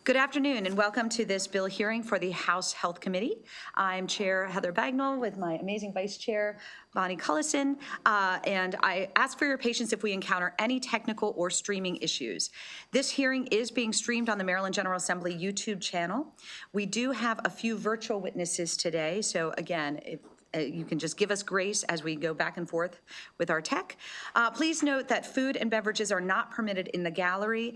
Good afternoon and welcome to this bill hearing for the House Health Committee. I'm Chair Heather Bagnall with my amazing Vice Chair Bonnie Cullison, and I ask for your patience if we encounter any technical or streaming issues. This hearing is being streamed on the Maryland General Assembly YouTube channel. We do have a few virtual witnesses today, so again, if you can just give us grace as we go back and forth with our tech. Please note that food and beverages are not permitted in the gallery.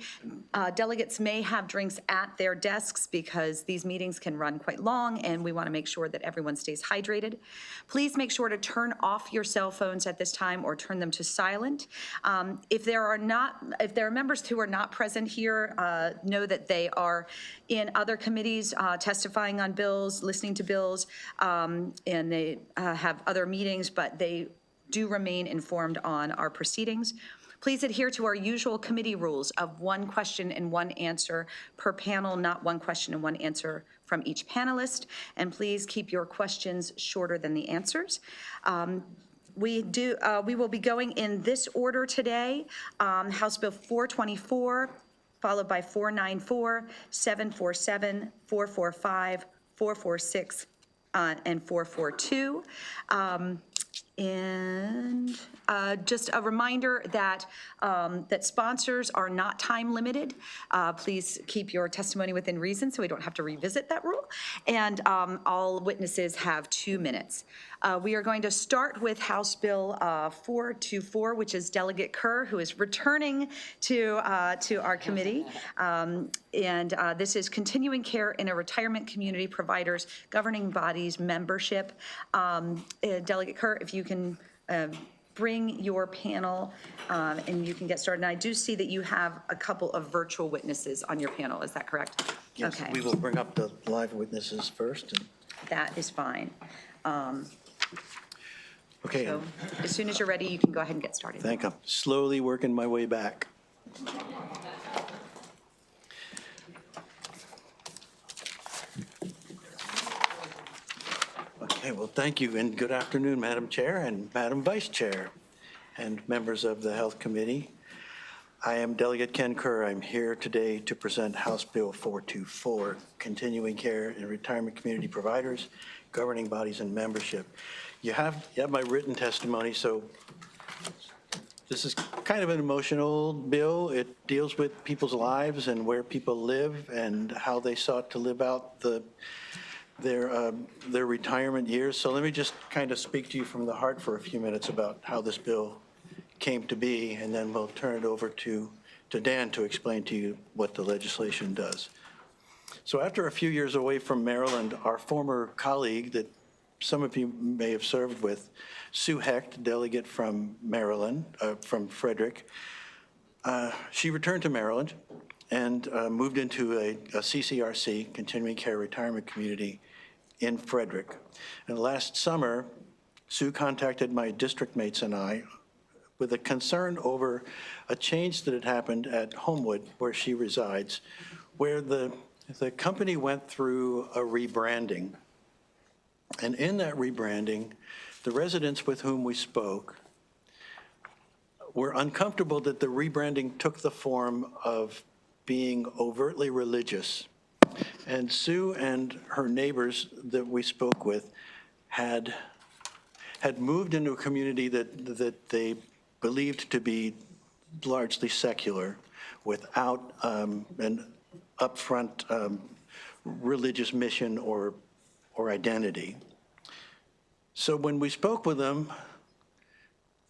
Delegates may have drinks at their desks because these meetings can run quite long and we want to make sure that everyone stays hydrated. Please make sure to turn off your cell phones at this time or turn them to silent. If there are members who are not present here, know that they are in other committees testifying on bills, listening to bills, and they have other meetings, but they do remain informed on our proceedings. Please adhere to our usual committee rules of 1 question and 1 answer per panel, not 1 question and 1 answer from each panelist. And please keep your questions shorter than the answers. We will be going in this order today. House Bill 424, followed by 494, 747, 445, 446, and 442. And just a reminder that that sponsors are not time limited. Please keep your testimony within reason so we don't have to revisit that rule. And all witnesses have 2 minutes. We are going to start with House Bill 424, which is Delegate Kerr, who is returning to our committee. This is continuing care in a retirement community providers governing bodies membership. Delegate Kerr, if you can bring your panel and you can get started. And I do see that you have a couple of virtual witnesses on your panel. Is that correct? Yes, okay. We will bring up the live witnesses first. That is fine. Okay. So as soon as you're ready, you can go ahead and get started. Thank you. Slowly working my way back. Okay, well, thank you, and good afternoon, Madam Chair and Madam Vice Chair and members of the Health Committee. I am Delegate Ken Kerr. I'm here today to present House Bill 424, Continuing Care in Retirement Community Providers, Governing Bodies and Membership. You have my written testimony, so this is kind of an emotional bill. It deals with people's lives and where people live and how they sought to live out their retirement years. So let me just kind of speak to you from the heart for a few minutes about how this bill came to be, and then we'll turn it over to Dan to explain to you what the legislation does. So after a few years away from Maryland, our former colleague that some of you may have served with, Sue Hecht, delegate from Maryland, from Frederick, she returned to Maryland and moved into a CCRC, Continuing Care Retirement Community in Frederick. And last summer, Sue contacted my district mates and I with a concern over a change that had happened at Homewood, where she resides, where the company went through a rebranding. And in that rebranding, the residents with whom we spoke were uncomfortable that the rebranding took the form of being overtly religious. And Sue and her neighbors that we spoke with had moved into a community that they believed to be largely secular without an upfront religious mission or identity. So when we spoke with them,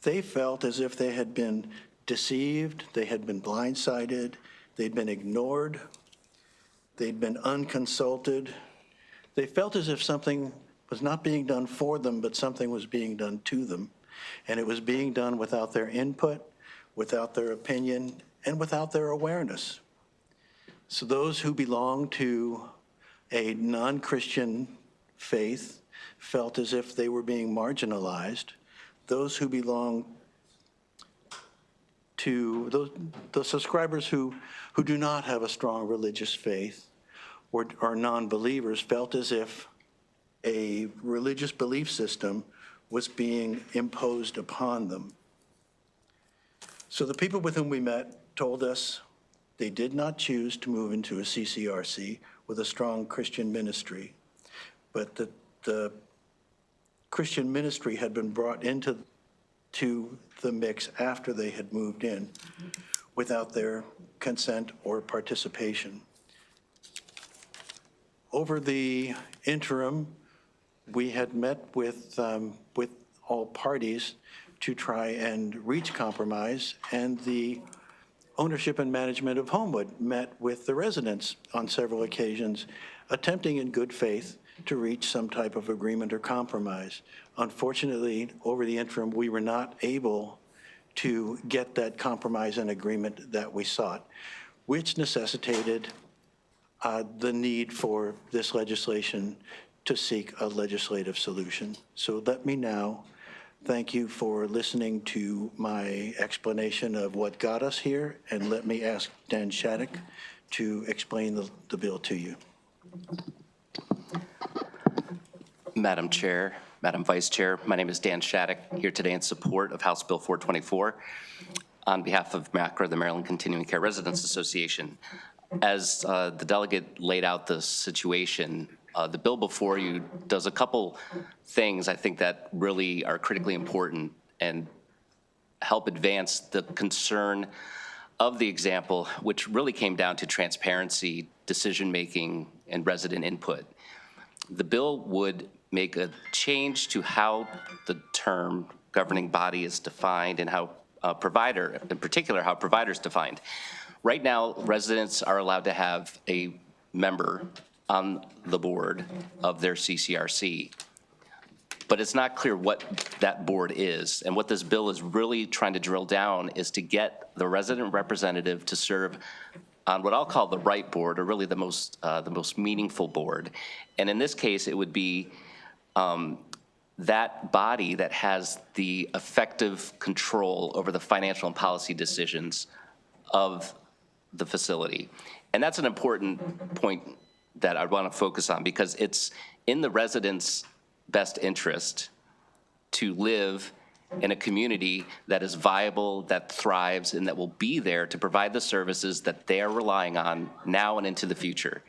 they felt as if they had been deceived, they had been blindsided, they'd been ignored, they'd been unconsulted. They felt as if something was not being done for them, but something was being done to them. And it was being done without their input, without their opinion, and without their awareness. So those who belong to a non-Christian faith felt as if they were being marginalized. Those who belong to those subscribers who do not have a strong religious faith or are non-believers felt as if a religious belief system was being imposed upon them. So the people with whom we met told us They did not choose to move into a CCRC with a strong Christian ministry, but the Christian ministry had been brought into the mix after they had moved in without their consent or participation. Over the interim, we had met with all parties to try and reach compromise, and the ownership and management of Homewood met with the residents on several occasions, attempting in good faith to reach some type of agreement or compromise. Unfortunately, over the interim, we were not able to get that compromise and agreement that we sought, which necessitated the need for this legislation to seek a legislative solution. So let me now thank you for listening to my explanation of what got us here, and let me ask Dan Shattuck to explain the bill to you. Madam Chair, Madam Vice Chair, my name is Dan Shattuck, here today in support of House Bill 424 on behalf of MACRA, the Maryland Continuing Care Residents Association. As the delegate laid out the situation, the bill before you does a couple things I think that really are critically important and help advance the concern of the example, which really came down to transparency, decision-making, and resident input. The bill would make a change to how the term governing body is defined and how provider, in particular, how provider is defined. Right now, residents are allowed to have a member on the board of their CCRC, but it's not clear what that board is. And what this bill is really trying to drill down is to get the resident representative to serve on what I'll call the right board, or really the most meaningful board. And in this case, it would be that body that has the effective control over the financial and policy decisions of the facility. And that's an important point that I'd want to focus on, because it's in the residents' best interest to live in a community that is viable, that thrives, and that will be there to provide the services that they are relying on now and into the future.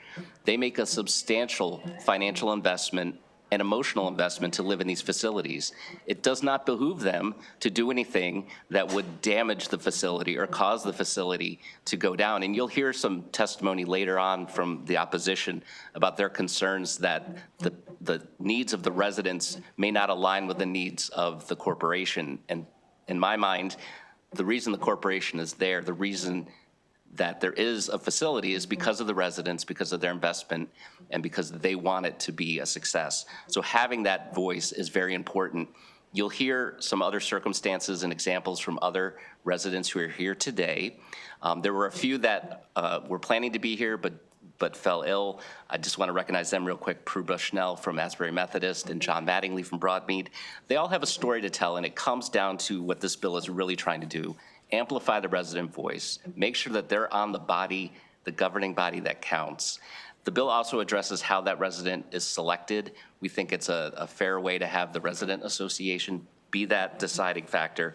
They make a substantial financial investment and emotional investment to live in these facilities. It does not behoove them to do anything that would damage the facility or cause the facility to go down. And you'll hear some testimony later on from the opposition about their concerns that the needs of the residents may not align with the needs of the corporation. And in my mind, the reason the corporation is there, the reason that there is a facility is because of the residents, because of their investment, and because they want it to be a success. So having that voice is very important. You'll hear some other circumstances and examples from other residents who are here today. There were a few that were planning to be here but fell ill. I just want to recognize them real quick. Prue Bushnell from Asbury Methodist and John Mattingly from Broadmead. They all have a story to tell, and it comes down to what this bill is really trying to do: amplify the resident voice, make sure that they're on the body, the governing body that counts. The bill also addresses how that resident is selected. We think it's a fair way to have the resident association be that deciding factor.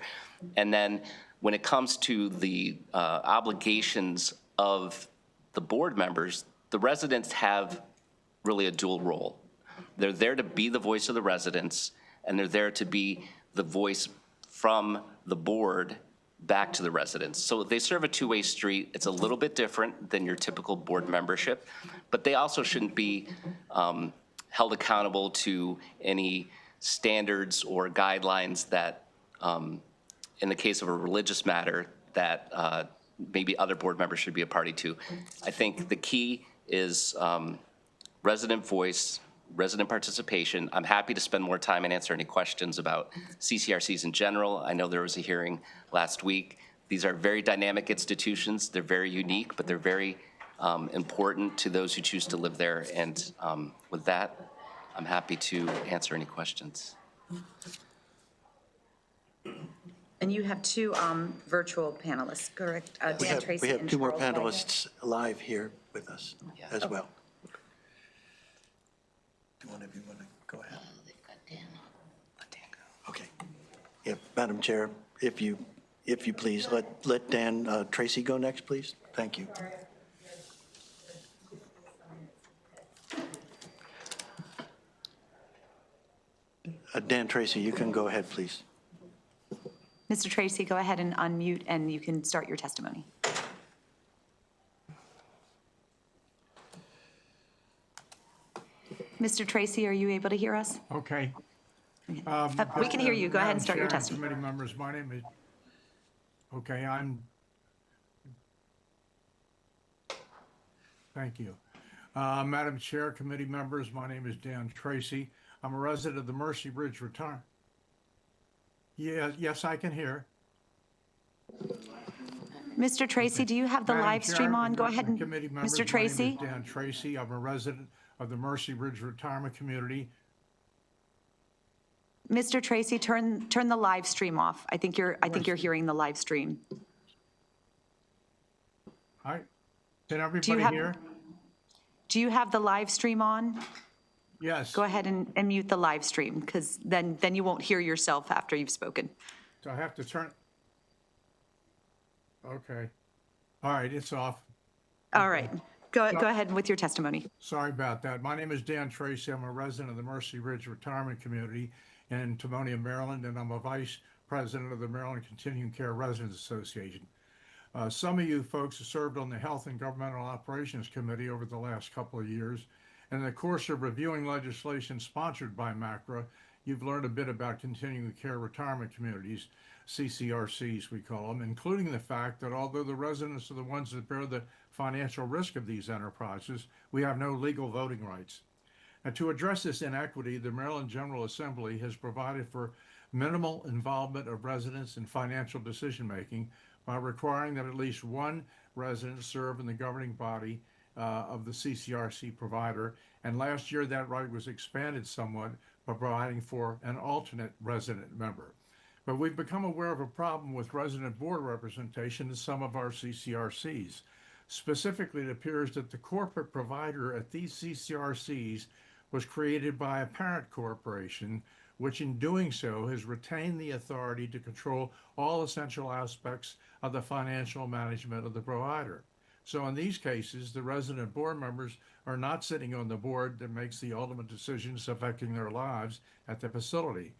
And then when it comes to the obligations of the board members, the residents have really a dual role. They're there to be the voice of the residents, and they're there to be the voice from the board back to the residents. So they serve a two-way street. It's a little bit different than your typical board membership, but they also shouldn't be held accountable to any standards or guidelines that, in the case of a religious matter, that maybe other board members should be a party to. I think the key is resident voice, resident participation. I'm happy to spend more time and answer any questions about CCRCs in general. I know there was a hearing last week. These are very dynamic institutions. They're very unique, but they're very important to those who choose to live there. And with that, I'm happy to answer any questions. And you have two virtual panelists, correct? We Dan Tracy have and two more Charles Wagner. panelists live here with us as well. Do one of you want to go ahead? Let Dan go. Okay. Yeah, Madam Chair, if you If you please, let Dan Tracy go next, please. Thank you. Dan Tracy, you can go ahead, please. Mr. Tracy, go ahead and unmute, and you can start your testimony. Mr. Tracy, are you able to hear us? Okay. We can hear you. Go ahead and start your Madam Chair and testimony. Committee members, my name is, thank you. Madam Chair, committee members, my name is Dan Tracy. I'm a resident of the Mercy Ridge Retirement. Yes, I can hear. Mr. Tracy, do you have the Madam live stream Chair on? Go ahead and, committee members, Mr. Tracy? My name is Dan Tracy. I'm a resident of the Mercy Ridge Retirement Community. Mr. Tracy, turn the live stream off. I think you're hearing the live stream. Hi, can everybody hear? Do you have the live stream on? Yes. Go ahead and mute the live stream, because then you won't hear yourself after you've spoken. So I have to turn. Okay. All right, it's off. All right. Go ahead with your testimony. Sorry about that. My name is Dan Tracy. I'm a resident of the Mercy Ridge Retirement Community in Timonium, Maryland, and I'm a vice president of the Maryland Continuing Care Residents Association. Some of you folks have served on the Health and Governmental Operations Committee over the last couple of years. In the course of reviewing legislation sponsored by MACRA, you've learned a bit about continuing care retirement communities, CCRCs we call them, including the fact that although the residents are the ones that bear the financial risk of these enterprises, we have no legal voting rights. And to address this inequity, the Maryland General Assembly has provided for minimal involvement of residents in financial decision-making by requiring that at least one resident serve in the governing body of the CCRC provider, and last year that right was expanded somewhat by providing for an alternate resident member. But we've become aware of a problem with resident board representation in some of our CCRCs. Specifically, it appears that the corporate provider at these CCRCs was created by a parent corporation, which in doing so has retained the authority to control all essential aspects of the financial management of the provider. So in these cases, the resident board members are not sitting on the board that makes the ultimate decisions affecting their lives at the facility.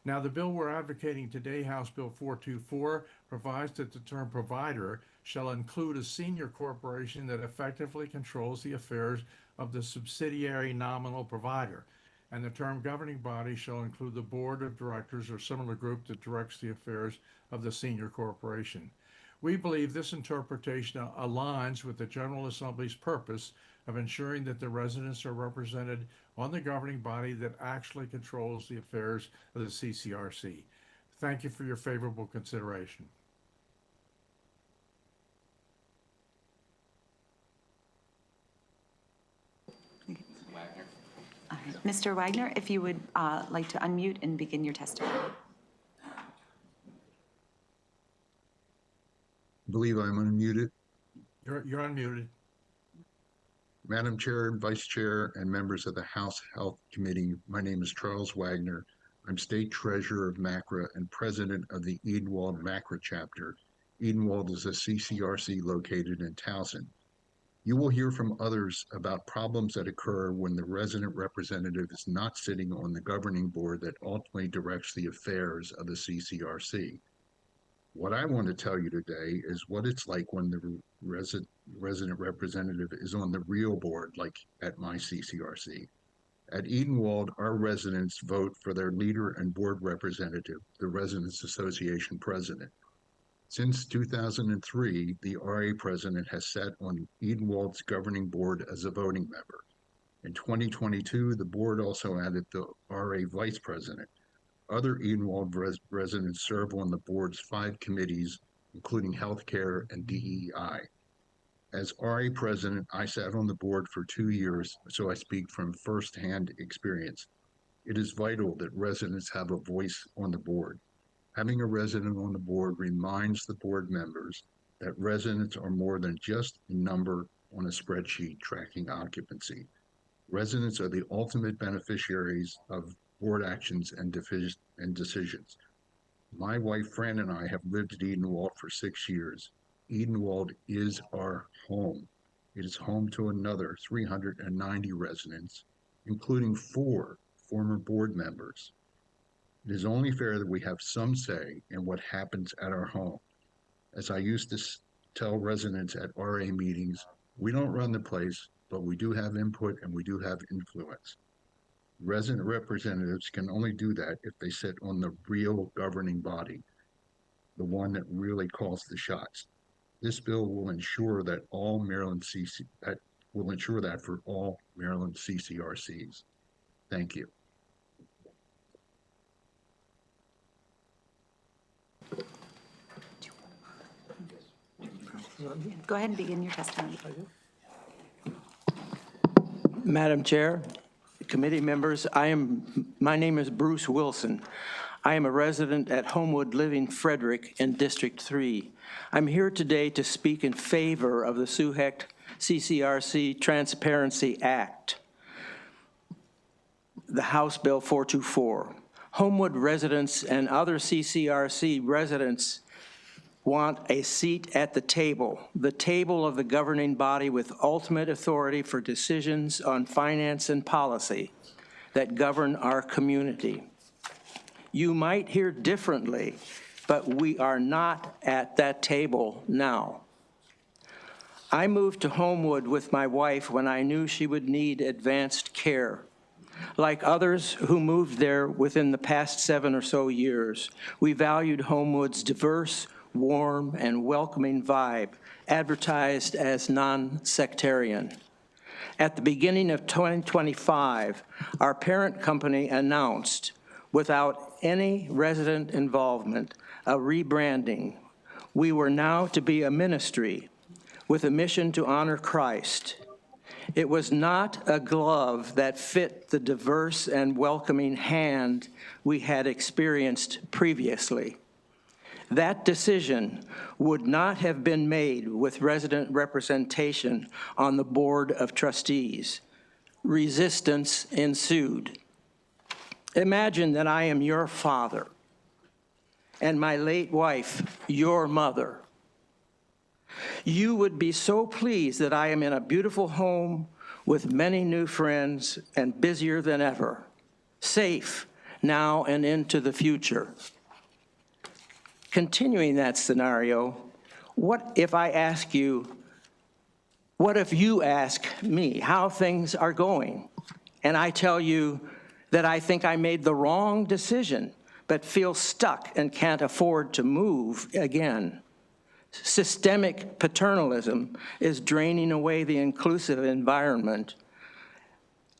Now, the bill we're advocating today, House Bill 424, provides that the term provider shall include a senior corporation that effectively controls the affairs of the subsidiary nominal provider. And the term governing body shall include the board of directors or similar group that directs the affairs of the senior corporation. We believe this interpretation aligns with the General Assembly's purpose of ensuring that the residents are represented on the governing body that actually controls the affairs of the CCRC. Thank you for your favorable consideration. All right. Mr. Wagner, if you would like to unmute and begin your testimony. I believe I'm unmuted. You're unmuted. Madam Chair, Vice Chair, and members of the House Health Committee, my name is Charles Wagner. I'm State Treasurer of MACRA and President of the Edenwald MACRA chapter. Edenwald is a CCRC located in Towson. You will hear from others about problems that occur when the resident representative is not sitting on the governing board that ultimately directs the affairs of the CCRC. What I want to tell you today is what it's like when the resident representative is on the real board, like at my CCRC. At Edenwald, our residents vote for their leader and board representative, the Residents Association president. Since 2003, the RA president has sat on Edenwald's governing board as a voting member. In 2022, the board also added the RA vice president. Other Edenwald residents serve on the board's 5 committees, including healthcare and DEI. As RA president, I sat on the board for 2 years, so I speak from firsthand experience. It is vital that residents have a voice on the board. Having a resident on the board reminds the board members that residents are more than just a number on a spreadsheet tracking occupancy. Residents are the ultimate beneficiaries of board actions and decisions. My wife Fran and I have lived at Edenwald for 6 years. Edenwald is our home. It is home to another 390 residents, including 4 former board members. It is only fair that we have some say in what happens at our home. As I used to tell residents at RA meetings, we don't run the place, but we do have input and we do have influence. Resident representatives can only do that if they sit on the real governing body, the one that really calls the shots. This bill will ensure that all Maryland will ensure that for all Maryland CCRCs. Thank you. Go ahead and begin your testimony. Madam Chair, committee members, my name is Bruce Wilson. I am a resident at Homewood Living Frederick in District 3. I'm here today to speak in favor of the SUHEC CCRC Transparency Act, the House Bill 424. Homewood residents and other CCRC residents want a seat at the table of the governing body with ultimate authority for decisions on finance and policy that govern our community. You might hear differently, but we are not at that table now. I moved to Homewood with my wife when I knew she would need advanced care. Like others who moved there within the past 7 or so years, we valued Homewood's diverse, warm, and welcoming vibe, advertised as non-sectarian. At the beginning of 2025, our parent company announced, without any resident involvement, a rebranding. We were now to be a ministry with a mission to honor Christ. It was not a glove that fit the diverse and welcoming hand we had experienced previously. That decision would not have been made with resident representation on the Board of Trustees. Resistance ensued. Imagine that I am your father and my late wife, your mother. You would be so pleased that I am in a beautiful home with many new friends and busier than ever, safe now and into the future. Continuing that scenario, what if you ask me how things are going, and I tell you that I think I made the wrong decision, but feel stuck and can't afford to move again? Systemic paternalism is draining away the inclusive environment,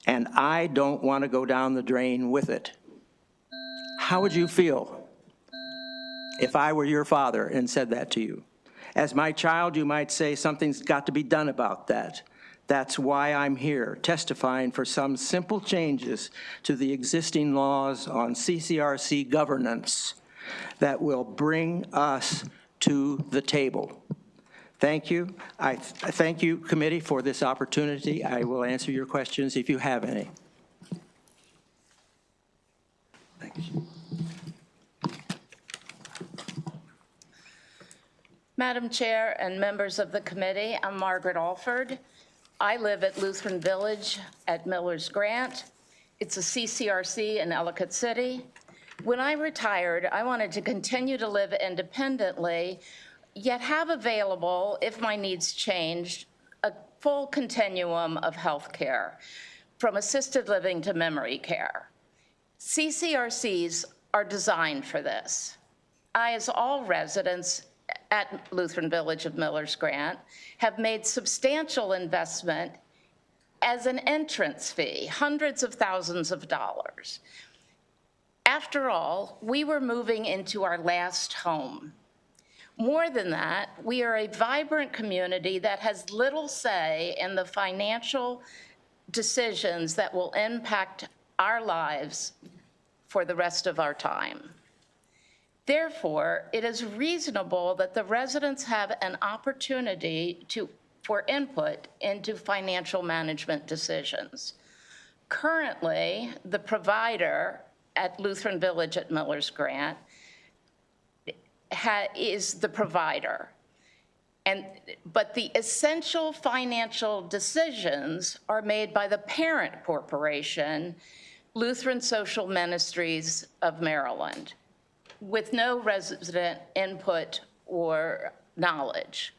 and I don't want to go down the drain with it. How would you feel if I were your father and said that to you? As my child, you might say something's got to be done about that. That's why I'm here, testifying for some simple changes to the existing laws on CCRC governance that will bring us to the table. Thank you. I thank you, committee, for this opportunity. I will answer your questions if you have any. Thank you. Madam Chair and members of the committee, I'm Margaret Alford. I live at Lutheran Village at Miller's Grant. It's a CCRC in Ellicott City. When I retired, I wanted to continue to live independently, yet have available, if my needs changed, a full continuum of health care, from assisted living to memory care. CCRCs are designed for this. I, as all residents at Lutheran Village of Miller's Grant, have made substantial investment as an entrance fee, hundreds of thousands of dollars. After all, we were moving into our last home. More than that, we are a vibrant community that has little say in the financial decisions that will impact our lives for the rest of our time. Therefore, it is reasonable that the residents have an opportunity for input into financial management decisions. Currently, the provider at Lutheran Village at Miller's Grant is the provider. But the essential financial decisions are made by the parent corporation, Lutheran Social Ministries of Maryland, with no resident input or knowledge.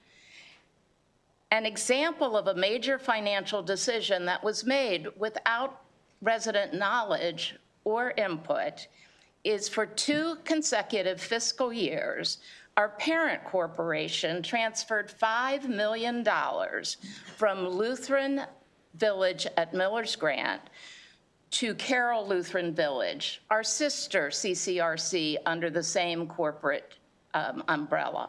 An example of a major financial decision that was made without resident knowledge or input is for 2 consecutive fiscal years, our parent corporation transferred $5 million from Lutheran Village at Miller's Grant to Carroll Lutheran Village, our sister CCRC under the same corporate umbrella.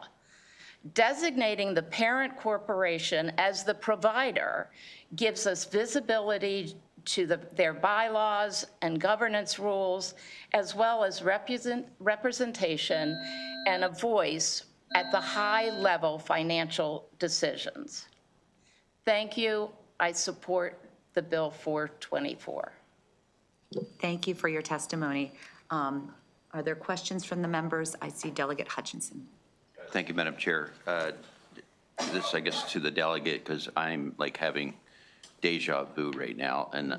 Designating the parent corporation as the provider gives us visibility to their bylaws and governance rules, as well as representation and a voice at the high-level financial decisions. Thank you. I support the Bill 424. Thank you for your testimony. Are there questions from the members? I see Delegate Hutchinson. Thank you, Madam Chair. This, I guess, to the delegate, because I'm like having deja vu right now, and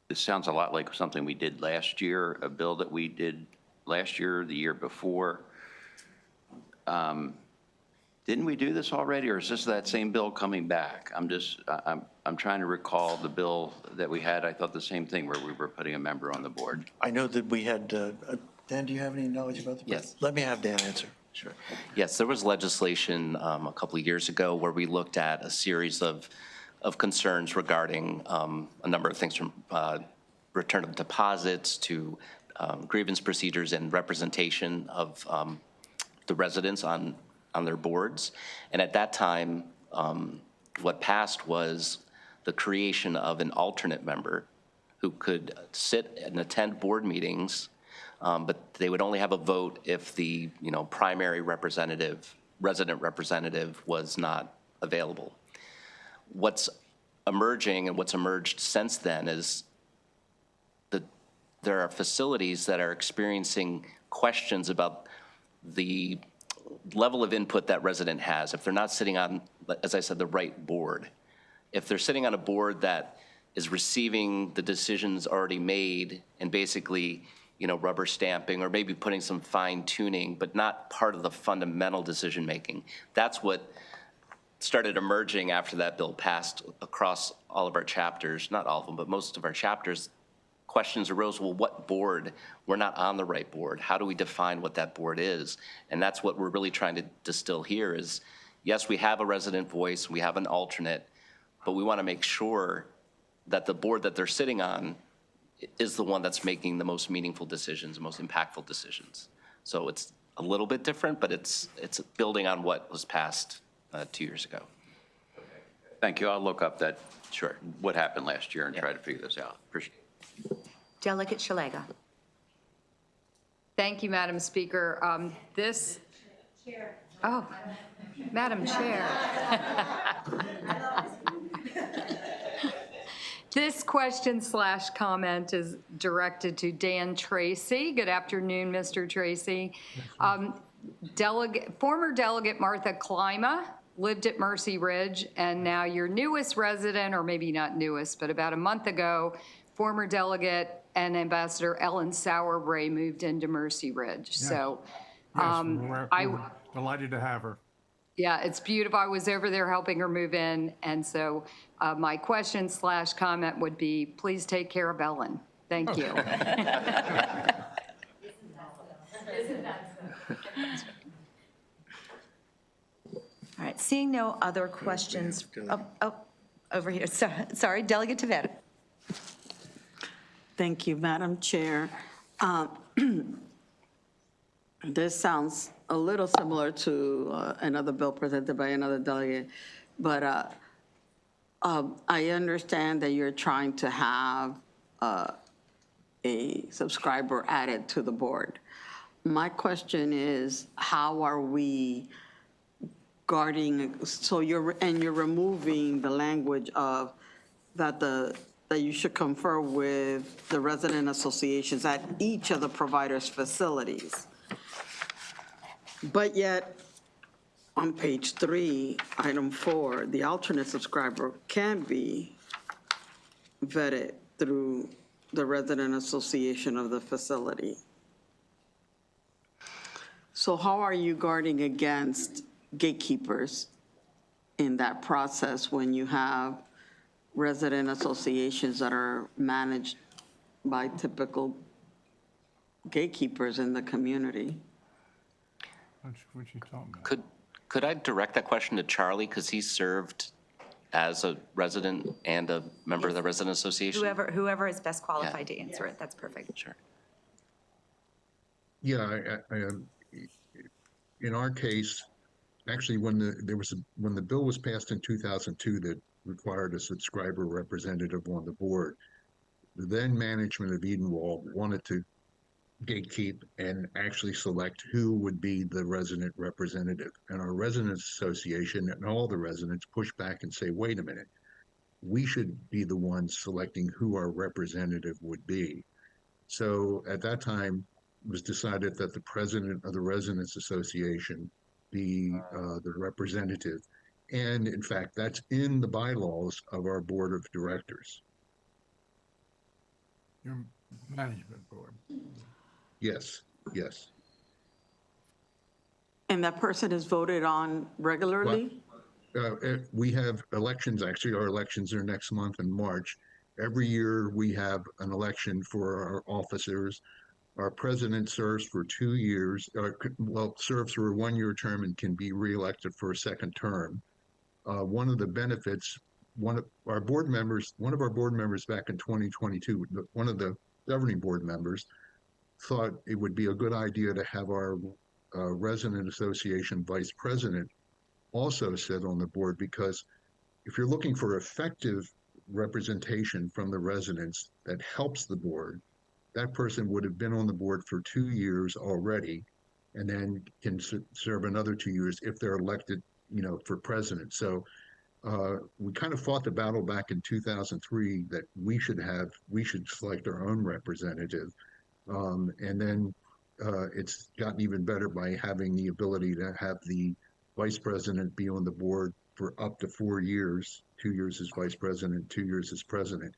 this sounds a lot like something we did last year, a bill that we did last year, the year before. Didn't we do this already, or is this that same bill coming back? I'm trying to recall the bill that we had. I thought the same thing, where we were putting a member on the board. I know that we had, Dan, do you have any knowledge about the bill? Yes. Let me have Dan answer. Sure. Yes, there was legislation a couple of years ago where we looked at a series of concerns regarding a number of things, from return of deposits to grievance procedures and representation of the residents on their boards. And at that time, what passed was the creation of an alternate member who could sit and attend board meetings, but they would only have a vote if the primary resident representative was not available. What's emerging and what's emerged since then is that there are facilities that are experiencing questions about the level of input that resident has. If they're not sitting on, as I said, the right board, if they're sitting on a board that is receiving the decisions already made and basically rubber stamping or maybe putting some fine tuning, but not part of the fundamental decision making. That's what started emerging after that bill passed across all of our chapters, not all of them, but most of our chapters. Questions arose, well, what board? We're not on the right board. How do we define what that board is? And that's what we're really trying to distill here is, yes, we have a resident voice, we have an alternate, but we want to make sure that the board that they're sitting on is the one that's making the most meaningful decisions, the most impactful decisions. So it's a little bit different, but it's building on what was passed 2 years ago. Thank you. I'll look up that, Sure. what happened last year and try to figure this out. Appreciate it. Delegate Shalega. Thank you, Madam Speaker. Oh, Madam Chair. This question/comment is directed to Dan Tracy. Good afternoon, Mr. Tracy. Former Delegate Martha Klima lived at Mercy Ridge, and now your newest resident, or maybe not newest, but about a month ago, former Delegate and Ambassador Ellen Sauerbray moved into Mercy Ridge. So We're delighted to have her. yeah, it's beautiful. I was over there helping her move in, and so my question/comment would be, please take care of Ellen. Thank you. All right, seeing no other questions. Oh, over here. Sorry, Delegate Tavera. Thank you, Madam Chair. This sounds a little similar to another bill presented by another delegate, but I understand that you're trying to have a subscriber added to the board. My question is, how are we guarding, so you're removing the language of that you should confer with the resident associations at each of the providers' facilities. But yet, on page 3, item 4, the alternate subscriber can be vetted through the resident association of the facility. So how are you guarding against gatekeepers in that process when you have resident associations that are managed by typical gatekeepers in the community? What you talking about? Could I direct that question to Charlie, because he served as a resident and a member of the resident association? Whoever is best qualified to answer it, that's perfect. Sure. Yeah, in our case, actually, when the bill was passed in 2002 that required a subscriber representative on the board, the then management of Edenwald wanted to gatekeep and actually select who would be the resident representative. And our residents association and all the residents pushed back and say, wait a minute, we should be the ones selecting who our representative would be. So at that time, it was decided that the president of the residents association be the representative. And in fact, that's in the bylaws of our board of directors. Your management board. Yes, yes. And that person is voted on regularly? We have elections, actually, our elections are next month in March. Every year we have an election for our officers. Our president serves for 2 years, serves for a 1-year term and can be reelected for a second term. One of the benefits, one of our board members back in 2022, one of the governing board members thought it would be a good idea to have our resident association vice president also sit on the board, because if you're looking for effective representation from the residents that helps the board, that person would have been on the board for 2 years already, and then can serve another 2 years if they're elected, for president. So we kind of fought the battle back in 2003 that we should select our own representative. And then it's gotten even better by having the ability to have the vice president be on the board for up to 4 years, 2 years as vice president, 2 years as president,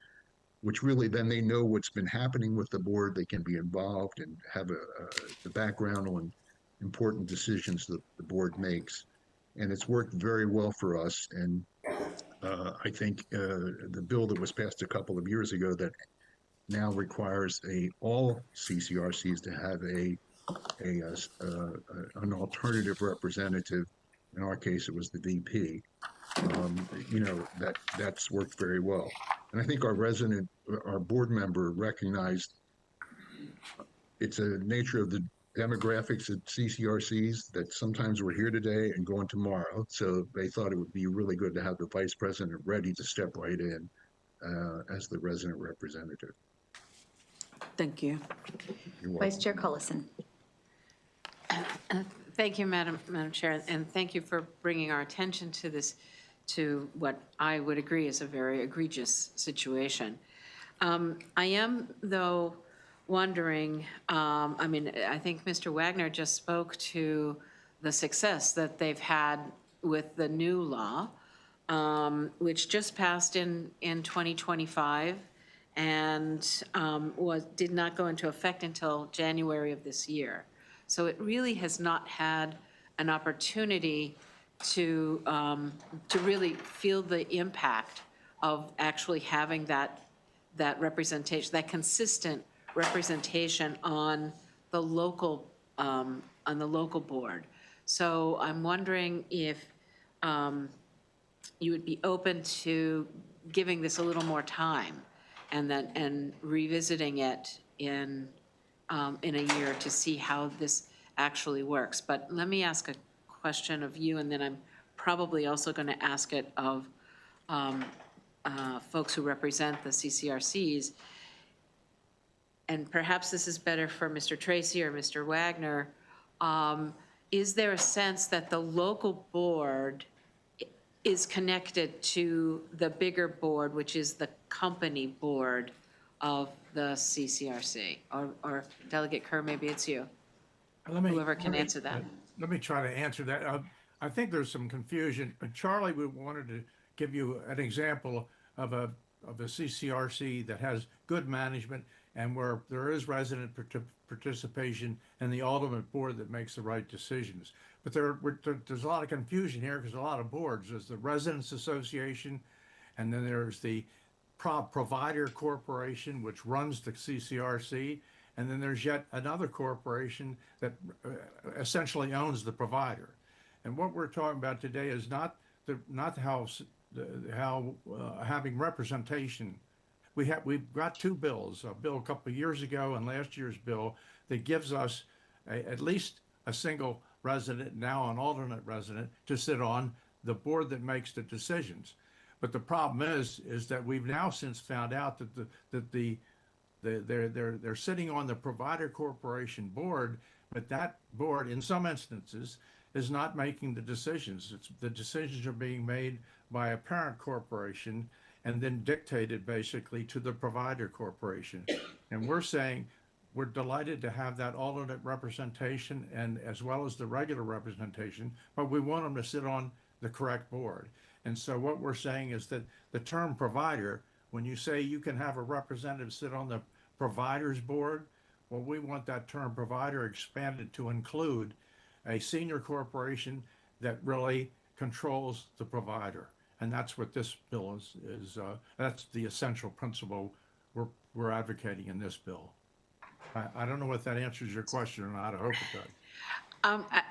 which really then they know what's been happening with the board. They can be involved and have the background on important decisions that the board makes. And it's worked very well for us. And I think the bill that was passed a couple of years ago that now requires all CCRCs to have an alternative representative. In our case, it was the VP. That's worked very well. And I think our board member recognized it's a nature of the demographics at CCRCs that sometimes we're here today and going tomorrow. So they thought it would be really good to have the vice president ready to step right in as the resident representative. Thank you. You're welcome. Vice Chair Cullison. Thank you, Madam Chair, and thank you for bringing our attention to this, to what I would agree is a very egregious situation. I am, though, wondering, I think Mr. Wagner just spoke to the success that they've had with the new law, which just passed in 2025 and did not go into effect until January of this year. So it really has not had an opportunity to really feel the impact of actually having that representation, that consistent representation on the local board. So I'm wondering if you would be open to giving this a little more time and revisiting it in a year to see how this actually works. But let me ask a question of you, and then I'm probably also going to ask it of folks who represent the CCRCs. And perhaps this is better for Mr. Tracy or Mr. Wagner. Is there a sense that the local board is connected to the bigger board, which is the company board of the CCRC? Or Delegate Kerr, maybe it's you. Whoever can answer that. Let me try to answer that. I think there's some confusion. Charlie, we wanted to give you an example of a CCRC that has good management and where there is resident participation and the ultimate board that makes the right decisions. But there's a lot of confusion here because a lot of boards. There's the Residents Association, and then there's the Provider Corporation, which runs the CCRC, and then there's yet another corporation that essentially owns the provider. And what we're talking about today is not how having representation. We've got two bills, a bill a couple of years ago and last year's bill that gives us at least a single resident, now an alternate resident, to sit on the board that makes the decisions. But the problem is that we've now since found out that they're sitting on the Provider Corporation board, but that board, in some instances, is not making the decisions. The decisions are being made by a parent corporation and then dictated basically to the Provider Corporation. And we're saying we're delighted to have that alternate representation and as well as the regular representation, but we want them to sit on the correct board. And so what we're saying is that the term provider, when you say you can have a representative sit on the provider's board, well, we want that term provider expanded to include a senior corporation that really controls the provider. And that's what this bill is that's the essential principle we're advocating in this bill. I don't know if that answers your question or not. I hope it does.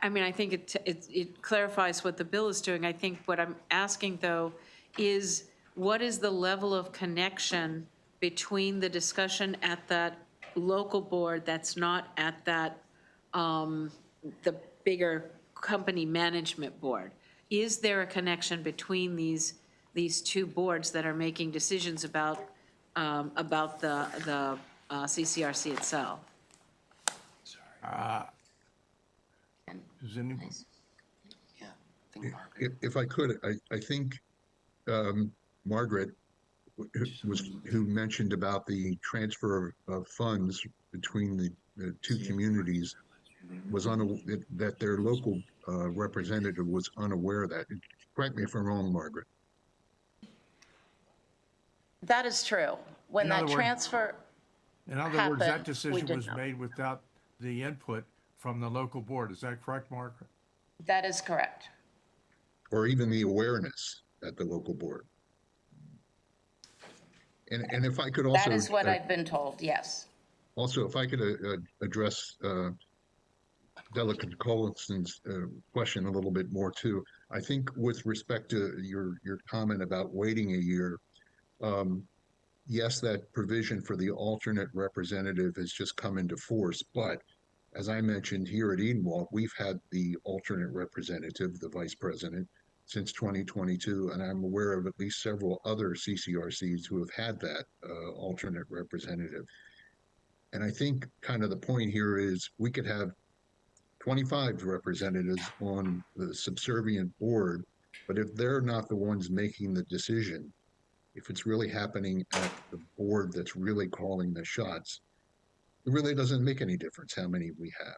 I mean, I think it clarifies what the bill is doing. I think what I'm asking, though, is what is the level of connection between the discussion at that local board that's not at that, the bigger company management board? Is there a connection between these two boards that are making decisions about the CCRC itself? Does any- Yeah, I think Margaret. If I could, I think Margaret, who mentioned about the transfer of funds between the two communities, was that their local representative was unaware of that. Correct me if I'm wrong, Margaret. That is true. When In other that words- transfer In other words, that happened, we decision did was know. made without the input from the local board. Is that correct, Margaret? That is correct. Or even the awareness at the local board. And if I could also. That is what I've been told, yes. Also, if I could address Delegate Collison's question a little bit more too. I think with respect to your comment about waiting a year, yes, that provision for the alternate representative has just come into force, but as I mentioned here at Edenwald, we've had the alternate representative, the vice president, since 2022, and I'm aware of at least several other CCRCs who have had that alternate representative. And I think kind of the point here is we could have 25 representatives on the subservient board, but if they're not the ones making the decision, if it's really happening at the board that's really calling the shots, it really doesn't make any difference how many we have.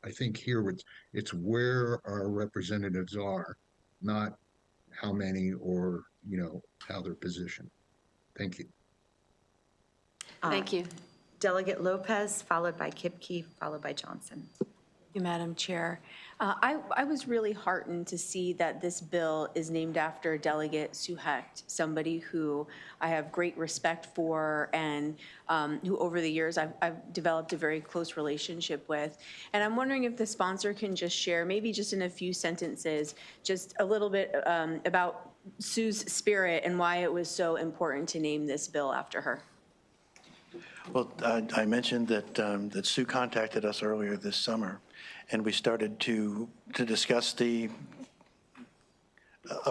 I think here it's where our representatives are, not how many or, how they're positioned. Thank you. Thank you. Delegate Lopez, followed by Kipke, followed by Johnson. Thank you, Madam Chair. I was really heartened to see that this bill is named after Delegate Sue Hecht, somebody who I have great respect for and who over the years I've developed a very close relationship with. And I'm wondering if the sponsor can just share, maybe just in a few sentences, just a little bit about Sue's spirit and why it was so important to name this bill after her. Well, I mentioned that Sue contacted us earlier this summer, and we started to discuss a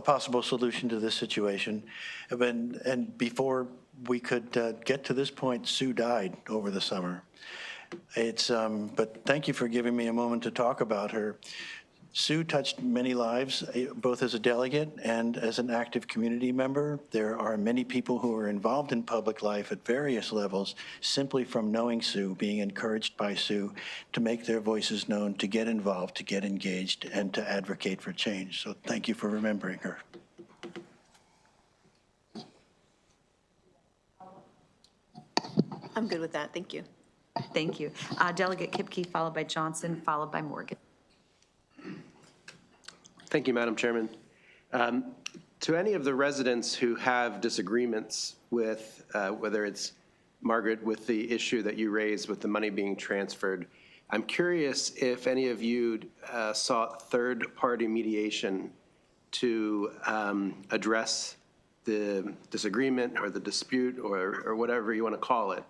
possible solution to this situation. And before we could get to this point, Sue died over the summer. But thank you for giving me a moment to talk about her. Sue touched many lives, both as a delegate and as an active community member. There are many people who are involved in public life at various levels simply from knowing Sue, being encouraged by Sue to make their voices known, to get involved, to get engaged, and to advocate for change. So thank you for remembering her. I'm good with that, thank you. Thank you. Delegate Kipke, followed by Johnson, followed by Morgan. Thank you, Madam Chairman. To any of the residents who have disagreements with, whether it's Margaret, with the issue that you raised with the money being transferred, I'm curious if any of you sought third-party mediation to address the disagreement or the dispute or whatever you want to call it.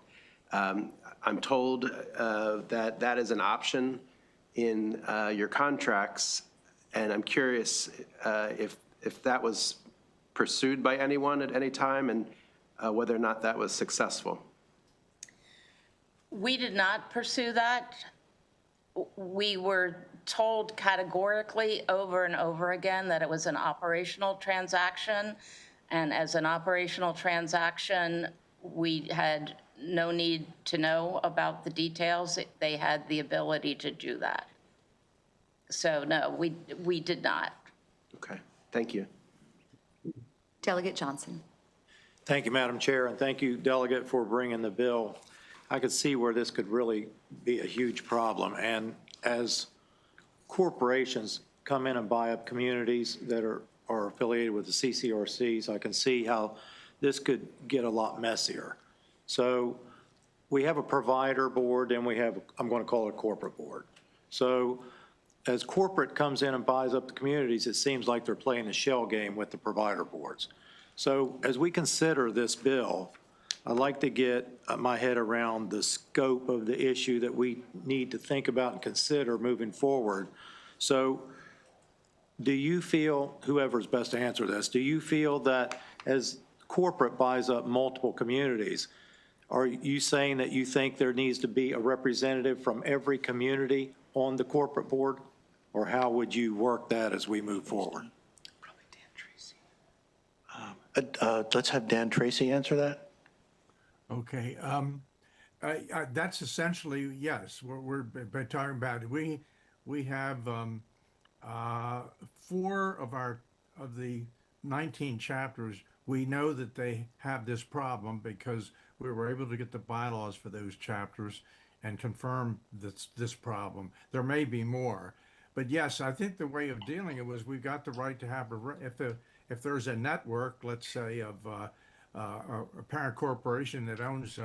I'm told that that is an option in your contracts, and I'm curious if that was pursued by anyone at any time and whether or not that was successful. We did not pursue that. We were told categorically over and over again that it was an operational transaction, and as an operational transaction, we had no need to know about the details. They had the ability to do that. So no, we did not. Okay, thank you. Delegate Johnson. Thank you, Madam Chair, and thank you, Delegate, for bringing the bill. I could see where this could really be a huge problem. And as corporations come in and buy up communities that are affiliated with the CCRCs, I can see how this could get a lot messier. So we have a provider board and we have, I'm going to call it a corporate board. So as corporate comes in and buys up the communities, it seems like they're playing a shell game with the provider boards. So as we consider this bill, I'd like to get my head around the scope of the issue that we need to think about and consider moving forward. So do you feel, whoever's best to answer this, do you feel that as corporate buys up multiple communities, are you saying that you think there needs to be a representative from every community on the corporate board? Or how would you work that as we move forward? Probably Dan Tracy. Let's have Dan Tracy answer that. Okay, that's essentially, yes, we're talking about, we have 4 of the 19 chapters, we know that they have this problem because we were able to get the bylaws for those chapters and confirm this problem. There may be more, but yes, I think the way of dealing it was we've got the right to have if there's a network, let's say of a parent corporation that owns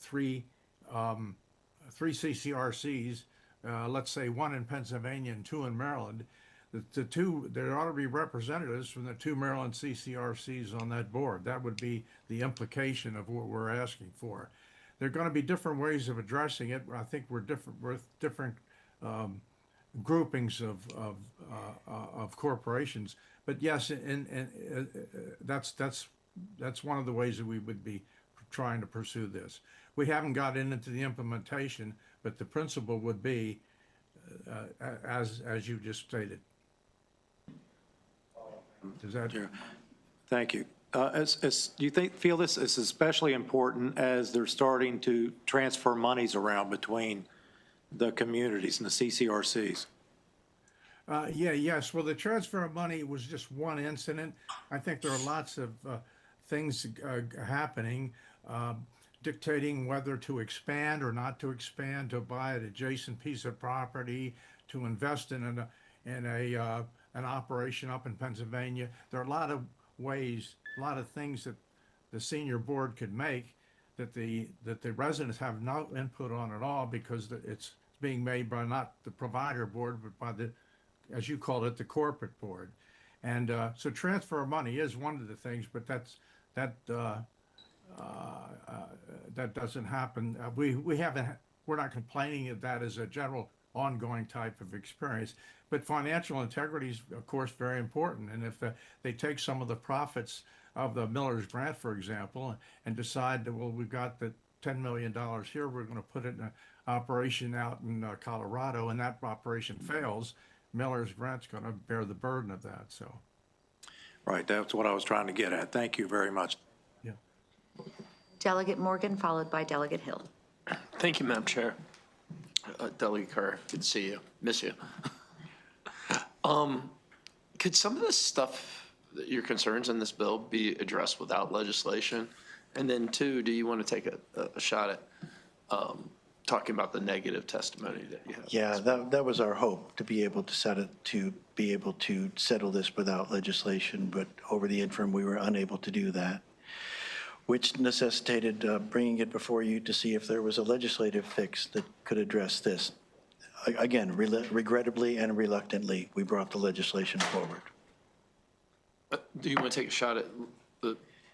3 CCRCs, let's say 1 in Pennsylvania and 2 in Maryland. The 2, there ought to be representatives from the 2 Maryland CCRCs on that board. That would be the implication of what we're asking for. There are going to be different ways of addressing it. I think we're different groupings of corporations. But yes, and that's one of the ways that we would be trying to pursue this. We haven't got into the implementation, but the principle would be as you just stated. Does that? Yeah. Thank you. Do you feel this is especially important as they're starting to transfer monies around between the communities and the CCRCs? Yes. Well, the transfer of money was just one incident. I think there are lots of things happening, dictating whether to expand or not to expand, to buy an adjacent piece of property, to invest in an operation up in Pennsylvania. There are a lot of ways, a lot of things that the senior board could make that the residents have no input on at all because it's being made by not the provider board, but by the, as you called it, the corporate board. And so transfer of money is one of the things, but that doesn't happen. We're not complaining of that as a general ongoing type of experience, but financial integrity is, of course, very important. And if they take some of the profits of the Miller's Grant, for example, and decide that, well, we've got the $10 million here, we're going to put it in an operation out in Colorado, and that operation fails, Miller's Grant's going to bear the burden of that, so, Right, that's what I was trying to get at. Thank you very much. yeah. Delegate Morgan, followed by Delegate Hill. Thank you, Madam Chair. Delegate Kerr, good to see you. Miss you. Could some of this stuff, your concerns in this bill, be addressed without legislation? And then two, do you want to take a shot at talking about the negative testimony that you have? Yeah, that was our hope, to be able to settle this without legislation, but over the interim, we were unable to do that, which necessitated bringing it before you to see if there was a legislative fix that could address this. Again, regrettably and reluctantly, we brought the legislation forward. Do you want to take a shot at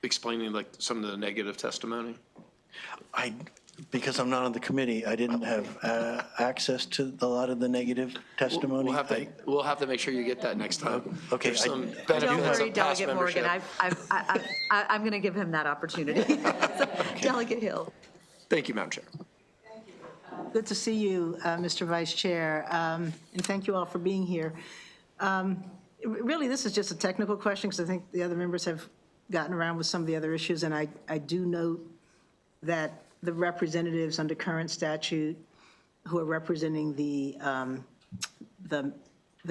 explaining like some of the negative testimony? Because I'm not on the committee, I didn't have access to a lot lot of the negative testimony. We'll have to make sure you get that next time. Okay. There's some Don't benefits worry, of past Delegate Morgan, membership. I'm going to give him that opportunity. Delegate Hill. Thank you, Madam Chair. Good to see you, Mr. Vice Chair, and thank you all for being here. Really, this is just a technical question because I think the other members have gotten around with some of the other issues, and I do note that the representatives under current statute who are representing the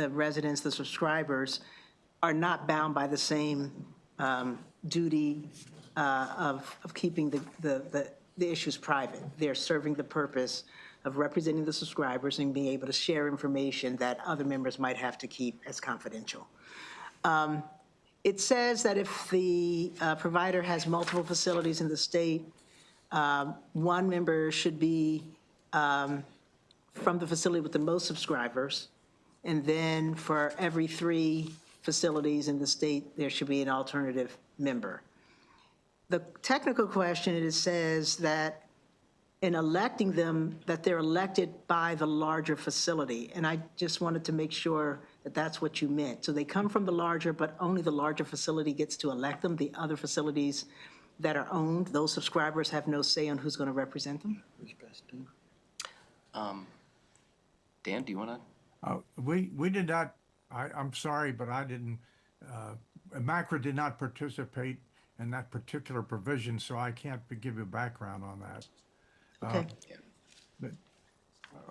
residents, the subscribers, are not bound by the same duty of keeping the issues private. They're serving the purpose of representing the subscribers and being able to share information that other members might have to keep as confidential. It says that if the provider has multiple facilities in the state, one member should be from the facility with the most subscribers, and then for every 3 facilities in the state, there should be an alternative member. The technical question, it says that in electing them, that they're elected by the larger facility. And I just wanted to make sure that that's what you meant. So they come from the larger, but only the larger facility gets to elect them. The other facilities that are owned, those subscribers have no say on who's going to represent them? Dan, do you want to? We did not, I'm sorry, but I didn't, MACRA did not participate in that particular provision, so I can't give you background on that. Okay. But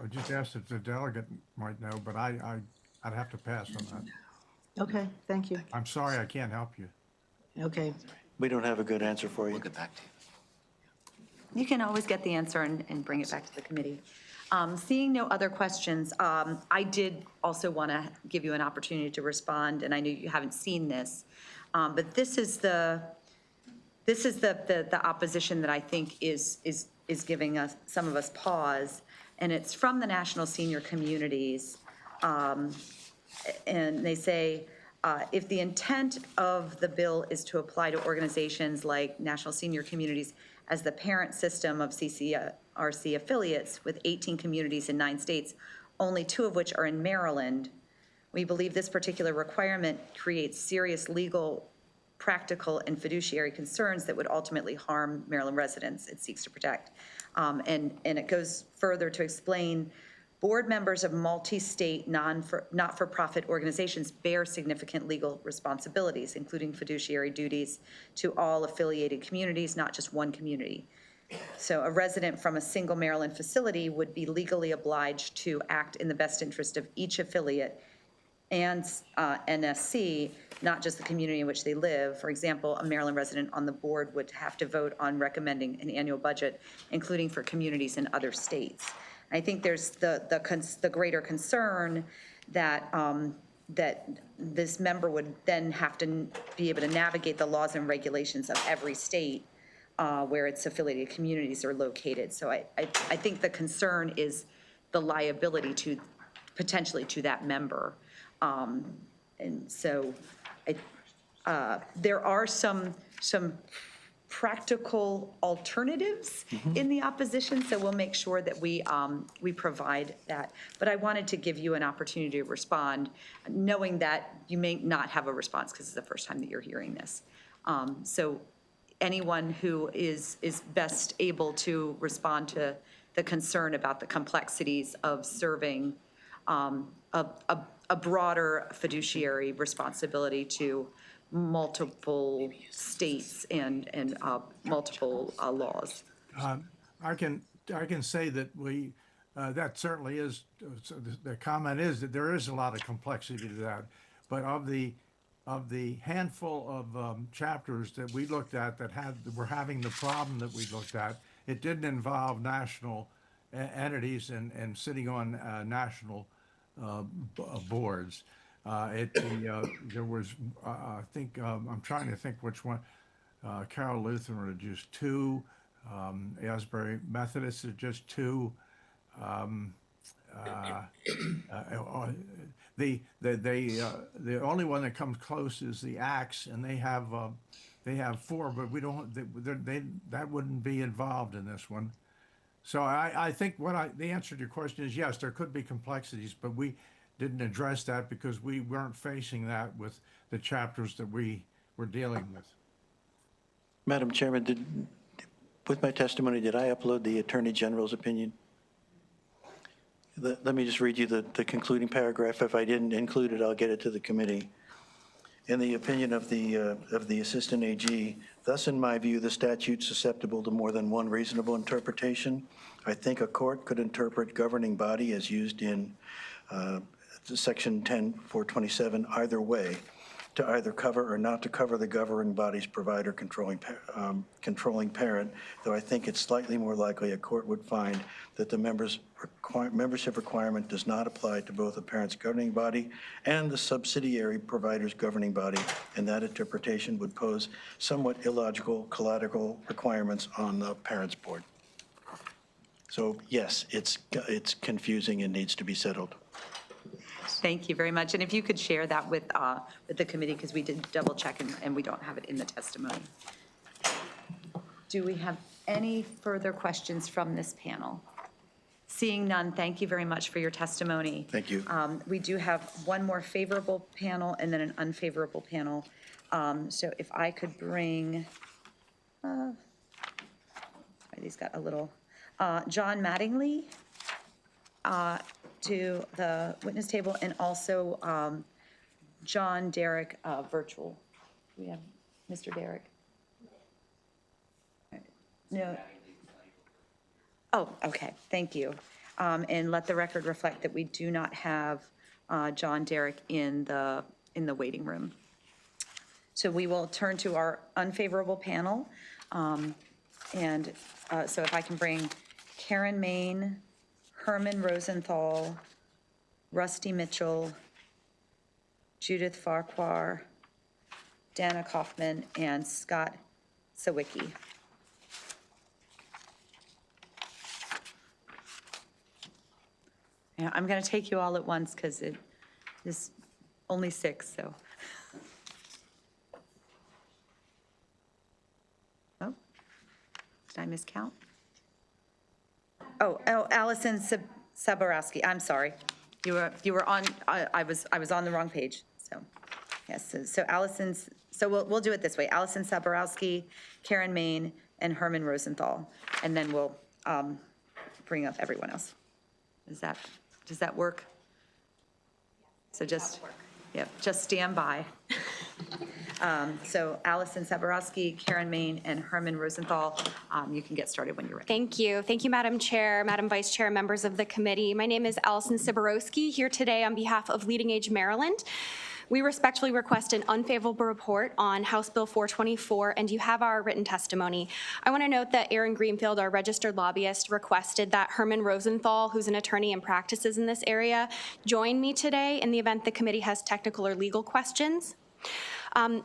I just asked if the delegate might know, but I'd have to pass on that. Okay, thank you. I'm sorry, I can't help you. Okay. We don't have a good answer for you. We'll get back to you. You can always get the answer and bring it back to the committee. Seeing no other questions, I did also want to give you an opportunity to respond, and I know you haven't seen this, but this is the opposition that I think is giving us, some of us, pause, and it's from the National Senior Communities, and they say, if the intent of the bill is to apply to organizations like National Senior Communities as the parent system of CCRC affiliates with 18 communities in 9 states, only 2 of which are in Maryland, we believe this particular requirement creates serious legal, practical, and fiduciary concerns that would ultimately harm Maryland residents it seeks to protect. And it goes further to explain board members of multi-state not-for-profit organizations bear significant legal responsibilities, including fiduciary duties to all affiliated communities, not just one community. So a resident from a single Maryland facility would be legally obliged to act in the best interest of each affiliate and NSC, not just the community in which they live. For example, a Maryland resident on the board would have to vote on recommending an annual budget, including for communities in other states. I think there's the greater concern that that this member would then have to be able to navigate the laws and regulations of every state where its affiliated communities are located. So I think the concern is the liability to potentially to that member. And so there are some practical alternatives in the opposition, so we'll make sure that we provide that. But I wanted to give you an opportunity to respond, knowing that you may not have a response because it's the first time that you're hearing this. So anyone who is best able to respond to the concern about the complexities of serving a a broader fiduciary responsibility to multiple states and multiple laws. I can say that that certainly is, the comment is that there is a lot of complexity to that. But of the handful of chapters that we looked at that were having the problem that we looked at, it didn't involve national entities and sitting on national boards. There was, I think, I'm trying to think which one. Carroll Lutheran are just 2. Asbury Methodist is just 2. The only one that comes close is the Axe, and they have 4, but we don't. That wouldn't be involved in this one. So I think the answer to your question is yes, there could be complexities, but we didn't address that because we weren't facing that with the chapters that we were dealing with. Madam Chairman, with my testimony, did I upload the Attorney General's opinion? Let me just read you the concluding paragraph. If I didn't include it, I'll get it to the committee. In the opinion of the Assistant AG, thus in my view, the statute's susceptible to more than one reasonable interpretation. I think a court could interpret governing body as used in Section 10-427 either way, to either cover or not to cover the governing body's provider controlling parent, though I think it's slightly more likely a court would find that the membership requirement does not apply to both the parent's governing body and the subsidiary provider's governing body, and that interpretation would pose somewhat illogical collateral requirements on the parent's board. So yes, it's confusing and needs to be settled. Thank you very much. And if you could share that with the committee, because we did double check and we don't have it in the testimony. Do we have any further questions from this panel? Seeing none, thank you very much for your testimony. Thank you. We do have one more favorable panel and then an unfavorable panel. So if I could bring, he's got a little, John Mattingly to the witness table, and also John Derrick virtual. Do we have Mr. Derrick? No. Oh, okay, thank you. And let the record reflect that we do not have John Derrick in the waiting room. So we will turn to our unfavorable panel. So if I can bring Karen Main, Herman Rosenthal, Rusty Mitchell, Judith Farquhar, Dana Kaufman, and Scott Sawicki. Yeah, I'm going to take you all at once because it is only 6, so. Oh, did I miscount? Oh, Allison Saborowski, I'm sorry. You were on, I was on the wrong page, so. Yes, so Allison's, so we'll do it this way. Allison Saborowski, Karen Main, and Herman Rosenthal. And then we'll bring up everyone else. Does that work? So just, yeah, just stand by. So Allison Saborowski, Karen Main, and Herman Rosenthal, you can get started when you're ready. Thank you. Thank you, Madam Chair, Madam Vice Chair, members of the committee. My name is Allison Saborowski, here today on behalf of Leading Age Maryland. We respectfully request an unfavorable report on House Bill 424, and you have our written testimony. I want to note that Aaron Greenfield, our registered lobbyist, requested that Herman Rosenthal, who's an attorney and practices in this area, join me today in the event the committee has technical or legal questions.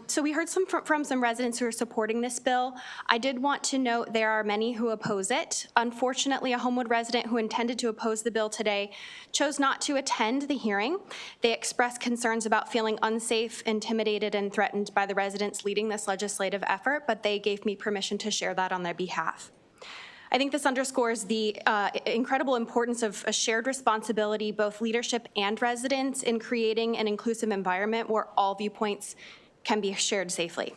So we heard from some residents who are supporting this bill. I did want to note there are many who oppose it. Unfortunately, a Homewood resident who intended to oppose the bill today chose not to attend the hearing. They expressed concerns about feeling unsafe, intimidated, and threatened by the residents leading this legislative effort, but they gave me permission to share that on their behalf. I think this underscores the incredible importance of a shared responsibility, both leadership and residents, in creating an inclusive environment where all viewpoints can be shared safely.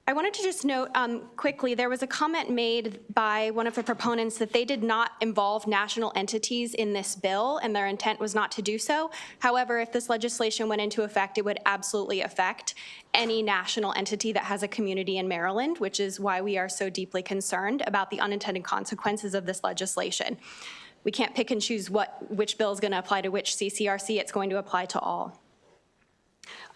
I wanted to just note quickly, there was a comment made by one of the proponents that they did not involve national entities in this bill, and their intent was not to do so. However, if this legislation went into effect, it would absolutely affect any national entity that has a community in Maryland, which is why we are so deeply concerned about the unintended consequences of this legislation. We can't pick and choose which bill is going to apply to which CCRC. It's going to apply to all.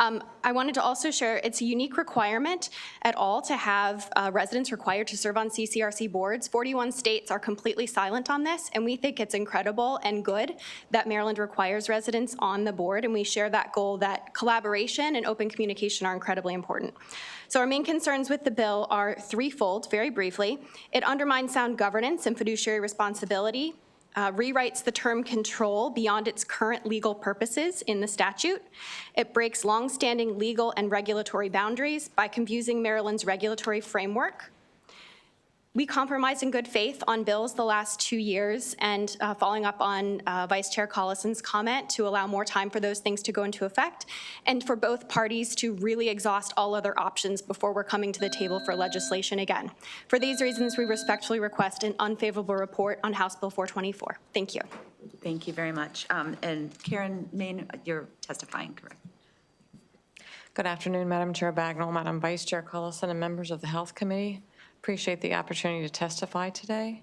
I wanted to also share, it's a unique requirement at all to have residents required to serve on CCRC boards. 41 states are completely silent on this, and we think it's incredible and good that Maryland requires residents on the board, and we share that goal that collaboration and open communication are incredibly important. So our main concerns with the bill are threefold, very briefly. It undermines sound governance and fiduciary responsibility, rewrites the term control beyond its current legal purposes in the statute. It breaks longstanding legal and regulatory boundaries by confusing Maryland's regulatory framework. We compromised in good faith on bills the last 2 years, and following up on Vice Chair Collison's comment to allow more time for those things to go into effect, and for both parties to really exhaust all other options before we're coming to the table for legislation again. For these reasons, we respectfully request an unfavorable report on House Bill 424. Thank you. Thank you very much. And Karen Main, you're testifying, correct? Good afternoon, Madam Chair Bagnall, Madam Vice Chair Collison, and members of the Health Committee. Appreciate the opportunity to testify today.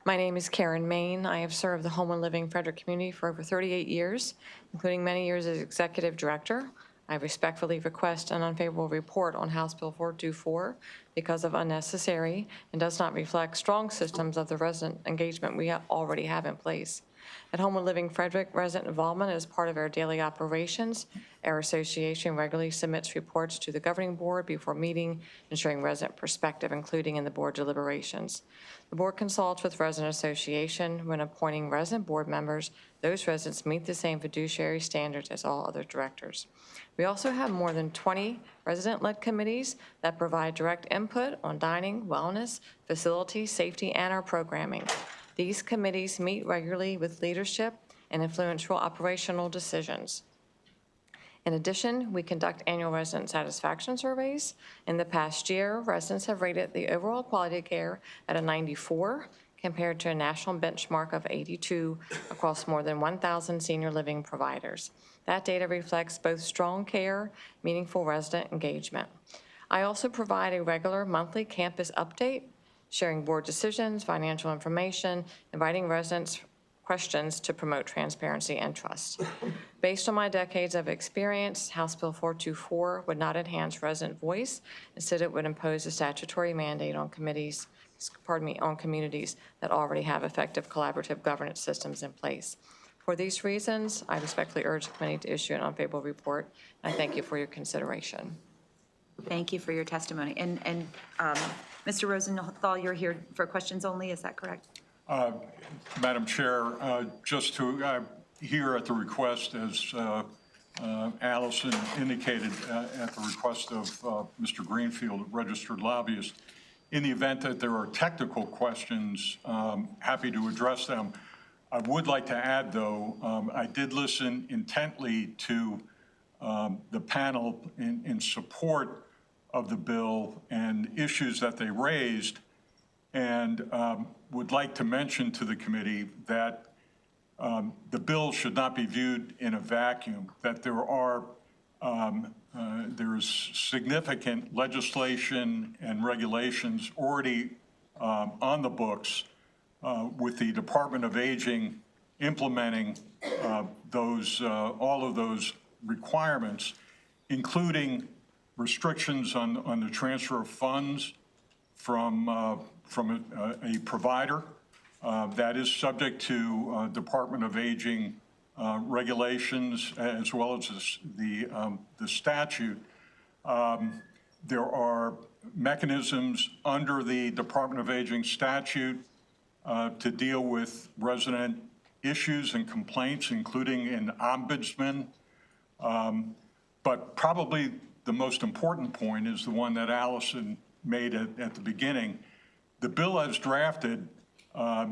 My name is Karen Main. I have served the Home and Living Frederick community for over 38 years, including many years as Executive Director. I respectfully request an unfavorable report on House Bill 424 because of unnecessary and does not reflect strong systems of the resident engagement we already have in place. At Home and Living Frederick, resident involvement is part of our daily operations. Our association regularly submits reports to the governing board before meeting, ensuring resident perspective, including in the board deliberations. The board consults with resident association when appointing resident board members. Those residents meet the same fiduciary standards as all other directors. We also have more than 20 resident-led committees that provide direct input on dining, wellness, facility, safety, and our programming. These committees meet regularly with leadership and influence operational decisions. In addition, we conduct annual resident satisfaction surveys. In the past year, residents have rated the overall quality of care at a 94 compared to a national benchmark of 82 across more than 1,000 senior living providers. That data reflects both strong care, meaningful resident engagement. I also provide a regular monthly campus update, sharing board decisions, financial information, inviting residents' questions to promote transparency and trust. Based on my decades of experience, House Bill 424 would not enhance resident voice. Instead, it would impose a statutory mandate on communities that already have effective collaborative governance systems in place. For these reasons, I respectfully urge the committee to issue an unfavorable report. I thank you for your consideration. Thank you for your testimony. And Mr. Rosenthal, you're here for questions only, is that correct? Madam Chair, just to hear at the request, as Allison indicated, at the request of Mr. Greenfield, registered lobbyist, in the event that there are technical questions, happy to address them. I would like to add, though, I did listen intently to the panel in support of the bill and issues that they raised, and would like to mention to the committee that the bill should not be viewed in a vacuum, that there's significant legislation and regulations already on the books with the Department of Aging implementing all of those requirements, including restrictions on the transfer of funds from a provider that is subject to Department of Aging regulations as well as the statute. There are mechanisms under the Department of Aging statute to deal with resident issues and complaints, including an ombudsman. But probably the most important point is the one that Allison made at the beginning. The bill as drafted,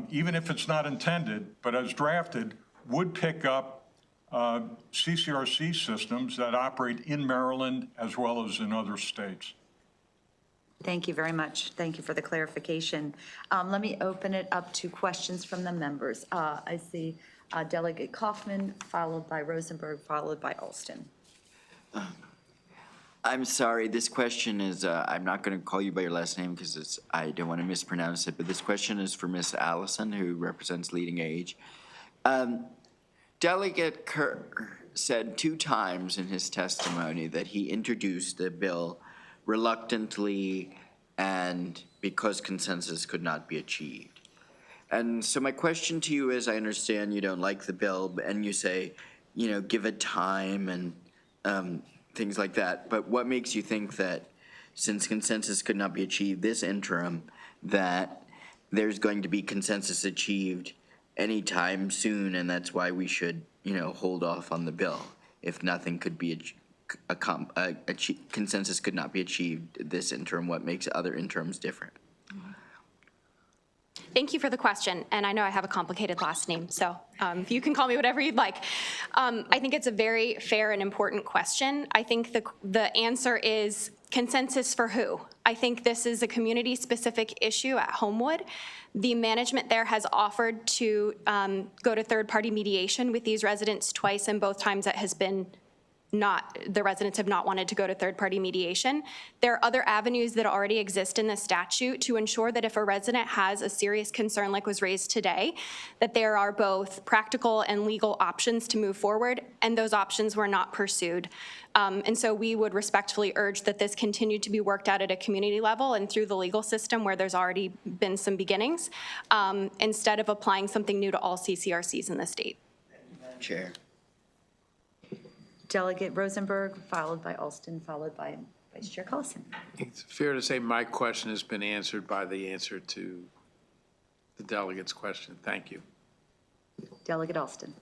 even if it's not intended, but as drafted, would pick up CCRC systems that operate in Maryland as well as in other states. Thank you very much. Thank you for the clarification. Let me open it up to questions from the members. I see Delegate Kaufman, followed by Rosenberg, followed by Alston. I'm sorry, this question is, I'm not going to call you by your last name because I don't want to mispronounce it, but this question is for Ms. Allison, who represents Leading Age. Delegate Kerr said 2 times in his testimony that he introduced the bill reluctantly and because consensus could not be achieved. And so my question to you is, I understand you don't like the bill, and you say, you know, give it time and things like that. But what makes you think that since consensus could not be achieved this interim, that there's going to be consensus achieved anytime soon, and that's why we should, you know, hold off on the bill if nothing could be consensus could not be achieved this interim? What makes other interims different? Thank you for the question, and I know I have a complicated last name, so you can call me whatever you'd like. I think it's a very fair and important question. I think the answer is consensus for who? I think this is a community-specific issue at Homewood. The management there has offered to go to third-party mediation with these residents twice, and both times that has been the residents have not wanted to go to third-party mediation. There are other avenues that already exist in the statute to ensure that if a resident has a serious concern like was raised today, that there are both practical and legal options to move forward, and those options were not pursued. And so we would respectfully urge that this continue to be worked out at a community level and through the legal system where there's already been some beginnings, instead of applying something new to all CCRCs in the state. Chair. Delegate Rosenberg, followed by Alston, followed by Vice Chair Collison. It's fair to say my question has been answered by the answer to the delegate's question. Thank you. Delegate Alston.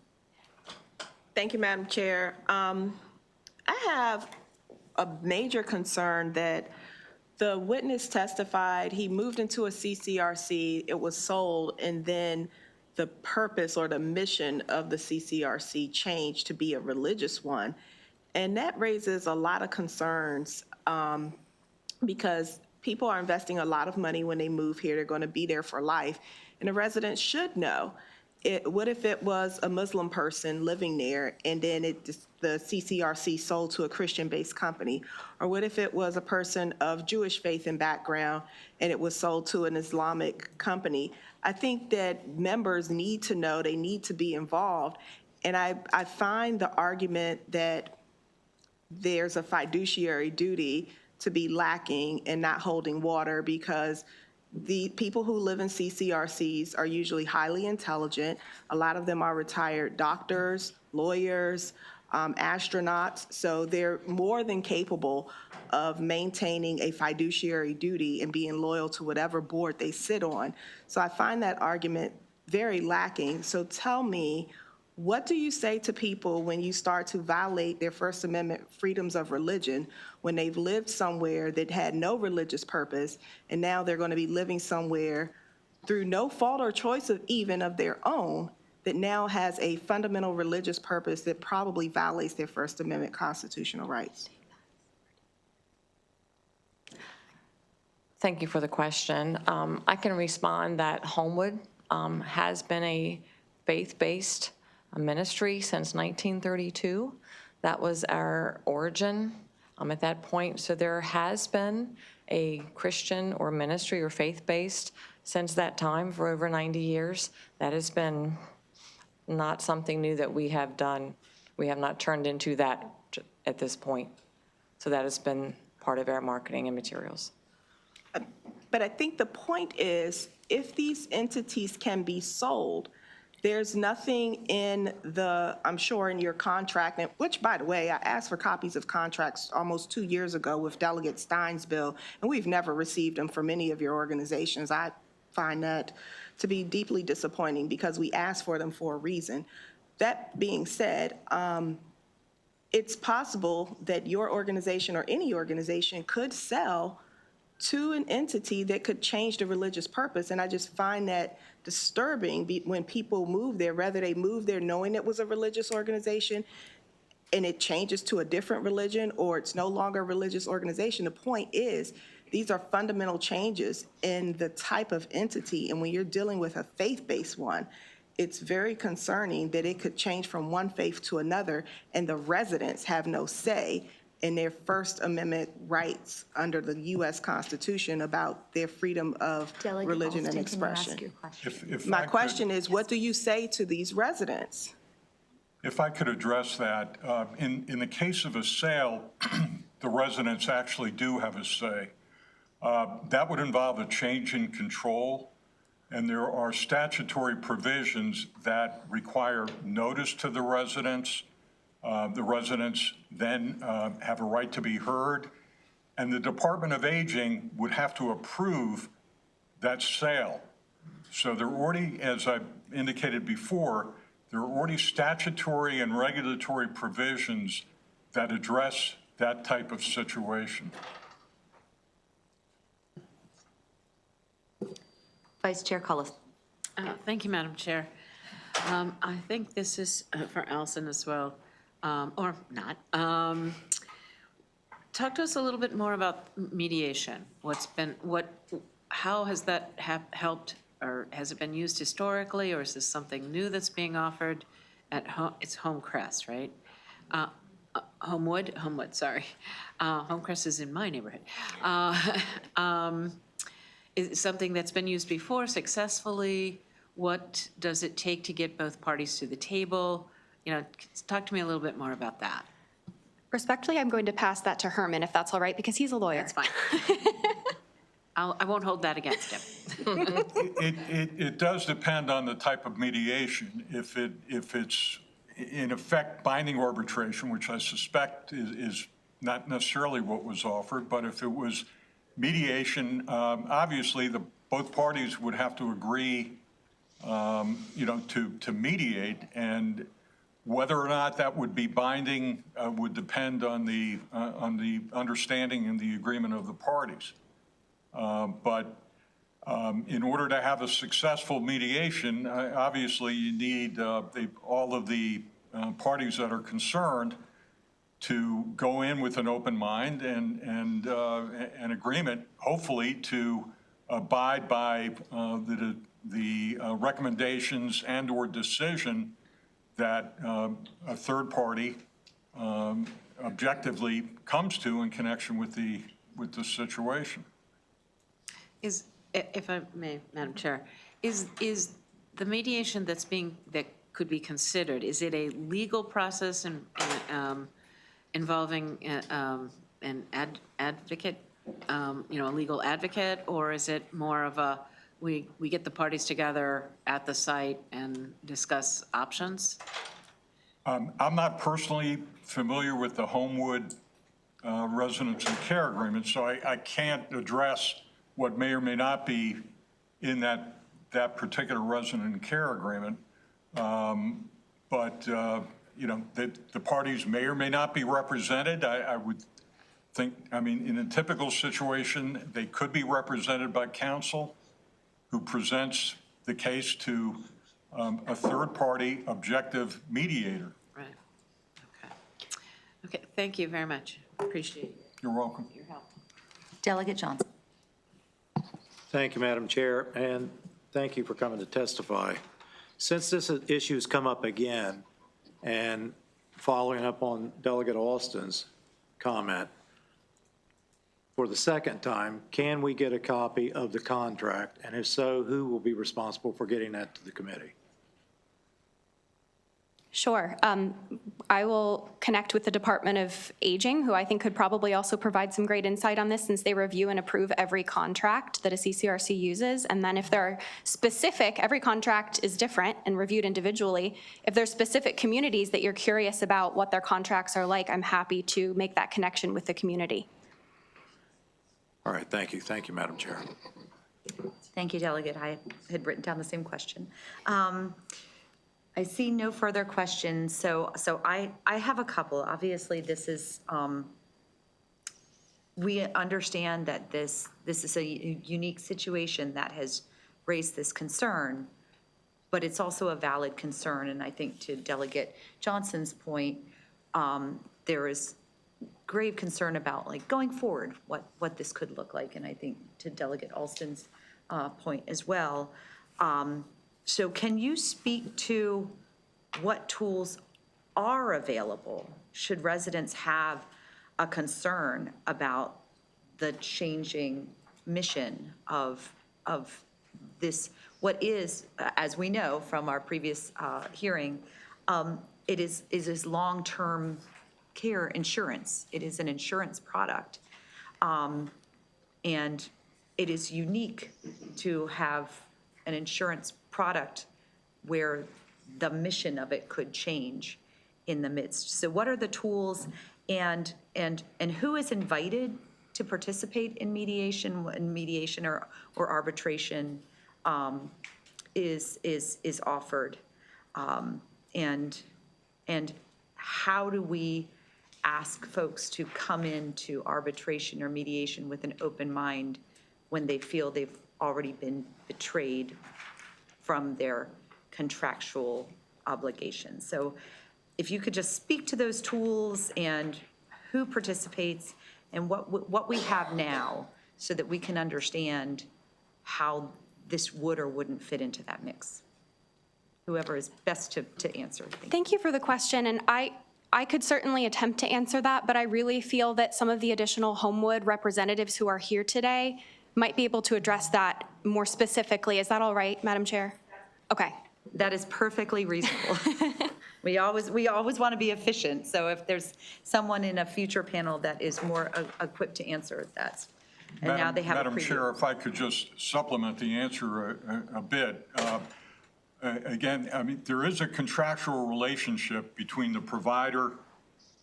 Thank you, Madam Chair. I have a major concern that the witness testified he moved into a CCRC, it was sold, and then the purpose or the mission of the CCRC changed to be a religious one. And that raises a lot of concerns because people are investing a lot of money when they move here. They're going to be there for life. And the residents should know. What if it was a Muslim person living there and then the CCRC sold to a Christian-based company? Or what if it was a person of Jewish faith and background and it was sold to an Islamic company? I think that members need to know, they need to be involved. And I find the argument that there's a fiduciary duty to be lacking and not holding water because the people who live in CCRCs are usually highly intelligent. A lot of them are retired doctors, lawyers, astronauts. So they're more than capable of maintaining a fiduciary duty and being loyal to whatever board they sit on. So I find that argument very lacking. So tell me, what do you say to people when you start to violate their First Amendment freedoms of religion when they've lived somewhere that had no religious purpose and now they're going to be living somewhere through no fault or choice of even of their own that now has a fundamental religious purpose that probably violates their First Amendment constitutional rights? Thank you for the question. I can respond that Homewood has been a faith-based ministry since 1932. That was our origin at that point. So there has been a Christian or ministry or faith-based since that time for over 90 years. That has been not something new that we have done. We have not turned into that at this point. So that has been part of our marketing and materials. But I think the point is, if these entities can be sold, there's nothing in I'm sure in your contract, which by the way, I asked for copies of contracts almost 2 years ago with Delegate Stein's bill, and we've never received them from any of your organizations. I find that to be deeply disappointing because we asked for them for a reason. That being said, it's possible that your organization or any organization could sell to an entity that could change the religious purpose. And I just find that disturbing when people move there, whether they move there knowing it was a religious organization and it changes to a different religion or it's no longer a religious organization. The point is These are fundamental changes in the type of entity, and when you're dealing with a faith-based one, it's very concerning that it could change from one faith to another, and the residents have no say in their First Amendment rights under the U.S. Constitution about their freedom of religion and expression. My question is, what do you say to these residents? If I could address that, in the case of a sale, the residents actually do have a say. That would involve a change in control, and there are statutory provisions that require notice to the residents. The residents then have a right to be heard, and the Department of Aging would have to approve that sale. So there already, as I indicated before, there are already statutory and regulatory provisions that address that type of situation. Vice Chair Cullis. Thank you, Madam Chair. I think this is for Allison as well, or not. Talk to us a little bit more about mediation. How has that helped, or has it been used historically, or is this something new that's being offered at it's Homecrest, right? Homewood, sorry. Homecrest is in my neighborhood. Is it something that's been used before successfully? What does it take to get both parties to the table? Talk to me a little bit more about that. Respectfully, I'm going to pass that to Herman, if that's all right, because he's a lawyer. That's fine. I won't hold that against him. It does depend on the type of mediation. If it's in effect binding arbitration, which I suspect is not necessarily what was offered, but if it was mediation, obviously both parties would have to agree, to mediate, and whether or not that would be binding would depend on the understanding and the agreement of the parties. But in order to have a successful mediation, obviously you need all of the parties that are concerned to go in with an open mind and an agreement, hopefully, to abide by the recommendations and/or decision that a third party objectively comes to in connection with the situation. If I may, Madam Chair, is the mediation that could be considered, is it a legal process involving an advocate, a legal advocate, or is it more of a, we get the parties together at the site and discuss options? I'm not personally familiar with the Homewood residence and care agreement, so I can't address what may or may not be in that particular resident and care agreement. But the parties may or may not be represented. I would think, in a typical situation, they could be represented by counsel who presents the case to a third-party objective mediator. Right. Okay, thank you very much. Appreciate it. You're welcome. Your help. Delegate Johnson. Thank you, Madam Chair, and thank you for coming to testify. Since this issue has come up again, and following up on Delegate Alston's comment, for the second time, can we get a copy of the contract? And if so, who will be responsible for getting that to the committee? Sure. I will connect with the Department of Aging, who I think could probably also provide some great insight on this, since they review and approve every contract that a CCRC uses. And then if there are every contract is different and reviewed individually. If there's specific communities that you're curious about what their contracts are like, I'm happy to make that connection with the community. All right, thank you. Thank you, Madam Chair. Thank you, Delegate. I had written down the same question. I see no further questions, so I have a couple. Obviously, this is, we understand that this is a unique situation that has raised this concern, but it's also a valid concern, and I think to Delegate Johnson's point, there is grave concern about, like, going forward, what this could look like, and I think to Delegate Alston's point as well. So can you speak to what tools are available should residents have a concern about the changing mission of this, what is, as we know from our previous hearing, it is long-term care insurance. It is an insurance product. And it is unique to have an insurance product where the mission of it could change in the midst. So what are the tools, and who is invited to participate in mediation or arbitration is offered? And how do we ask folks to come into arbitration or mediation with an open mind when they feel they've already been betrayed from their contractual obligations? So if you could just speak to those tools and who participates and what we have now, so that we can understand how this would or wouldn't fit into that mix. Whoever is best to answer. Thank you for the question, and I could certainly attempt to answer that, but I really feel that some of the additional Homewood representatives who are here today might be able to address that more specifically. Is that all right, Madam Chair? Okay. That is perfectly reasonable. We always want to be efficient, so if there's someone in a future panel that is more equipped to answer that. And now they have a preview. Madam Chair, if I could just supplement the answer a bit. Again, I mean, there is a contractual relationship between the provider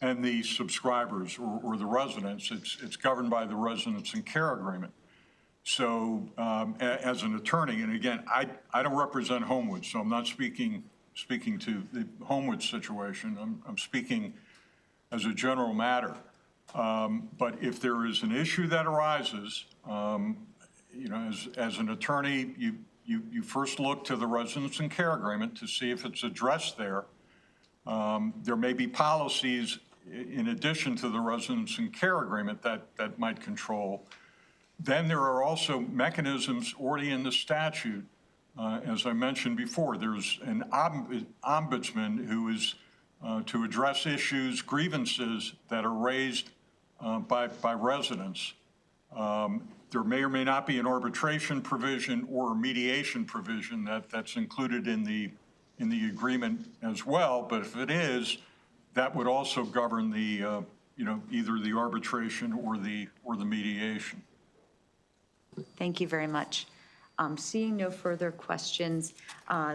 and the subscribers or the residents. It's governed by the residence and care agreement. So as an attorney, and again, I don't represent Homewood, so I'm not speaking to the Homewood situation. I'm speaking as a general matter. But if there is an issue that arises, you know, as an attorney, you first look to the residence and care agreement to see if it's addressed there. There may be policies in addition to the residence and care agreement that might control. Then there are also mechanisms already in the statute. As I mentioned before, there's an ombudsman who is to address issues, grievances that are raised by residents. There may or may not be an arbitration provision or a mediation provision that's included in the agreement as well. But if it is, that would also govern the you know, either the arbitration or the mediation. Thank you very much. Seeing no further questions,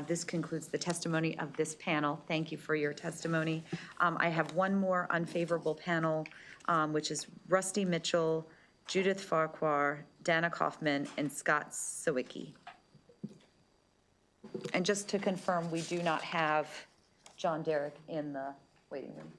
this concludes the testimony of this panel. Thank you for your testimony. I have one more unfavorable panel, which is Rusty Mitchell, Judith Farquhar, Dana Kaufman, and Scott Sawicki. And just to confirm, we do not have John Derrick in the waiting room.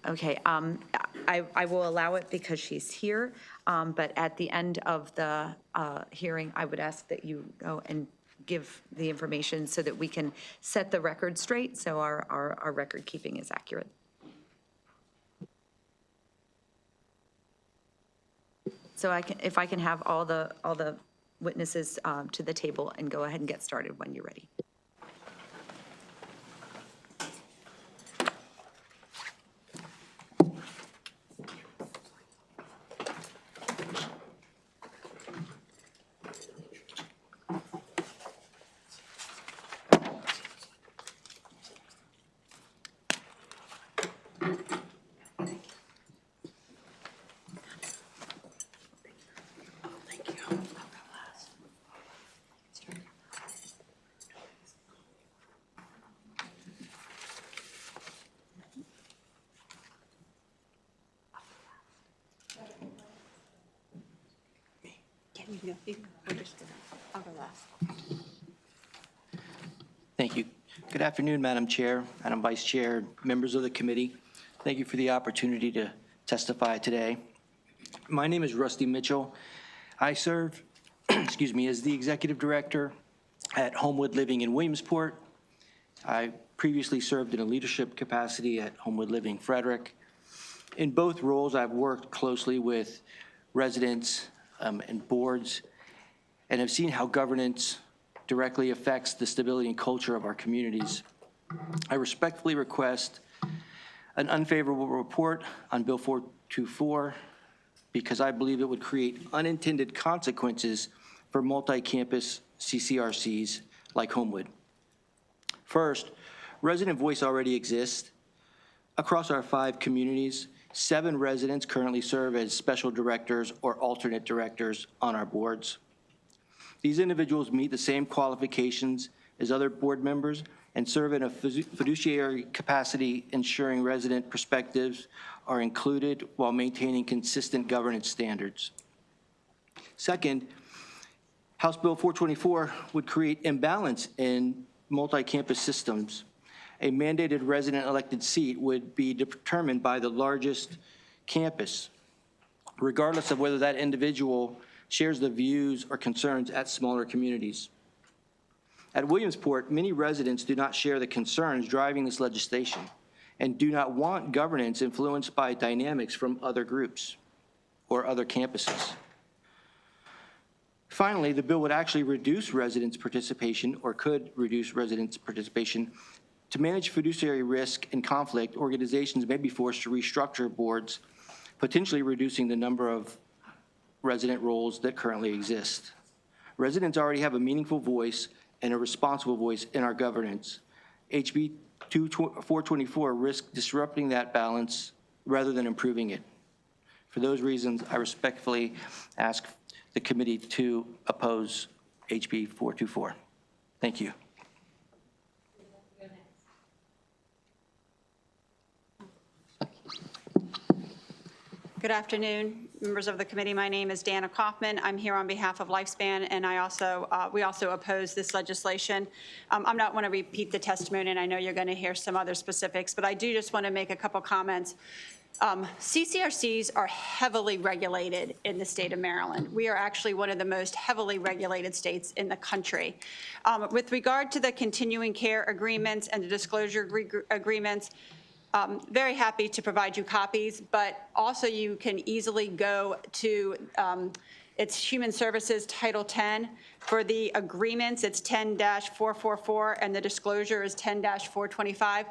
Okay, I will allow it because she's here, but at the end of the hearing, I would ask that you go and give the information so that we can set the record straight, so our record keeping is accurate. So if I can have all the witnesses to the table and go ahead and get started when you're ready. Thank you. Good afternoon, Madam Chair, Madam Vice Chair, members of the committee. Thank you for the opportunity to testify today. My name is Rusty Mitchell. I serve, excuse me, as the executive director at Homewood Living in Williamsport. I previously served in a leadership capacity at Homewood Living Frederick. In both roles, I've worked closely with residents and boards and have seen how governance directly affects the stability and culture of our communities. I respectfully request an unfavorable report on Bill 424 because I believe it would create unintended consequences for multi-campus CCRCs like Homewood. First, resident voice already exists. Across our 5 communities, 7 residents currently serve as special directors or alternate directors on our boards. These individuals meet the same qualifications as other board members and serve in a fiduciary capacity, ensuring resident perspectives are included while maintaining consistent governance standards. Second, House Bill 424 would create imbalance in multi-campus systems. A mandated resident elected seat would be determined by the largest campus, regardless of whether that individual shares the views or concerns at smaller communities. At Williamsport, many residents do not share the concerns driving this legislation and do not want governance influenced by dynamics from other groups or other campuses. Finally, the bill would actually reduce residents' participation, or could reduce residents' participation. To manage fiduciary risk and conflict, organizations may be forced to restructure boards, potentially reducing the number of resident roles that currently exist. Residents already have a meaningful voice and a responsible voice in our governance. HB 424 risks disrupting that balance rather than improving it. For those reasons, I respectfully ask the committee to oppose HB 424. Thank you. Good afternoon, members of the committee. My name is Dana Kaufman. I'm here on behalf of Lifespan, and we also oppose this legislation. I'm not want to repeat the testimony, and I know you're going to hear some other specifics, but I do just want to make a couple comments. CCRCs are heavily regulated in the state of Maryland. We are actually one of the most heavily regulated states in the country. With regard to the continuing care agreements and the disclosure agreements, very happy to provide you copies, but also you can easily go to it's Human Services Title 10. For the agreements, it's 10-444, and the disclosure is 10-425.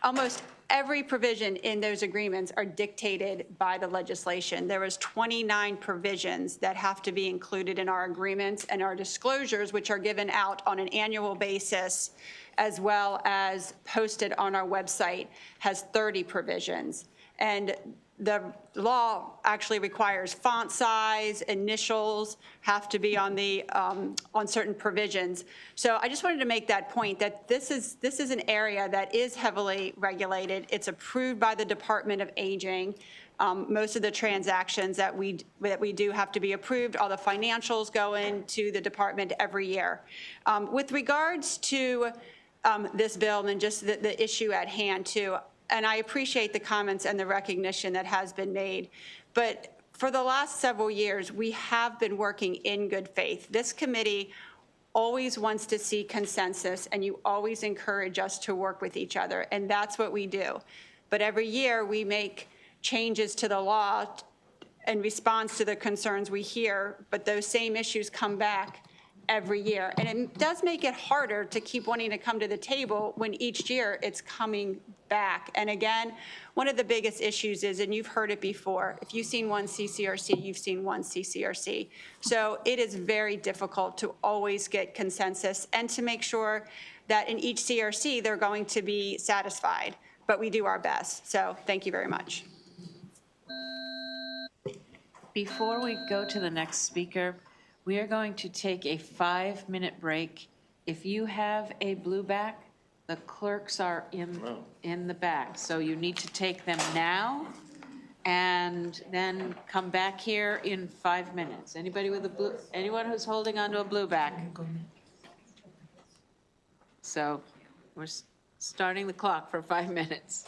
Almost every provision in those agreements are dictated by the legislation. There is 29 provisions that have to be included in our agreements, and our disclosures, which are given out on an annual basis, as well as posted on our website, has 30 provisions. And the law actually requires font size, initials have to be on the on certain provisions. So I just wanted to make that point that this is an area that is heavily regulated. It's approved by the Department of Aging. Most of the transactions that we do have to be approved. All the financials go into the department every year. With regards to this bill and just the issue at hand too, and I appreciate the comments and the recognition that has been made, but for the last several years, we have been working in good faith. This committee always wants to see consensus, and you always encourage us to work with each other, and that's what we do. But every year, we make changes to the law in response to the concerns we hear, but those same issues come back every year. And it does make it harder to keep wanting to come to the table when each year it's coming back. And again, one of the biggest issues is, and you've heard it before, if you've seen one CCRC, you've seen one CCRC. So it is very difficult to always get consensus and to make sure that in each CRC they're going to be satisfied. But we do our best. So thank you very much. Before we go to the next speaker, we are going to take a 5-minute break. If you have a blue back, the clerks are in the back. So you need to take them now and then come back here in 5 minutes. Anybody with a blue, anyone who's holding onto a blue back? So we're starting the clock for 5 minutes.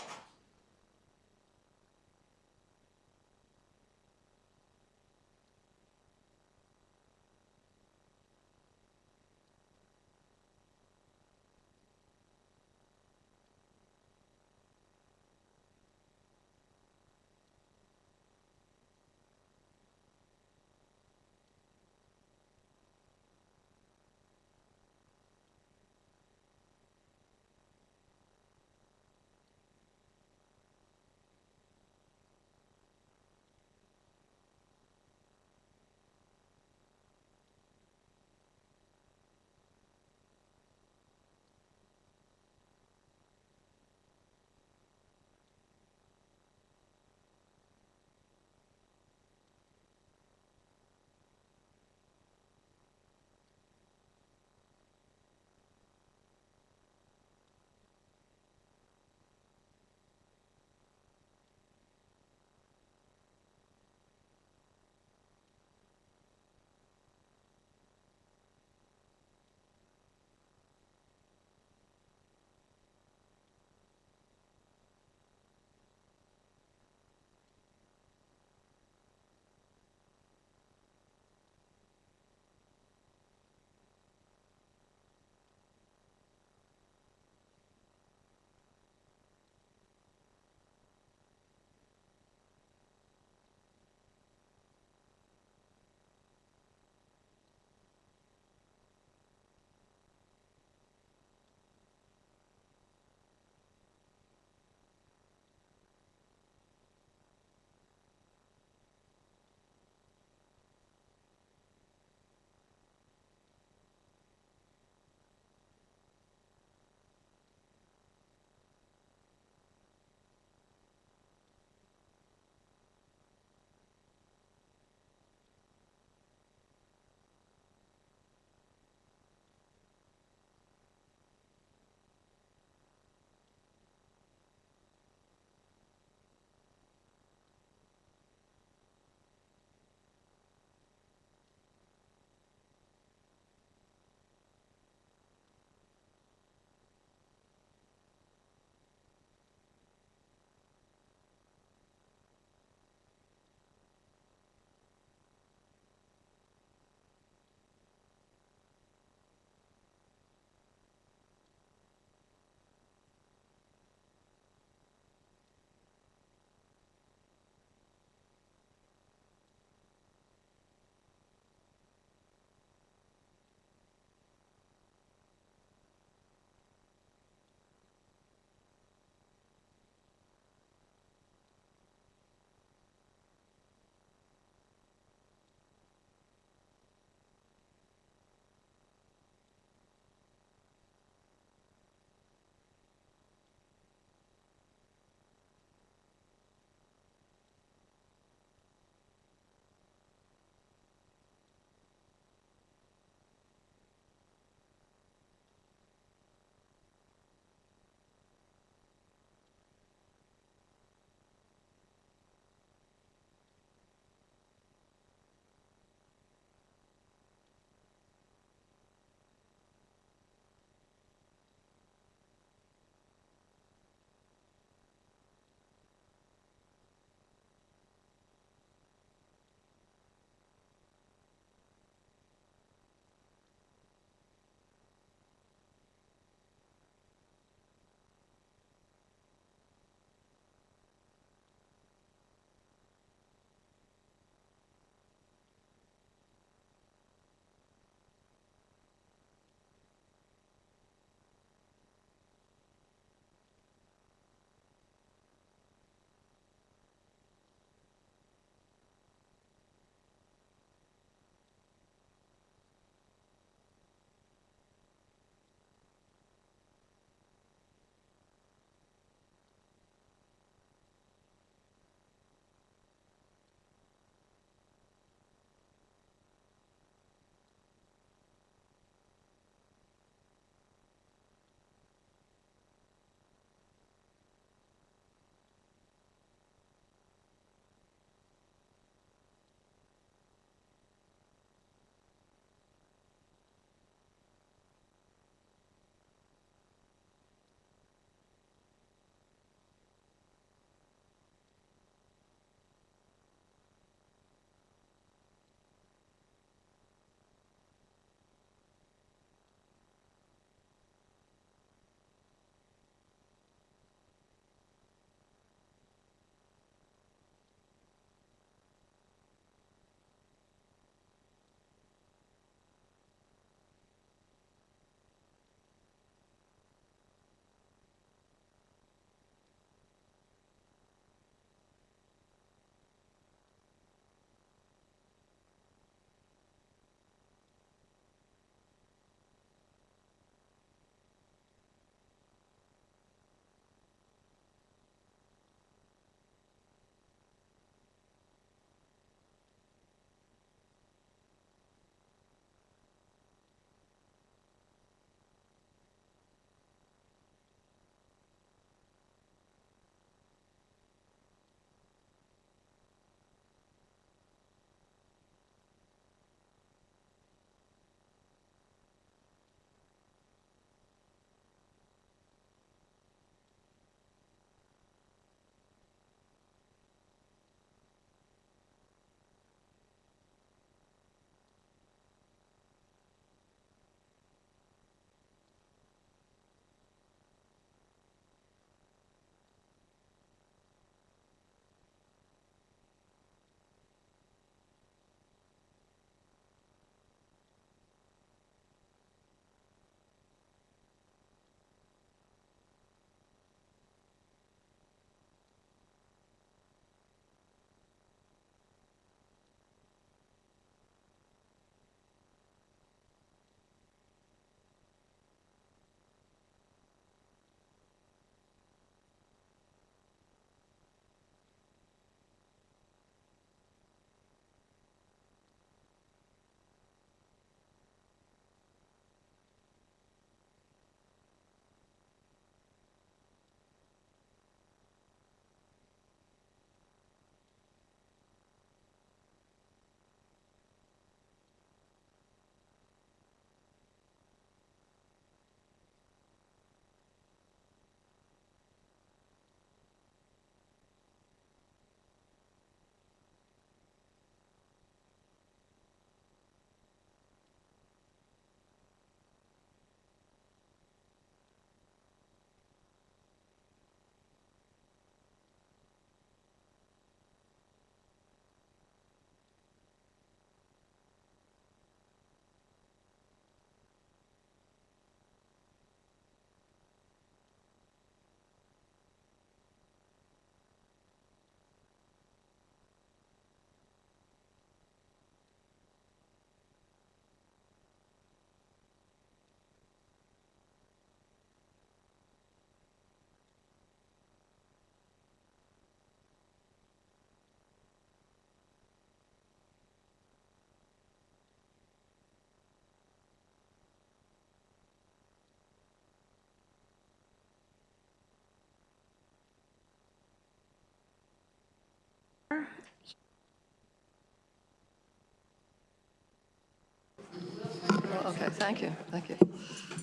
Okay, thank you.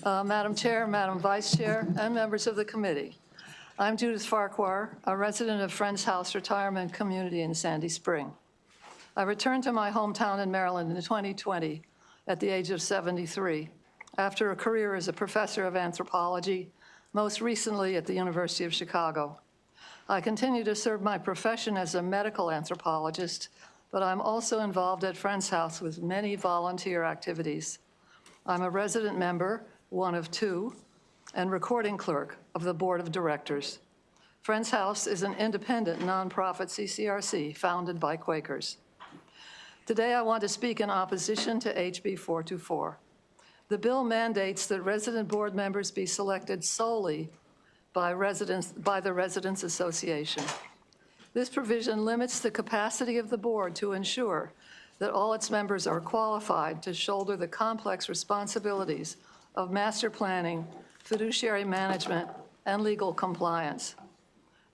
Madam Chair, Madam Vice Chair, and members of the committee. I'm Judith Farquhar, a resident of Friends House Retirement Community in Sandy Spring. I returned to my hometown in Maryland in 2020 at the age of 73 after a career as a professor of anthropology, most recently at the University of Chicago. I continue to serve my profession as a medical anthropologist, but I'm also involved at Friends House with many volunteer activities. I'm a resident member, one of two, and recording clerk of the board of directors. Friends House is an independent nonprofit CCRC founded by Quakers. Today, I want to speak in opposition to HB 424. The bill mandates that resident board members be selected solely by the Residents Association. This provision limits the capacity of the board to ensure that all its members are qualified to shoulder the complex responsibilities of master planning, fiduciary management, and legal compliance.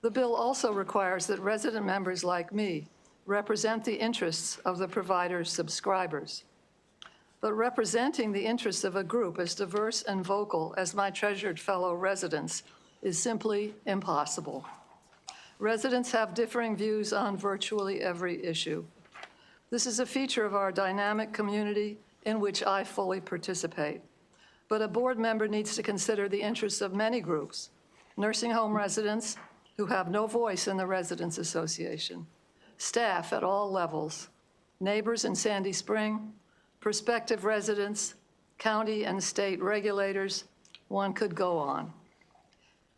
The bill also requires that resident members like me represent the interests of the provider's subscribers. But representing the interests of a group as diverse and vocal as my treasured fellow residents is simply impossible. Residents have differing views on virtually every issue. This is a feature of our dynamic community in which I fully participate. But a board member needs to consider the interests of many groups: nursing home residents who have no voice in the Residents Association, staff at all levels, neighbors in Sandy Spring, prospective residents, county and state regulators. One could go on.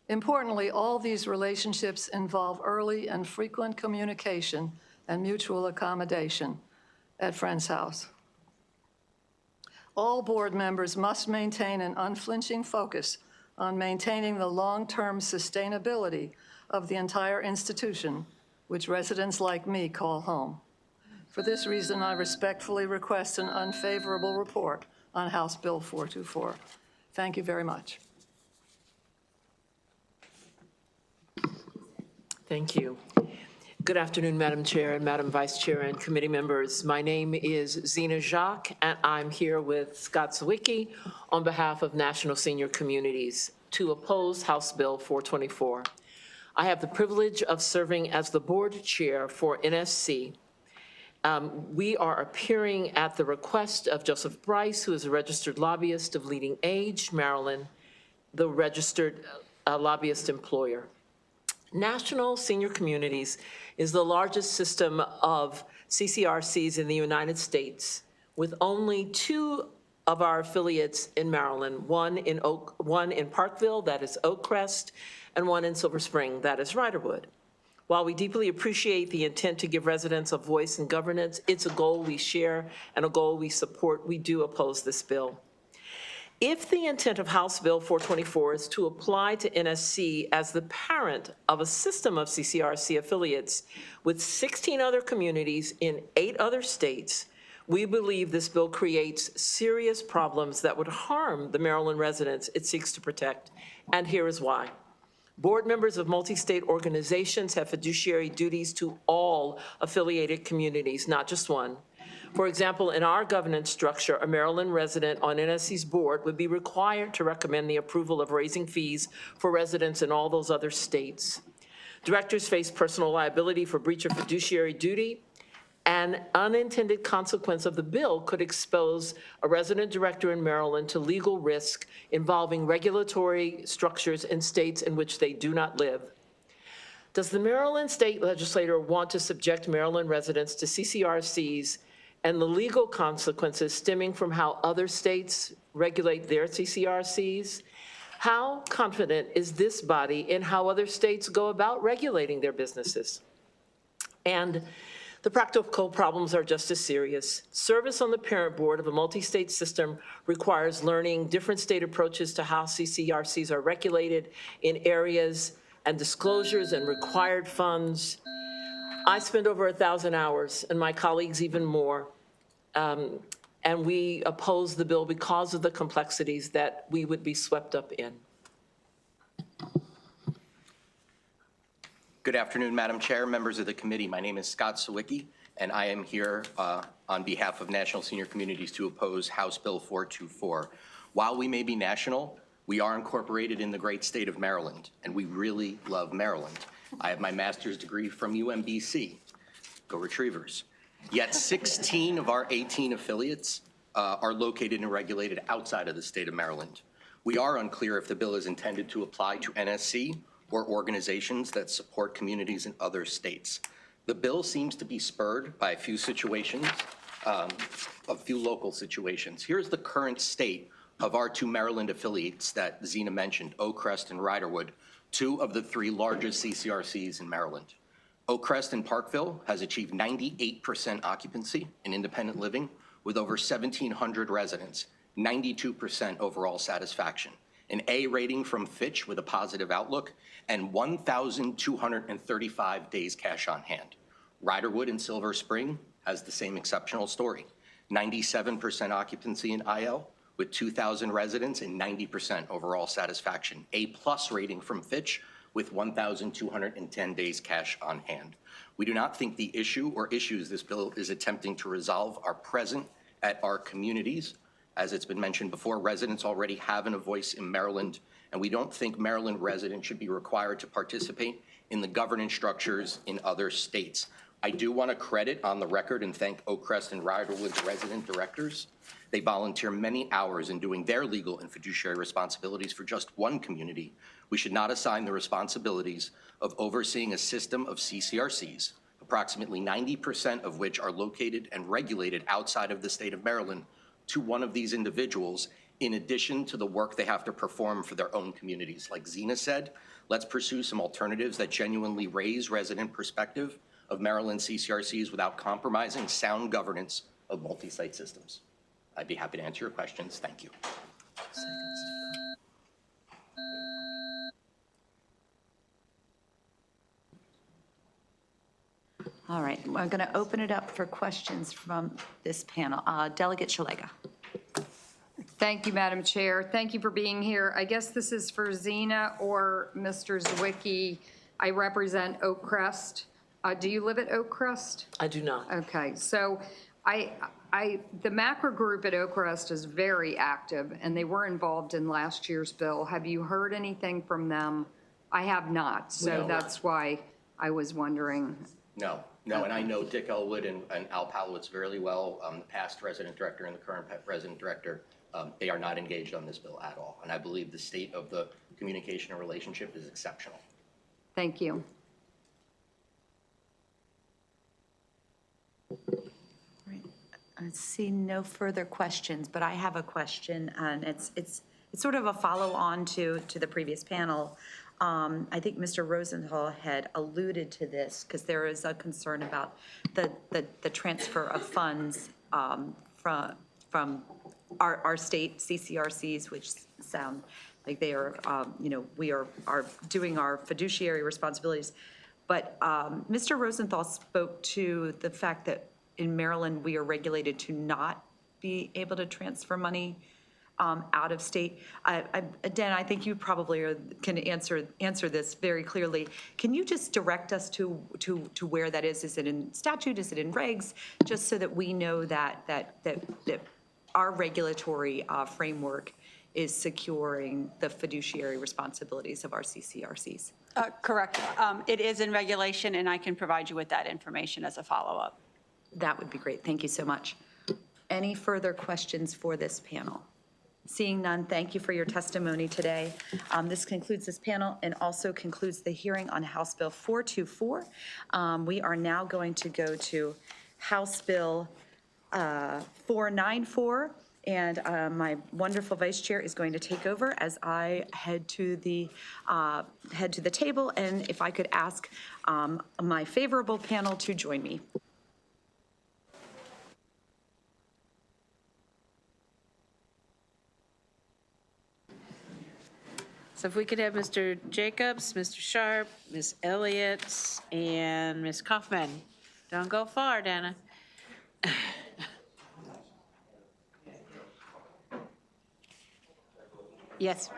Importantly, all these relationships involve early and frequent communication and mutual accommodation at Friends House. All board members must maintain an unflinching focus on maintaining the long-term sustainability of the entire institution, which residents like me call home. For this reason, I respectfully request an unfavorable report on House Bill 424. Thank you very much. Thank you. Good afternoon, Madam Chair and Madam Vice Chair and committee members. My name is Zena Jacques, and I'm here with Scott Sawicki on behalf of National Senior Communities to oppose House Bill 424. I have the privilege of serving as the board chair for NSC. We are appearing at the request of Joseph Bryce, who is a registered lobbyist of Leading Age, Maryland, the registered lobbyist employer. National Senior Communities is the largest system of CCRCs in the United States, with only two of our affiliates in Maryland, one in Parkville, that is Oakcrest, and one in Silver Spring, that is Riderwood. While we deeply appreciate the intent to give residents a voice in governance, it's a goal we share and a goal we support. We do oppose this bill. If the intent of House Bill 424 is to apply to NSC as the parent of a system of CCRC affiliates with 16 other communities in 8 other states, we believe this bill creates serious problems that would harm the Maryland residents it seeks to protect, and here is why. Board members of multi-state organizations have fiduciary duties to all affiliated communities, not just one. For example, in our governance structure, a Maryland resident on NSC's board would be required to recommend the approval of raising fees for residents in all those other states. Directors face personal liability for breach of fiduciary duty. An unintended consequence of the bill could expose a resident director in Maryland to legal risk involving regulatory structures in states in which they do not live. Does the Maryland state legislature want to subject Maryland residents to CCRCs and the legal consequences stemming from how other states regulate their CCRCs? How confident is this body in how other states go about regulating their businesses? And the practical problems are just as serious. Service on the parent board of a multi-state system requires learning different state approaches to how CCRCs are regulated in areas and disclosures and required funds. I spend over 1,000 hours, and my colleagues even more, and we oppose the bill because of the complexities that we would be swept up in. Good afternoon, Madam Chair, members of the committee. My name is Scott Sawicki, and I am here on behalf of National Senior Communities to oppose House Bill 424. While we may be national, we are incorporated in the great state of Maryland, and we really love Maryland. I have my master's degree from UMBC. Go Retrievers. Yet 16 of our 18 affiliates are located and regulated outside of the state of Maryland. We are unclear if the bill is intended to apply to NSC or organizations that support communities in other states. The bill seems to be spurred by a few situations, a few local situations. Here's the current state of our two Maryland affiliates that Zena mentioned, Oakcrest and Riderwood, two of the three largest CCRCs in Maryland. Oakcrest in Parkville has achieved 98% occupancy in independent living with over 1,700 residents, 92% overall satisfaction, an A rating from Fitch with a positive outlook, and 1,235 days cash on hand. Riderwood in Silver Spring has the same exceptional story, 97% occupancy in IL with 2,000 residents and 90% overall satisfaction, A+ rating from Fitch with 1,210 days cash on hand. We do not think the issue or issues this bill is attempting to resolve are present at our communities. As it's been mentioned before, residents already have a voice in Maryland, and we don't think Maryland residents should be required to participate in the governance structures in other states. I do want to credit on the record and thank Oakcrest and Riderwood's resident directors. They volunteer many hours in doing their legal and fiduciary responsibilities for just one community. We should not assign the responsibilities of overseeing a system of CCRCs, approximately 90% of which are located and regulated outside of the state of Maryland, to one of these individuals, in addition to the work they have to perform for their own communities. Like Zena said, let's pursue some alternatives that genuinely raise resident perspective of Maryland CCRCs without compromising sound governance of multi-site systems. I'd be happy to answer your questions. Thank you. All right, I'm going to open it up for questions from this panel. Delegate Shalega. Thank you, Madam Chair. Thank you for being here. I guess this is for Zena or Mr. Zwicky. I represent Oakcrest. Do you live at Oakcrest? I do not. Okay, so the macro group at Oakcrest is very active, and they were involved in last year's bill. Have you heard anything from them? I have not, so that's why I was wondering. No, and I know Dick Elwood and Al Palowitz fairly well, the past resident director and the current resident director. They are not engaged on this bill at all, and I believe the state of the communication and relationship is exceptional. Thank you. I see no further questions, but I have a question, and it's sort of a follow-on to the previous panel. I think Mr. Rosenthal had alluded to this because there is a concern about the transfer of funds from our state CCRCs, which sound like they are, we are doing our fiduciary responsibilities. But Mr. Rosenthal spoke to the fact that in Maryland, we are regulated to not be able to transfer money out of state. Dan, I think you probably can answer this very clearly. Can you just direct us to where that is? Is it in statute? Is it in regs? Just so that we know that our regulatory framework is securing the fiduciary responsibilities of our CCRCs. Correct. It is in regulation, and I can provide you with that information as a follow-up. That would be great. Thank you so much. Any further questions for this panel? Seeing none, thank you for your testimony today. This concludes this panel and also concludes the hearing on House Bill 424. We are now going to go to House Bill 494, and my wonderful vice chair is going to take over as I head to the table. And if I could ask my favorable panel to join me. So if we could have Mr. Jacobs, Mr. Sharp, Ms. Elliott, and Ms. Kaufman. Don't go far, Dana. Yes.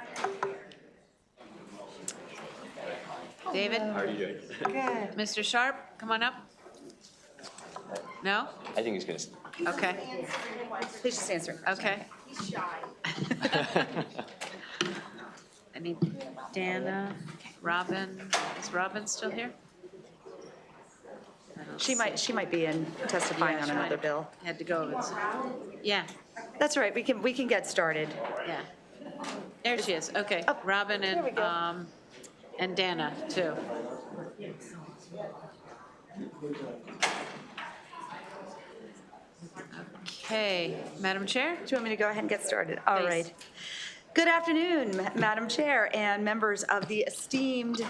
David? How are you doing? Good. Mr. Sharp, come on up. No? I think he's going to. Okay, Please just answer. okay. I need Dana, Robin. Is Robin still here? I don't She might be in testifying Yeah, on she another might- bill. Had to go. Yeah, That's all right, we can get started. yeah. There she is. Okay, Robin there we go. and Dana, too. Okay, Madam Chair? Do you want me to go ahead and get started? All Please. right. Good afternoon, Madam Chair and members of the esteemed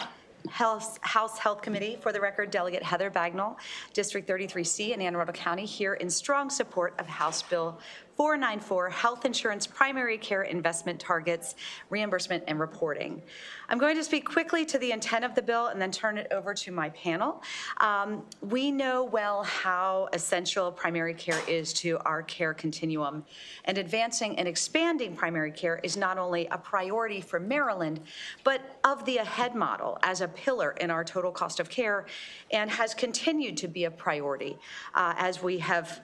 House Health Committee. For the record, Delegate Heather Bagnall, District 33C in Anne Arundel County, here in strong support of House Bill 494, Health Insurance Primary Care Investment Targets, Reimbursement and Reporting. I'm going to speak quickly to the intent of the bill and then turn it over to my panel. We know well how essential primary care is to our care continuum, and advancing and expanding primary care is not only a priority for Maryland, but of the AHEAD model as a pillar in our total cost of care, and has continued to be a priority as we have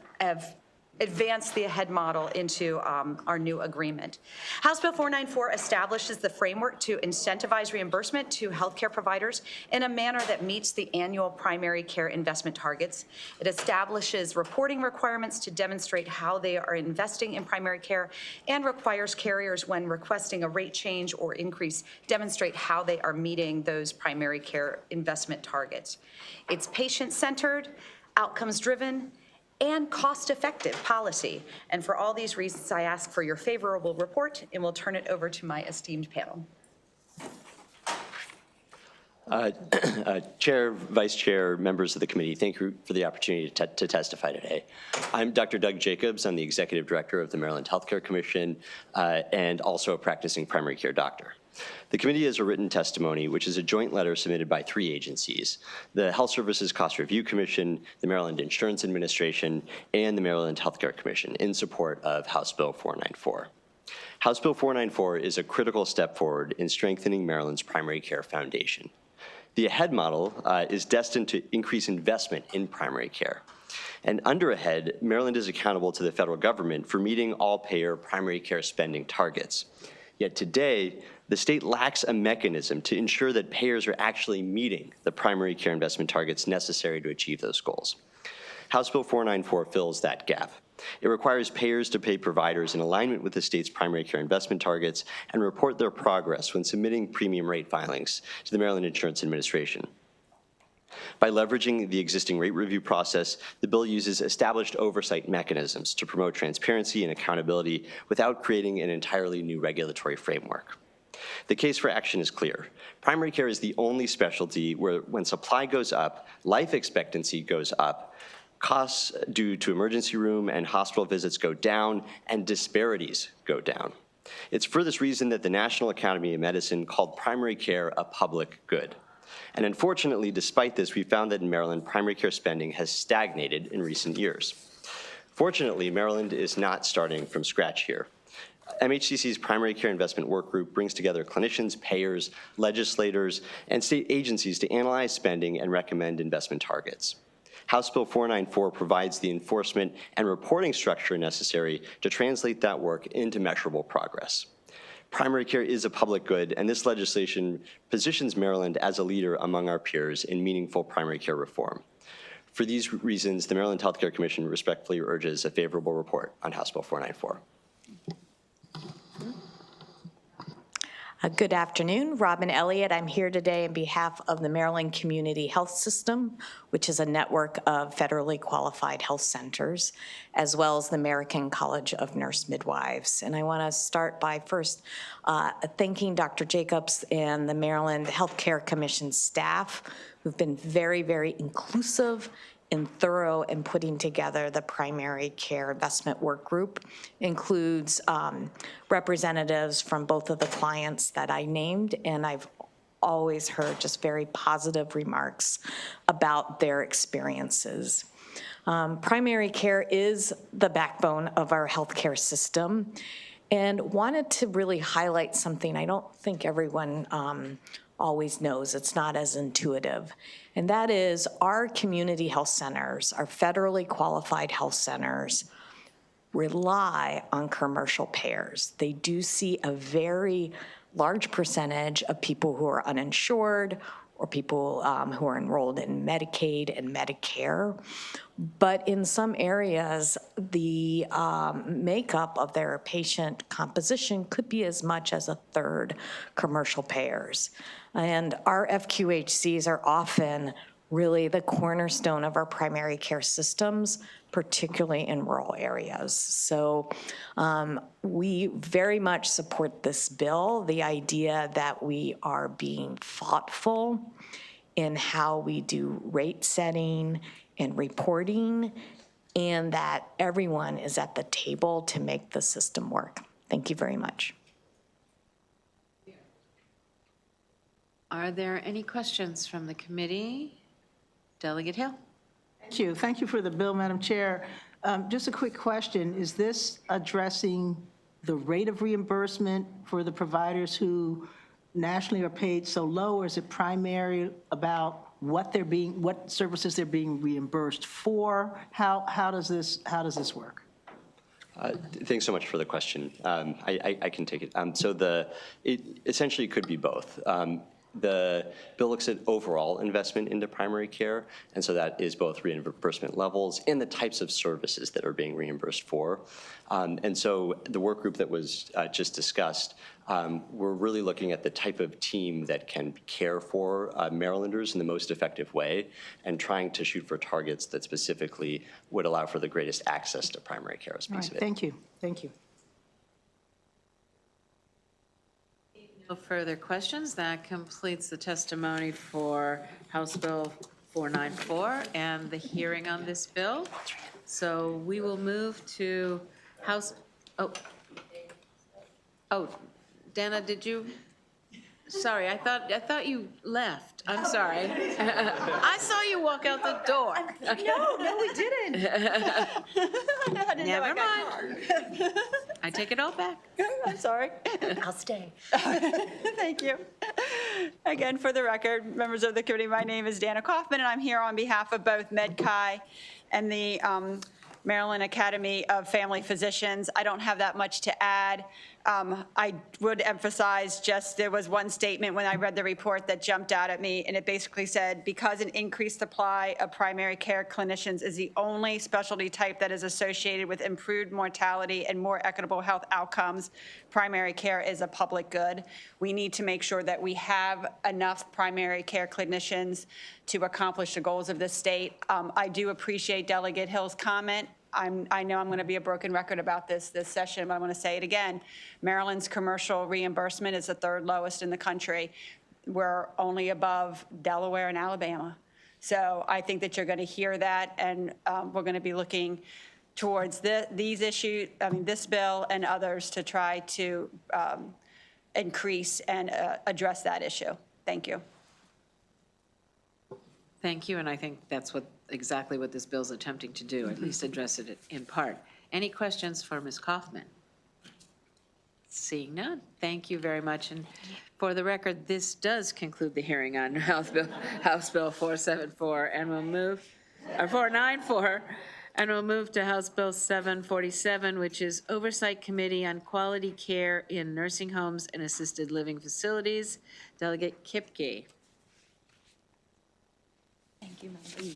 advance the AHEAD model into our new agreement. House Bill 494 establishes the framework to incentivize reimbursement to healthcare providers in a manner that meets the annual primary care investment targets. It establishes reporting requirements to demonstrate how they are investing in primary care, and requires carriers, when requesting a rate change or increase, demonstrate how they are meeting those primary care investment targets. It's patient-centered, outcomes-driven, and cost-effective policy. And for all these reasons, I ask for your favorable report, and we'll turn it over to my esteemed panel. Chair, Vice Chair, members of the committee, thank you for the opportunity to testify today. I'm Dr. Doug Jacobs. I'm the Executive Director of the Maryland Healthcare Commission and also a practicing primary care doctor. The committee has a written testimony, which is a joint letter submitted by 3 agencies: the Health Services Cost Review Commission, the Maryland Insurance Administration, and the Maryland Healthcare Commission, in support of House Bill 494. House Bill 494 is a critical step forward in strengthening Maryland's primary care foundation. The AHEAD model is destined to increase investment in primary care. And under AHEAD, Maryland is accountable to the federal government for meeting all payer primary care spending targets. Yet today, the state lacks a mechanism to ensure that payers are actually meeting the primary care investment targets necessary to achieve those goals. House Bill 494 fills that gap. It requires payers to pay providers in alignment with the state's primary care investment targets and report their progress when submitting premium rate filings to the Maryland Insurance Administration. By leveraging the existing rate review process, the bill uses established oversight mechanisms to promote transparency and accountability without creating an entirely new regulatory framework. The case for action is clear. Primary care is the only specialty where, when supply goes up, life expectancy goes up, costs due to emergency room and hospital visits go down, and disparities go down. It's for this reason that the National Academy of Medicine called primary care a public good. And unfortunately, despite this, we found that in Maryland, primary care spending has stagnated in recent years. Fortunately, Maryland is not starting from scratch here. MHCC's Primary Care Investment Work Group brings together clinicians, payers, legislators, and state agencies to analyze spending and recommend investment targets. House Bill 494 provides the enforcement and reporting structure necessary to translate that work into measurable progress. Primary care is a public good, and this legislation positions Maryland as a leader among our peers in meaningful primary care reform. For these reasons, the Maryland Healthcare Commission respectfully urges a favorable report on House Bill 494. Good afternoon, Robin Elliott. I'm here today on behalf of the Maryland Community Health System, which is a network of federally qualified health centers, as well as the American College of Nurse Midwives. And I want to start by first thanking Dr. Jacobs and the Maryland Healthcare Commission staff, who've been very, very inclusive and thorough in putting together the primary care investment work group. Includes representatives from both of the clients that I named, and I've always heard just very positive remarks about their experiences. Primary care is the backbone of our healthcare system, and wanted to really highlight something I don't think everyone always knows. It's not as intuitive. And that is our community health centers, our federally qualified health centers, rely on commercial payers. They do see a very large percentage of people who are uninsured or people who are enrolled in Medicaid and Medicare. But in some areas, the makeup of their patient composition could be as much as a third commercial payers. And our FQHCs are often really the cornerstone of our primary care systems, particularly in rural areas. So we very much support this bill, the idea that we are being thoughtful in how we do rate setting and reporting, and that everyone is at the table to make the system work. Thank you very much. Are there any questions from the committee? Delegate Hill. Thank you. Thank you for the bill, Madam Chair. Just a quick question. Is this addressing the rate of reimbursement for the providers who nationally are paid so low, or is it primary about what services they're being reimbursed for? How does this work? Thanks so much for the question. I can take it. So it essentially could be both. The bill looks at overall investment into primary care, and so that is both reimbursement levels and the types of services that are being reimbursed for. And so the work group that was just discussed, we're really looking at the type of team that can care for Marylanders in the most effective way and trying to shoot for targets that specifically would allow for the greatest access to primary care as a piece of it. Thank you. Thank you. No further questions. That completes the testimony for House Bill 494 and the hearing on this bill. So we will move to House, Dana, did you? Sorry, I thought you left. I'm sorry. I saw you walk out the door. No, we didn't. Never mind. I take it all back. I'm sorry. I'll stay. Thank you. Again, for the record, members of the committee, my name is Dana Kaufman, and I'm here on behalf of both MedChi and the Maryland Academy of Family Physicians. I don't have that much to add. I would emphasize just there was one statement when I read the report that jumped out at me, and it basically said, because an increased supply of primary care clinicians is the only specialty type that is associated with improved mortality and more equitable health outcomes, primary care is a public good. We need to make sure that we have enough primary care clinicians to accomplish the goals of the state. I do appreciate Delegate Hill's comment. I know I'm going to be a broken record about this session, but I'm going to say it again. Maryland's commercial reimbursement is the third lowest in the country. We're only above Delaware and Alabama. So I think that you're going to hear that, and we're going to be looking towards these issues, this bill and others to try to increase and address that issue. Thank you. Thank you, and I think that's exactly what this bill is attempting to do, at least address it in part. Any questions for Ms. Kaufman? Seeing none, thank you very much. And for the record, this does conclude the hearing on House Bill 474, and we'll move, or 494, and we'll move to House Bill 747, which is Oversight Committee on Quality Care in Nursing Homes and Assisted Living Facilities. Delegate Kipke. Thank you, Madam.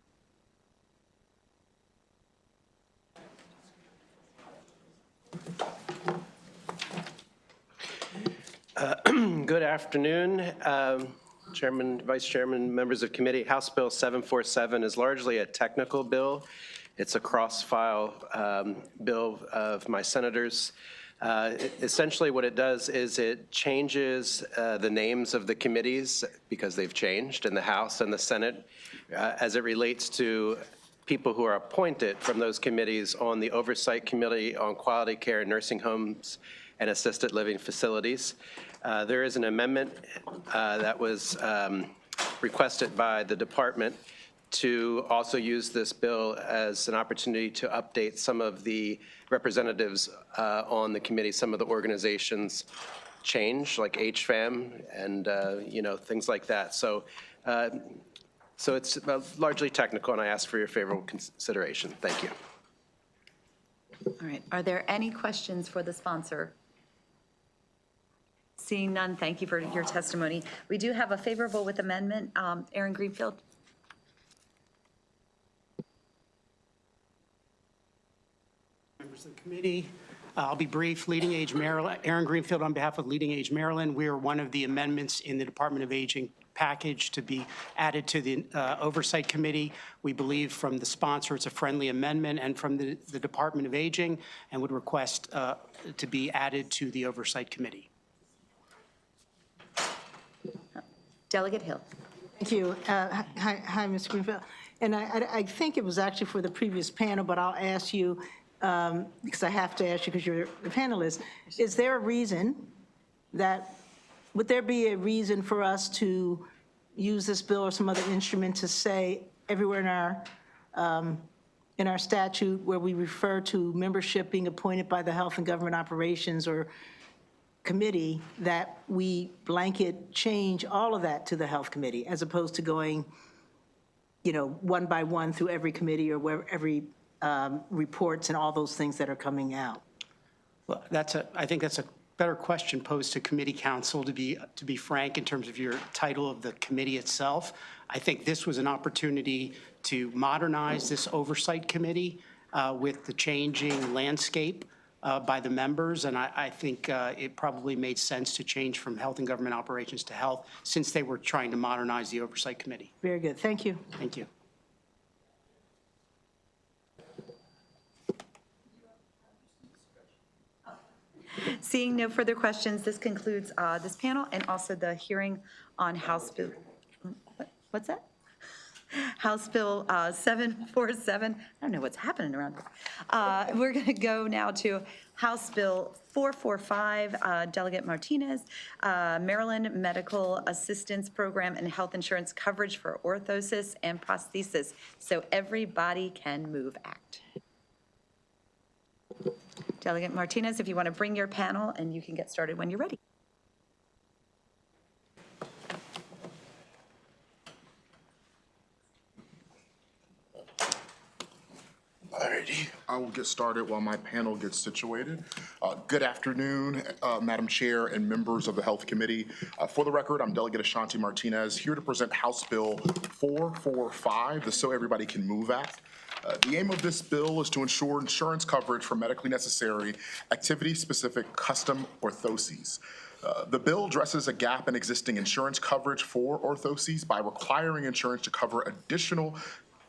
Good afternoon, Chairman, Vice Chairman, members of committee. House Bill 747 is largely a technical bill. It's a cross-file bill of my senators. Essentially what it does is it changes the names of the committees, because they've changed in the House and the Senate, as it relates to people who are appointed from those committees on the Oversight Committee on Quality Care in Nursing Homes and Assisted Living Facilities. There is an amendment that was requested by the department to also use this bill as an opportunity to update some of the representatives on the committee. Some of the organizations change, like HFAM and things like that. So it's largely technical, and I ask for your favorable consideration. Thank you. All right, are there any questions for the sponsor? Seeing none, thank you for your testimony. We do have a favorable with amendment. Aaron Greenfield. Members of the committee, I'll be brief. Leading Age Maryland, Aaron Greenfield on behalf of Leading Age Maryland. We are one of the amendments in the Department of Aging package to be added to the Oversight Committee. We believe from the sponsor it's a friendly amendment, and from the Department of Aging, and would request to be added to the Oversight Committee. Delegate Hill. Thank you. Hi, Mr. Greenfield. And I think it was actually for the previous panel, but I'll ask you, because I have to ask you because you're the panelist, is there a reason would there be a reason for us to use this bill or some other instrument to say everywhere in our statute where we refer to membership being appointed by the Health and Government Operations or Committee, that we blanket change all of that to the Health Committee, as opposed to going, one by one through every committee or where every reports and all those things that are coming out? Well, I think that's a better question posed to committee counsel, to be frank, in terms of your title of the committee itself. I think this was an opportunity to modernize this oversight committee with the changing landscape by the members, and I think it probably made sense to change from Health and Government Operations to Health, since they were trying to modernize the oversight committee. Very good. Thank you. Thank you. Seeing no further questions, this concludes this panel and also the hearing on House Bill, what's that? House Bill 747. I don't know what's happening around here. We're going to go now to House Bill 445, Delegate Martinez, Maryland Medical Assistance Program and Health Insurance Coverage for Orthosis and Prosthesis, So Everybody Can Move Act. Delegate Martinez, if you want to bring your panel, and you can get started when you're ready. Alrighty, I will get started while my panel gets situated. Good afternoon, Madam Chair and members of the Health Committee. For the record, I'm Delegate Ashanti Martinez, here to present House Bill 445, the So Everybody Can Move Act. The aim of this bill is to ensure insurance coverage for medically necessary activity-specific custom orthoses. The bill addresses a gap in existing insurance coverage for orthoses by requiring insurance to cover additional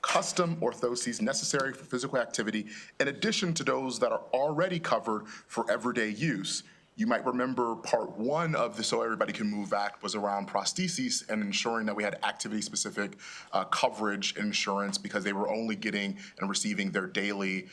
custom orthoses necessary for physical activity in addition to those that are already covered for everyday use. You might remember part one of the So Everybody Can Move Act was around prostheses and ensuring that we had activity-specific coverage insurance because they were only getting and receiving their daily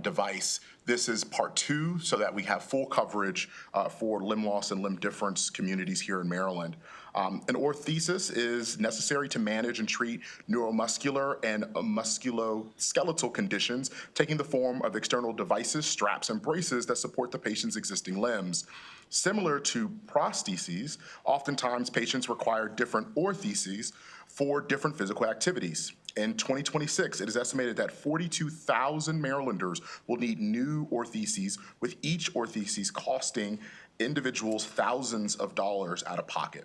device. This is part two, so that we have full coverage for limb loss and limb difference communities here in Maryland. An orthesis is necessary to manage and treat neuromuscular and musculoskeletal conditions, taking the form of external devices, straps, and braces that support the patient's existing limbs. Similar to prostheses, oftentimes patients require different ortheses for different physical activities. In 2026, it is estimated that 42,000 Marylanders will need new ortheses, with each orthesis costing individuals thousands of dollars out of pocket.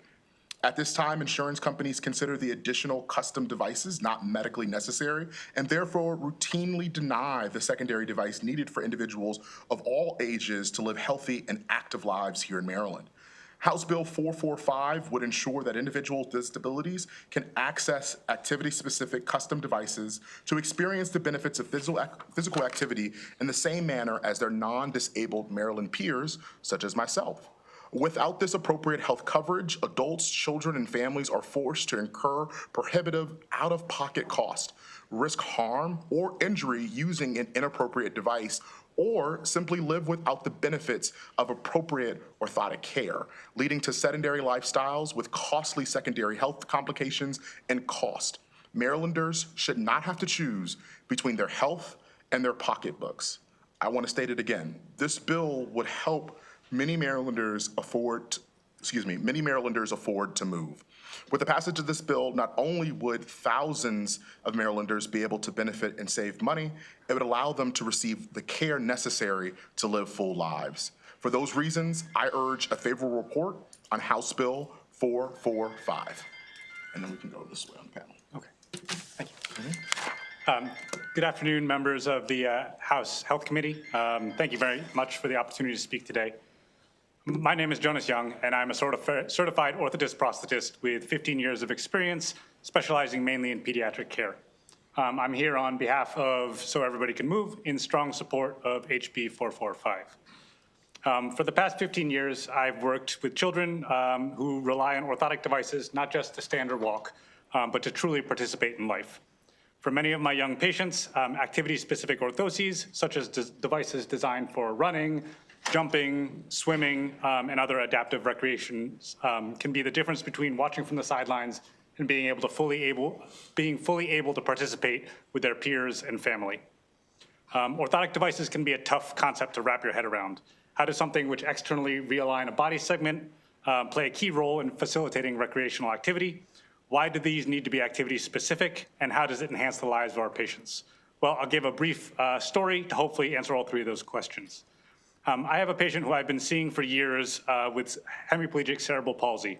At this time, insurance companies consider the additional custom devices not medically necessary and therefore routinely deny the secondary device needed for individuals of all ages to live healthy and active lives here in Maryland. House Bill 445 would ensure that individuals with disabilities can access activity-specific custom devices to experience the benefits of physical activity in the same manner as their non-disabled Maryland peers, such as myself. Without this appropriate health coverage, adults, children, and families are forced to incur prohibitive out-of-pocket costs, risk harm or injury using an inappropriate device, or simply live without the benefits of appropriate orthotic care, leading to sedentary lifestyles with costly secondary health complications and cost. Marylanders should not have to choose between their health and their pocketbooks. I want to state it again. This bill would help many Marylanders afford to move. With the passage of this bill, not only would thousands of Marylanders be able to benefit and save money, it would allow them to receive the care necessary to live full lives. For those reasons, I urge a favorable report on House Bill 445. And then we can go this way on the panel. Okay, thank you. Good afternoon, members of the House Health Committee. Thank you very much for the opportunity to speak today. My name is Jonas Young, and I'm a certified orthotist prosthetist with 15 years of experience, specializing mainly in pediatric care. I'm here on behalf of So Everybody Can Move in strong support of HB 445. For the past 15 years, I've worked with children who rely on orthotic devices, not just to stand or walk, but to truly participate in life. For many of my young patients, activity-specific orthoses, such as devices designed for running, jumping, swimming, and other adaptive recreations can be the difference between watching from the sidelines and being fully able to participate with their peers and family. Orthotic devices can be a tough concept to wrap your head around. How does something which externally realign a body segment play a key role in facilitating recreational activity? Why do these need to be activity specific, and how does it enhance the lives of our patients? Well, I'll give a brief story to hopefully answer all three of those questions. I have a patient who I've been seeing for years with hemiplegic cerebral palsy.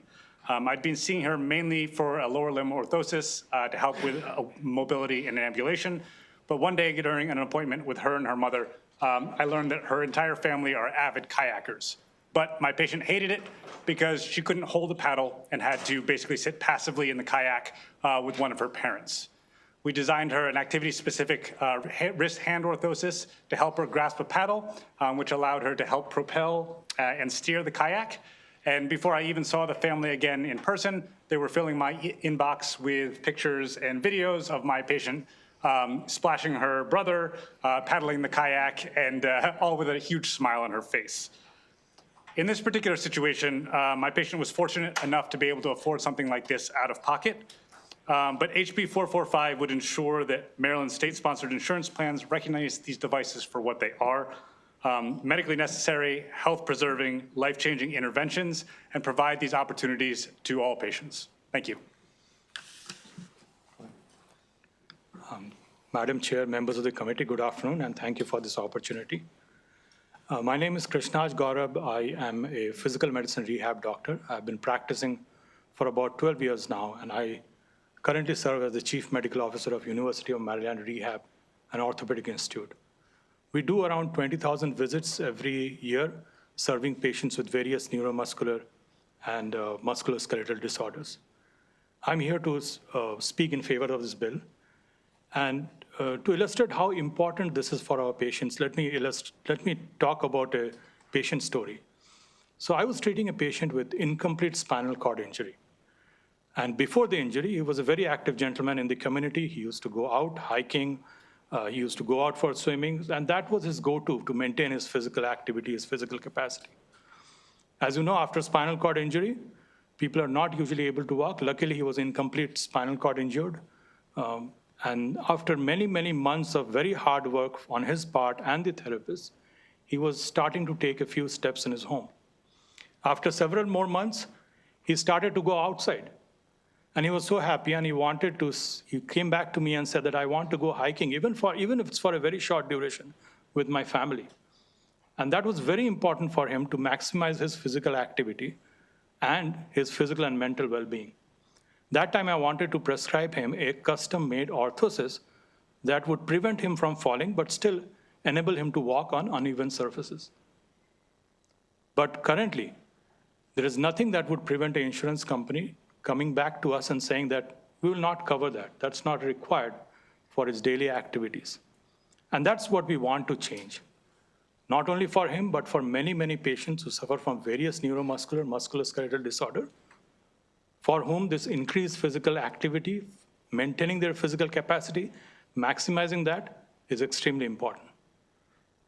I'd been seeing her mainly for a lower limb orthosis to help with mobility and ambulation. But one day during an appointment with her and her mother, I learned that her entire family are avid kayakers. But my patient hated it because she couldn't hold a paddle and had to basically sit passively in the kayak with one of her parents. We designed her an activity-specific wrist-hand orthosis to help her grasp a paddle, which allowed her to help propel and steer the kayak. And before I even saw the family again in person, they were filling my inbox with pictures and videos of my patient splashing her brother, paddling the kayak, and all with a huge smile on her face. In this particular situation, my patient was fortunate enough to be able to afford something like this out of pocket. But HB 445 would ensure that Maryland state-sponsored insurance plans recognize these devices for what they are, medically necessary, health-preserving, life-changing interventions, and provide these opportunities to all patients. Thank you. Madam Chair, members of the committee, good afternoon, and thank you for this opportunity. My name is Krishnaj Gaurab. I am a physical medicine rehab doctor. I've been practicing for about 12 years now, and I currently serve as the Chief Medical Officer of University of Maryland Rehab and Orthopedic Institute. We do around 20,000 visits every year, serving patients with various neuromuscular and musculoskeletal disorders. I'm here to speak in favor of this bill. And to illustrate how important this is for our patients, let me talk about a patient story. So I was treating a patient with incomplete spinal cord injury. And before the injury, he was a very active gentleman in the community. He used to go out hiking. He used to go out for swimming. And that was his go-to to maintain his physical activity, his physical capacity. As you know, after spinal cord injury, people are not usually able to walk. Luckily, he was incomplete spinal cord injured. And after many, many months of very hard work on his part and the therapist, he was starting to take a few steps in his home. After several more months, he started to go outside. And he was so happy, and he came back to me and said that I want to go hiking, even if it's for a very short duration, with my family. And that was very important for him to maximize his physical activity and his physical and mental well-being. That time I wanted to prescribe him a custom-made orthosis that would prevent him from falling, but still enable him to walk on uneven surfaces. But currently, there is nothing that would prevent an insurance company coming back to us and saying that we will not cover that. That's not required for his daily activities. And that's what we want to change. Not only for him, but for many, many patients who suffer from various neuromuscular, musculoskeletal disorder, for whom this increased physical activity, maintaining their physical capacity, maximizing that is extremely important.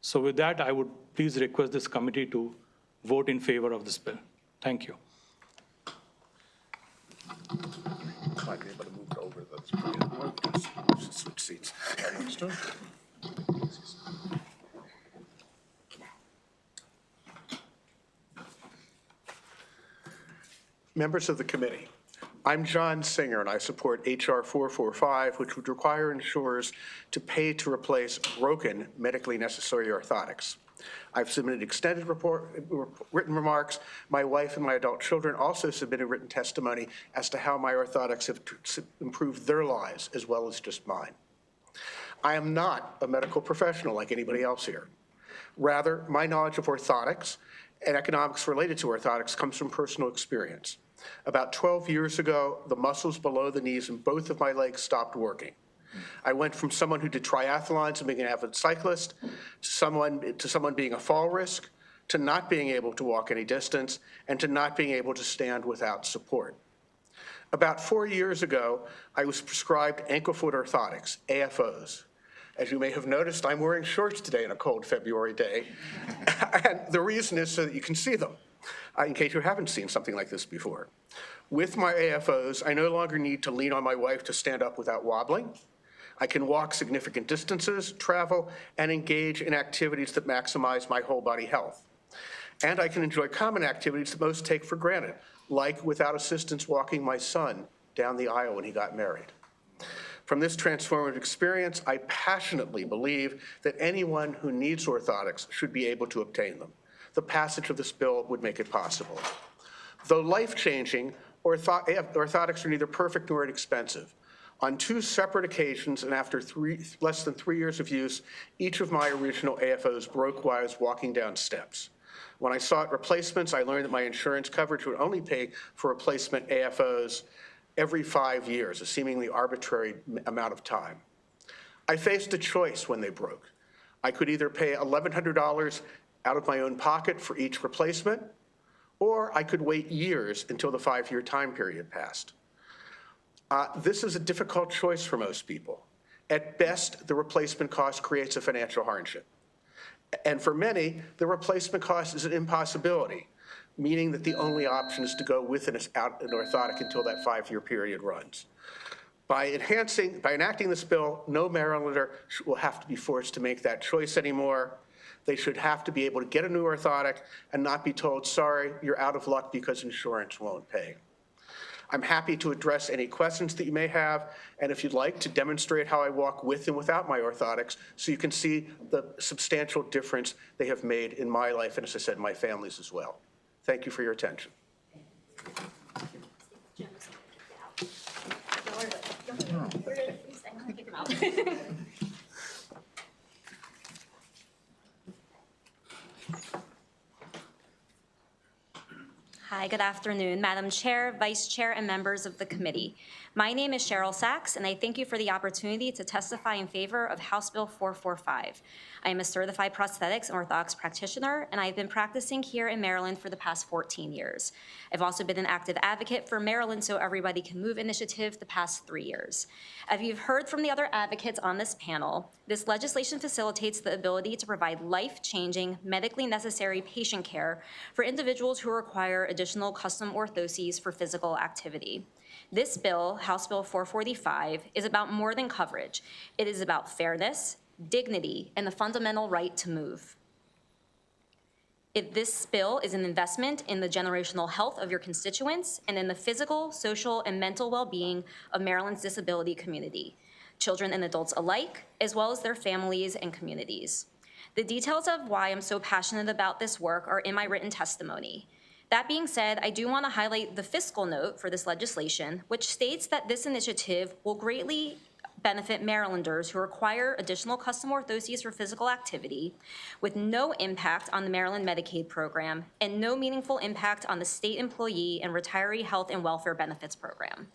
So with that, I would please request this committee to vote in favor of this bill. Thank you. Might be able to move over Let's bring it up. Switch seats. Members of the committee, I'm John Singer, and I support H.R. 445, which would require insurers to pay to replace broken medically necessary orthotics. I've submitted extended written remarks. My wife and my adult children also submitted written testimony as to how my orthotics have improved their lives as well as just mine. I am not a medical professional like anybody else here. Rather, my knowledge of orthotics and economics related to orthotics comes from personal experience. About 12 years ago, the muscles below the knees in both of my legs stopped working. I went from someone who did triathlons and being an avid cyclist to someone being a fall risk, to not being able to walk any distance, and to not being able to stand without support. About 4 years ago, I was prescribed ankle-foot orthotics, AFOs. As you may have noticed, I'm wearing shorts today on a cold February day. And the reason is so that you can see them, in case you haven't seen something like this before. With my AFOs, I no longer need to lean on my wife to stand up without wobbling. I can walk significant distances, travel, and engage in activities that maximize my whole body health. And I can enjoy common activities that most take for granted, like without assistance walking my son down the aisle when he got married. From this transformative experience, I passionately believe that anyone who needs orthotics should be able to obtain them. The passage of this bill would make it possible. Though life-changing, orthotics are neither perfect nor inexpensive. On 2 separate occasions and after less than 3 years of use, each of my original AFOs broke while I was walking down steps. When I sought replacements, I learned that my insurance coverage would only pay for replacement AFOs every 5 years, a seemingly arbitrary amount of time. I faced a choice when they broke. I could either pay $1,100 out of my own pocket for each replacement, or I could wait years until the 5-year time period passed. This is a difficult choice for most people. At best, the replacement cost creates a financial hardship. And for many, the replacement cost is an impossibility, meaning that the only option is to go with an orthotic until that 5-year period runs. By enacting this bill, no Marylander will have to be forced to make that choice anymore. They should have to be able to get a new orthotic and not be told, sorry, you're out of luck because insurance won't pay. I'm happy to address any questions that you may have, and if you'd like, to demonstrate how I walk with and without my orthotics so you can see the substantial difference they have made in my life and, as I said, my family's as well. Thank you for your attention. Hi, good afternoon, Madam Chair, Vice Chair, and members of the committee. My name is Cheryl Sachs, and I thank you for the opportunity to testify in favor of House Bill 445. I am a certified prosthetics and orthotics practitioner, and I've been practicing here in Maryland for the past 14 years. I've also been an active advocate for Maryland So Everybody Can Move initiative the past 3 years. As you've heard from the other advocates on this panel, this legislation facilitates the ability to provide life-changing, medically necessary patient care for individuals who require additional custom orthoses for physical activity. This bill, House Bill 445, is about more than coverage. It is about fairness, dignity, and the fundamental right to move. This bill is an investment in the generational health of your constituents and in the physical, social, and mental well-being of Maryland's disability community, children and adults alike, as well as their families and communities. The details of why I'm so passionate about this work are in my written testimony. That being said, I do want to highlight the fiscal note for this legislation, which states that this initiative will greatly benefit Marylanders who require additional custom orthoses for physical activity, with no impact on the Maryland Medicaid program and no meaningful impact on the state employee and retiree health and welfare benefits program.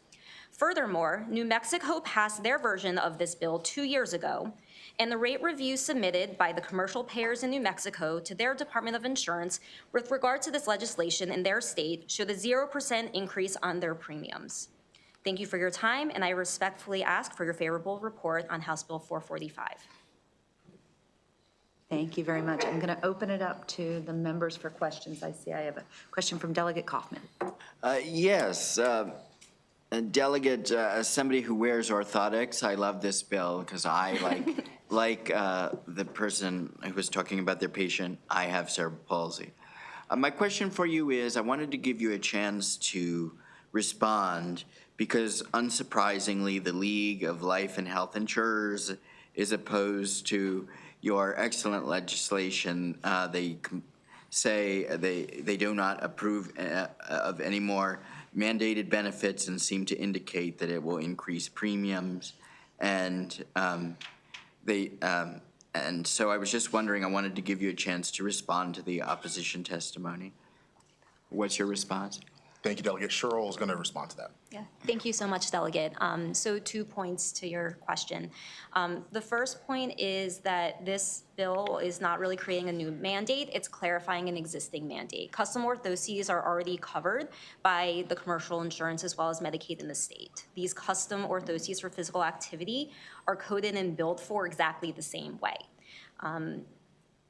Furthermore, New Mexico passed their version of this bill 2 years ago, and the rate review submitted by the commercial payers in New Mexico to their Department of Insurance with regard to this legislation in their state showed a 0% increase on their premiums. Thank you for your time, and I respectfully ask for your favorable report on House Bill 445. Thank you very much. I'm going to open it up to the members for questions. I see I have a question from Delegate Kaufman. Yes. Delegate, as somebody who wears orthotics, I love this bill because I, like the person who was talking about their patient, I have cerebral palsy. My question for you is, I wanted to give you a chance to respond because unsurprisingly, the League of Life and Health Insurers is opposed to your excellent legislation. They say they do not approve of any more mandated benefits and seem to indicate that it will increase premiums. And so I was just wondering, I wanted to give you a chance to respond to the opposition testimony. What's your response? Thank you, Delegate. Cheryl is going to respond to that. Yeah, thank you so much, Delegate. So 2 points to your question. The first point is that this bill is not really creating a new mandate, it's clarifying an existing mandate. Custom orthoses are already covered by the commercial insurance as well as Medicaid in the state. These custom orthoses for physical activity are coded and billed for exactly the same way.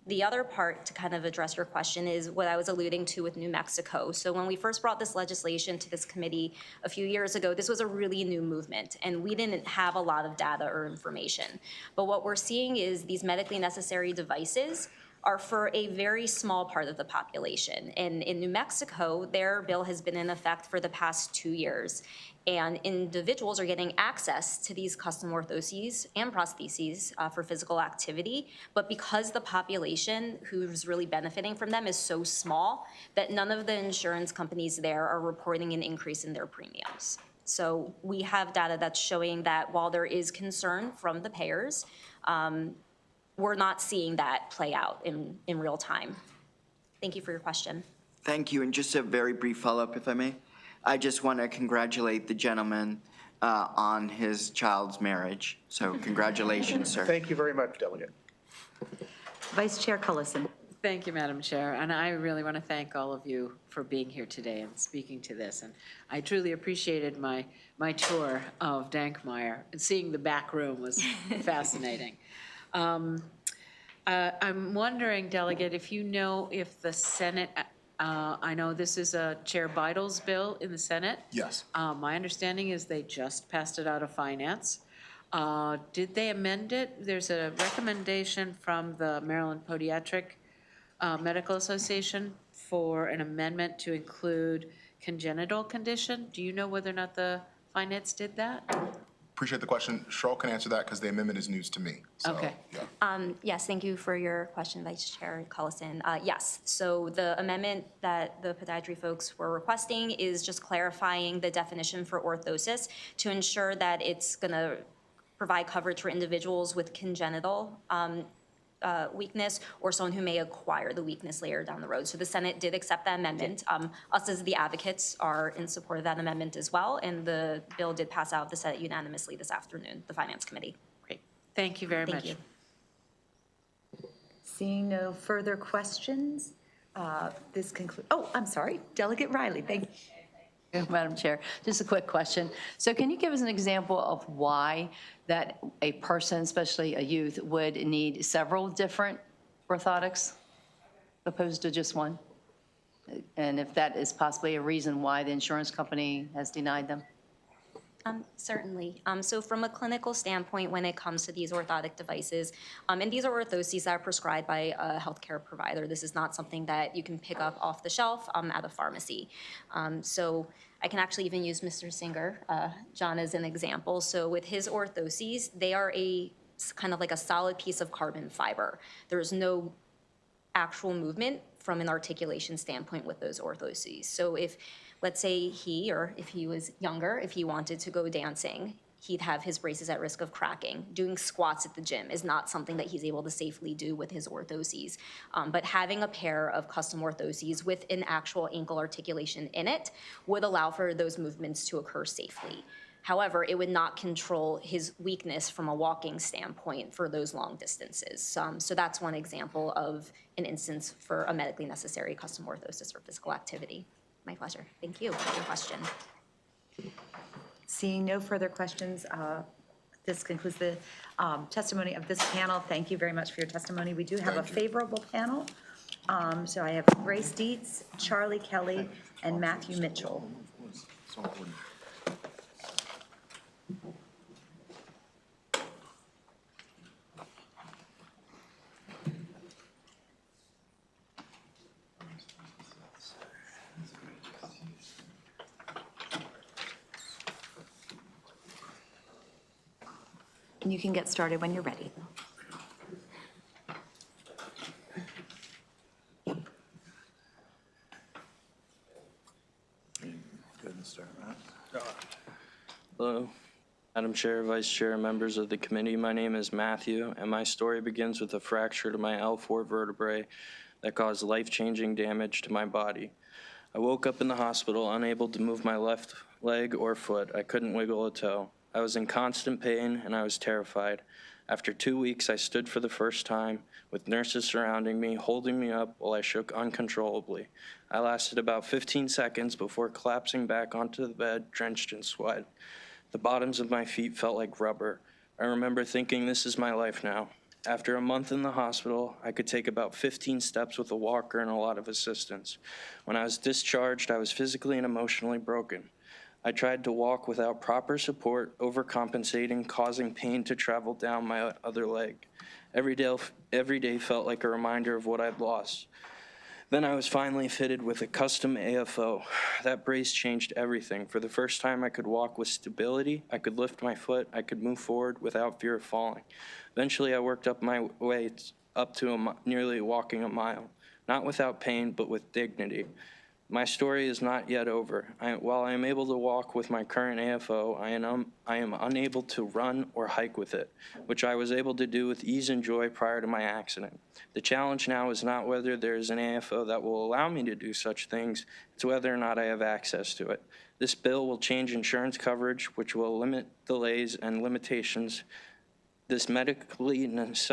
The other part to kind of address your question is what I was alluding to with New Mexico. So when we first brought this legislation to this committee a few years ago, this was a really new movement, and we didn't have a lot of data or information. But what we're seeing is these medically necessary devices are for a very small part of the population. And in New Mexico, their bill has been in effect for the past 2 years. And individuals are getting access to these custom orthoses and prostheses for physical activity. But because the population who's really benefiting from them is so small, that none of the insurance companies there are reporting an increase in their premiums. So we have data that's showing that while there is concern from the payers, we're not seeing that play out in real time. Thank you for your question. Thank you, and just a very brief follow-up, if I may. I just want to congratulate the gentleman on his child's marriage. So congratulations, sir. Thank you very much, Delegate. Vice Chair Cullison. Thank you, Madam Chair. And I really want to thank all of you for being here today and speaking to this. And I truly appreciated my tour of Dankmeyer, and seeing the back room was fascinating. I'm wondering, Delegate, if you know if the Senate, I know this is a Chair Bidle's bill in the Senate. Yes. My understanding is they just passed it out of Finance. Did they amend it? There's a recommendation from the Maryland Podiatric Medical Association for an amendment to include congenital condition. Do you know whether or not the Finance did that? Appreciate the question. Cheryl can answer that because the amendment is news to me. So, Okay. Yeah. Yes, thank you for your question, Vice Chair Cullison. Yes, so the amendment that the podiatry folks were requesting is just clarifying the definition for orthosis to ensure that it's going to provide coverage for individuals with congenital weakness or someone who may acquire the weakness later down the road. So the Senate did accept that amendment. Us as the advocates are in support of that amendment as well, and the bill did pass out of the Senate unanimously this afternoon, the Finance Committee. Great. Thank you very much. Thank you. Seeing no further questions, this concludes, I'm sorry, Delegate Riley, thank you. Madam Chair, just a quick question. So can you give us an example of why that a person, especially a youth, would need several different orthotics opposed to just one? And if that is possibly a reason why the insurance company has denied them? Certainly. So from a clinical standpoint, when it comes to these orthotic devices, and these are orthoses that are prescribed by a healthcare provider. This is not something that you can pick up off the shelf at a pharmacy. So I can actually even use Mr. Singer, John, as an example. So with his orthoses, they are a kind of like a solid piece of carbon fiber. There's no actual movement from an articulation standpoint with those orthoses. So if, let's say he, or if he was younger, if he wanted to go dancing, he'd have his braces at risk of cracking. Doing squats at the gym is not something that he's able to safely do with his orthoses. But having a pair of custom orthoses with an actual ankle articulation in it would allow for those movements to occur safely. However, it would not control his weakness from a walking standpoint for those long distances. So that's one example of an instance for a medically necessary custom orthosis for physical activity. My pleasure. Thank you for your question. Seeing no further questions, this concludes the testimony of this panel. Thank you very much for your testimony. We do have a favorable panel. So I have Grace Dietz, Charlie Kelly, and Matthew Mitchell. and you can get started when you're ready. Hello, Madam Chair, Vice Chair, and members of the committee. My name is Matthew, and my story begins with a fracture to my L4 vertebrae that caused life-changing damage to my body. I woke up in the hospital unable to move my left leg or foot. I couldn't wiggle a toe. I was in constant pain, and I was terrified. After 2 weeks, I stood for the first time, with nurses surrounding me, holding me up while I shook uncontrollably. I lasted about 15 seconds before collapsing back onto the bed, drenched in sweat. The bottoms of my feet felt like rubber. I remember thinking, this is my life now. After a month in the hospital, I could take about 15 steps with a walker and a lot of assistance. When I was discharged, I was physically and emotionally broken. I tried to walk without proper support, overcompensating, causing pain to travel down my other leg. Every day felt like a reminder of what I'd lost. Then I was finally fitted with a custom AFO. That brace changed everything. For the first time, I could walk with stability. I could lift my foot. I could move forward without fear of falling. Eventually, I worked up my way up to nearly walking a mile, not without pain, but with dignity. My story is not yet over. While I am able to walk with my current AFO, I am unable to run or hike with it, which I was able to do with ease and joy prior to my accident. The challenge now is not whether there is an AFO that will allow me to do such things, it's whether or not I have access to it. This bill will change insurance coverage, which will limit delays and limitations. This medically necessary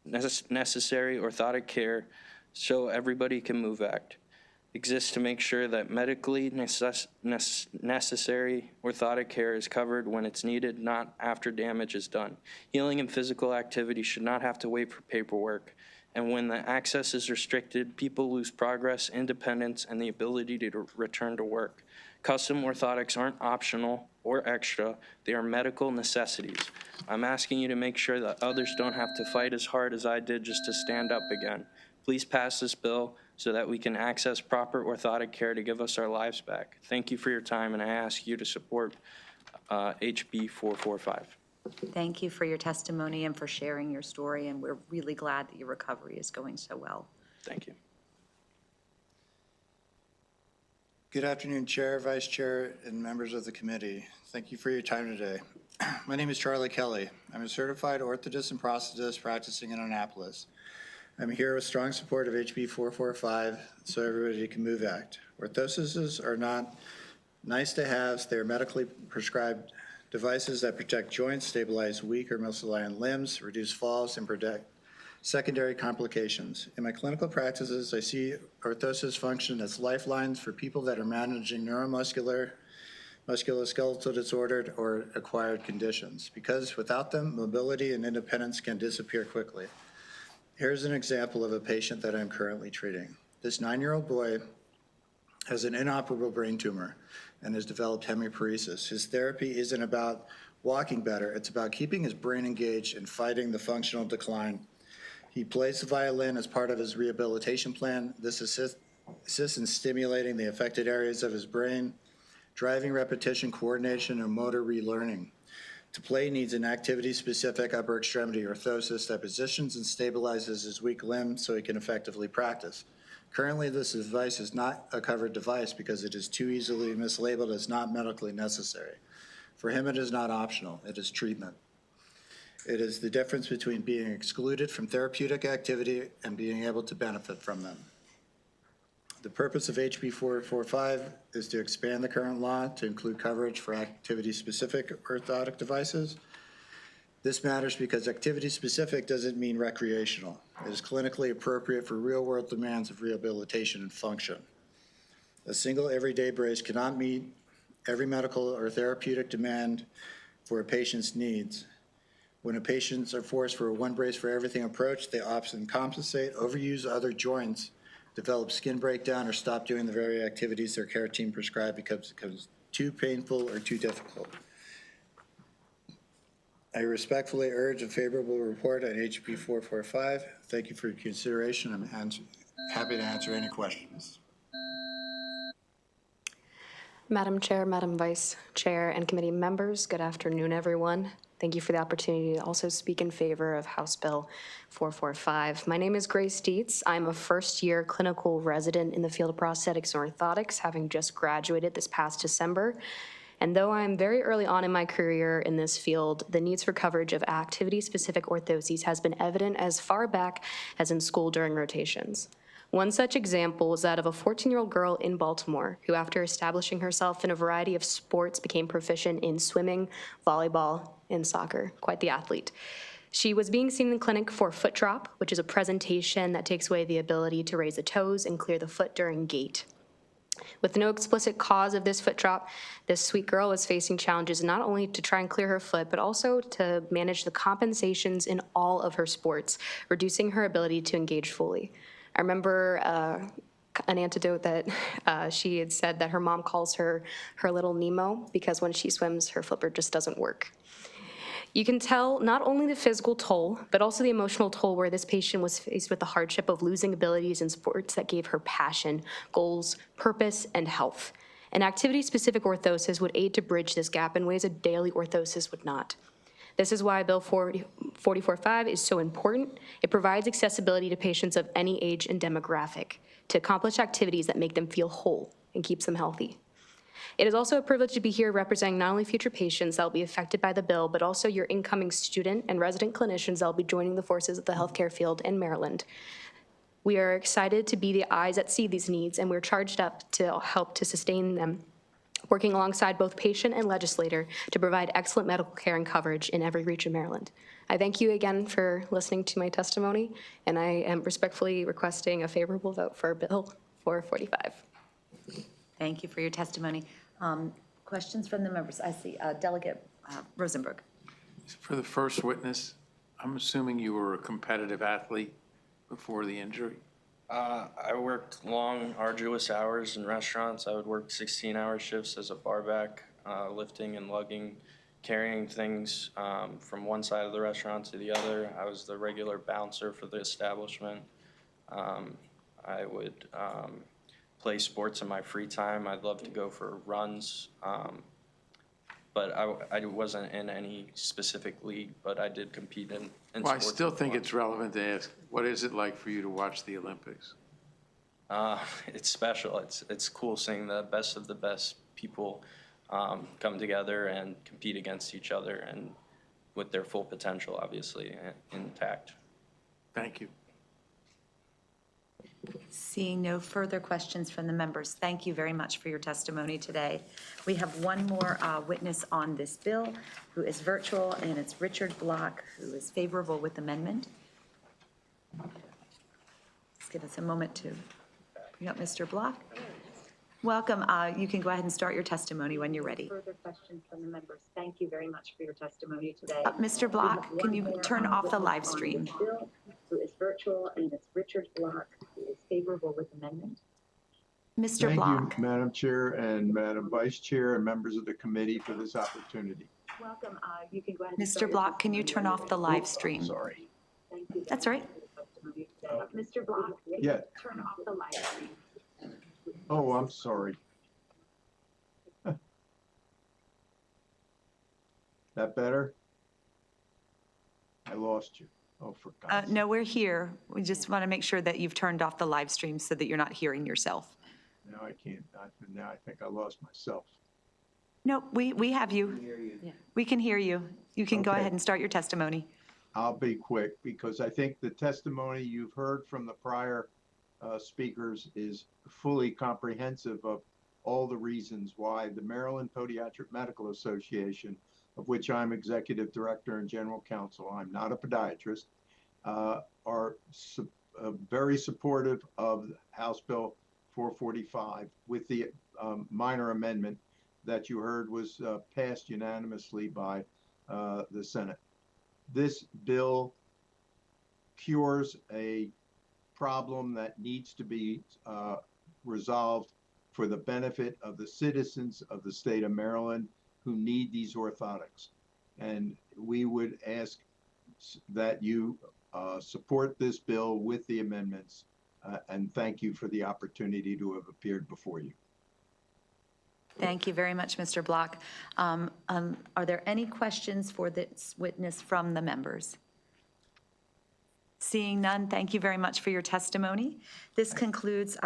orthotic care so everybody can move act exists to make sure that medically necessary orthotic care is covered when it's needed, not after damage is done. Healing and physical activity should not have to wait for paperwork. And when the access is restricted, people lose progress, independence, and the ability to return to work. Custom orthotics aren't optional or extra, they are medical necessities. I'm asking you to make sure that others don't have to fight as hard as I did just to stand up again. Please pass this bill so that we can access proper orthotic care to give us our lives back. Thank you for your time, and I ask you to support HB 445. Thank you for your testimony and for sharing your story, and we're really glad that your recovery is going so well. Thank you. Good afternoon, Chair, Vice Chair, and members of the committee. Thank you for your time today. My name is Charlie Kelly. I'm a certified orthotist and prosthetist practicing in Annapolis. I'm here with strong support of HB 445 so everybody can move act. Orthoses are not nice to haves, they're medically prescribed devices that protect joints, stabilize weak or misaligned limbs, reduce falls, and protect secondary complications. In my clinical practices, I see orthoses function as lifelines for people that are managing neuromuscular, musculoskeletal disordered, or acquired conditions, because without them, mobility and independence can disappear quickly. Here's an example of a patient that I'm currently treating. This 9-year-old boy has an inoperable brain tumor and has developed hemiparesis. His therapy isn't about walking better, it's about keeping his brain engaged and fighting the functional decline. He plays the violin as part of his rehabilitation plan. This assists in stimulating the affected areas of his brain, driving repetition, coordination, and motor relearning. To play needs an activity-specific upper extremity orthosis that positions and stabilizes his weak limb so he can effectively practice. Currently, this device is not a covered device because it is too easily mislabeled as not medically necessary. For him, it is not optional, it is treatment. It is the difference between being excluded from therapeutic activity and being able to benefit from them. The purpose of HB 445 is to expand the current law to include coverage for activity-specific orthotic devices. This matters because activity-specific doesn't mean recreational. It is clinically appropriate for real-world demands of rehabilitation and function. A single everyday brace cannot meet every medical or therapeutic demand for a patient's needs. When a patients are forced for a one brace for everything approach, they often compensate, overuse other joints, develop skin breakdown, or stop doing the very activities their care team prescribed because it becomes too painful or too difficult. I respectfully urge a favorable report on HB 445. Thank you for your consideration. I'm happy to answer any questions. Madam Chair, Madam Vice Chair, and committee members, good afternoon, everyone. Thank you for the opportunity to also speak in favor of House Bill 445. My name is Grace Dietz. I'm a first-year clinical resident in the field of prosthetics and orthotics, having just graduated this past December. And though I'm very early on in my career in this field, the needs for coverage of activity-specific orthoses has been evident as far back as in school during rotations. One such example was that of a 14-year-old girl in Baltimore who, after establishing herself in a variety of sports, became proficient in swimming, volleyball, and soccer. Quite the athlete. She was being seen in the clinic for foot drop, which is a presentation that takes away the ability to raise the toes and clear the foot during gait. With no explicit cause of this foot drop, this sweet girl was facing challenges not only to try and clear her foot, but also to manage the compensations in all of her sports, reducing her ability to engage fully. I remember an anecdote that she had said that her mom calls her little Nemo because when she swims, her flipper just doesn't work. You can tell not only the physical toll, but also the emotional toll where this patient was faced with the hardship of losing abilities in sports that gave her passion, goals, purpose, and health. An activity-specific orthosis would aid to bridge this gap in ways a daily orthosis would not. This is why Bill 445 is so important. It provides accessibility to patients of any age and demographic to accomplish activities that make them feel whole and keeps them healthy. It is also a privilege to be here representing not only future patients that will be affected by the bill, but also your incoming student and resident clinicians that will be joining the forces of the healthcare field in Maryland. We are excited to be the eyes that see these needs, and we're charged up to help to sustain them, working alongside both patient and legislator to provide excellent medical care and coverage in every region of Maryland. I thank you again for listening to my testimony, and I am respectfully requesting a favorable vote for Bill 445. Thank you for your testimony. Questions from the members? I see Delegate Rosenberg. For the first witness, I'm assuming you were a competitive athlete before the injury? I worked long, arduous hours in restaurants. I would work 16-hour shifts as a barback, lifting and lugging, carrying things from one side of the restaurant to the other. I was the regular bouncer for the establishment. I would play sports in my free time. I'd love to go for runs. But I wasn't in any specific league, but I did compete in Well, I sports. still think it's relevant to ask, what is it like for you to watch the Olympics? It's special. It's cool seeing the best of the best people come together and compete against each other and with their full potential, obviously, intact. Thank you. Seeing no further questions from the members, thank you very much for your testimony today. We have one more witness on this bill who is virtual, and it's Richard Block, who is favorable with amendment. Let's give us a moment to bring up Mr. Block. Welcome. You can go ahead and start your testimony when you're ready. Further questions from the members. Thank you very much for your testimony today. Mr. Block, can you turn off the live stream? Bill, who is virtual, and it's Richard Block, who is favorable with amendment. Mr. Block. Thank you, Madam Chair and Madam Vice Chair and members of the committee for this opportunity. Welcome. You can go ahead. Mr. Block, can you turn off the live stream? Sorry. Thank you. That's all right. Mr. Block, Yeah. turn off the live stream. Oh, I'm sorry. That better? I lost you. Oh, for God's sake. No, we're here. We just want to make sure that you've turned off the live stream so that you're not hearing yourself. Now I can't. Now I think I lost myself. No, we have you. We can hear you. You can go Okay. ahead and start your testimony. I'll be quick because I think the testimony you've heard from the prior speakers is fully comprehensive of all the reasons why the Maryland Podiatric Medical Association, of which I'm executive director and general counsel, I'm not a podiatrist, are very supportive of House Bill 445 with the minor amendment that you heard was passed unanimously by the Senate. This bill cures a problem that needs to be resolved for the benefit of the citizens of the state of Maryland who need these orthotics. And we would ask that you support this bill with the amendments, and thank you for the opportunity to have appeared before you. Thank you very much, Mr. Block. Are there any questions for this witness from the members? Seeing none, thank you very much for your testimony. This concludes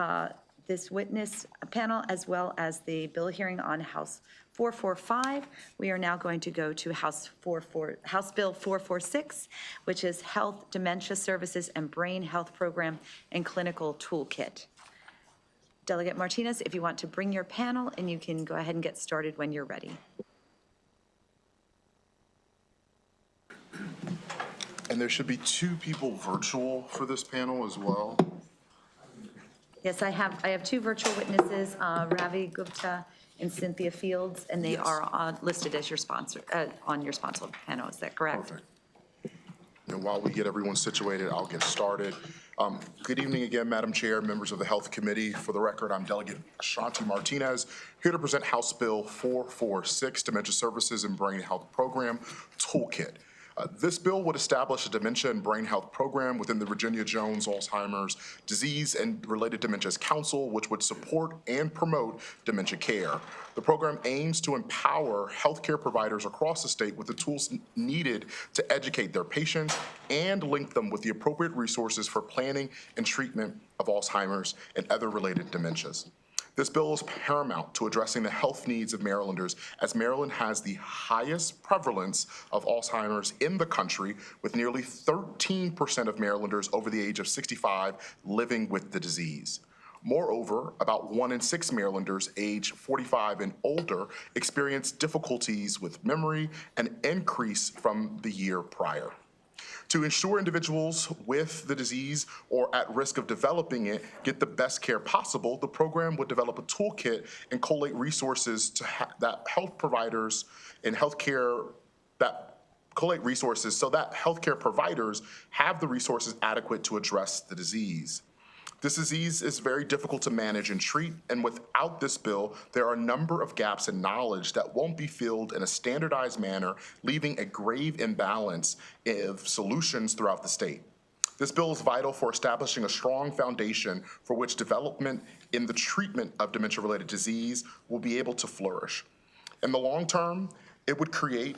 this witness panel as well as the bill hearing on House 445. We are now going to go to House Bill 446, which is Health, Dementia Services, and Brain Health Program and Clinical Toolkit. Delegate Martinez, if you want to bring your panel, and you can go ahead and get started when you're ready. And there should be 2 people virtual for this panel as well. Yes, I have 2 virtual witnesses, Ravi Gupta and Cynthia Fields, and they are listed as your sponsor, on your sponsor panel. Is that correct? Perfect. And while we get everyone situated, I'll get started. Good evening again, Madam Chair, members of the Health Committee. For the record, I'm Delegate Ashanti Martinez, here to present House Bill 446, Dementia Services and Brain Health Program Toolkit. This bill would establish a dementia and brain health program within the Virginia Jones Alzheimer's Disease and Related Dementias Council, which would support and promote dementia care. The program aims to empower healthcare providers across the state with the tools needed to educate their patients and link them with the appropriate resources for planning and treatment of Alzheimer's and other related dementias. This bill is paramount to addressing the health needs of Marylanders, as Maryland has the highest prevalence of Alzheimer's in the country, with nearly 13% of Marylanders over the age of 65 living with the disease. Moreover, about 1 in 6 Marylanders age 45 and older experience difficulties with memory, an increase from the year prior. To ensure individuals with the disease or at risk of developing it get the best care possible, the program would develop a toolkit and collate resources that health providers and healthcare collate resources so that healthcare providers have the resources adequate to address the disease. This disease is very difficult to manage and treat, and without this bill, there are a number of gaps in knowledge that won't be filled in a standardized manner, leaving a grave imbalance of solutions throughout the state. This bill is vital for establishing a strong foundation for which development in the treatment of dementia-related disease will be able to flourish. In the long term, it would create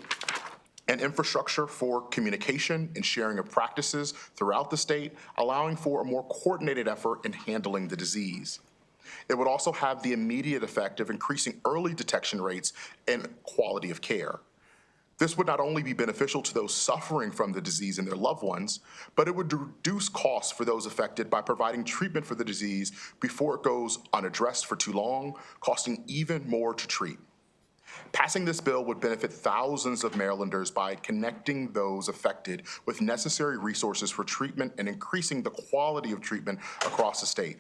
an infrastructure for communication and sharing of practices throughout the state, allowing for a more coordinated effort in handling the disease. It would also have the immediate effect of increasing early detection rates and quality of care. This would not only be beneficial to those suffering from the disease and their loved ones, but it would reduce costs for those affected by providing treatment for the disease before it goes unaddressed for too long, costing even more to treat. Passing this bill would benefit thousands of Marylanders by connecting those affected with necessary resources for treatment and increasing the quality of treatment across the state.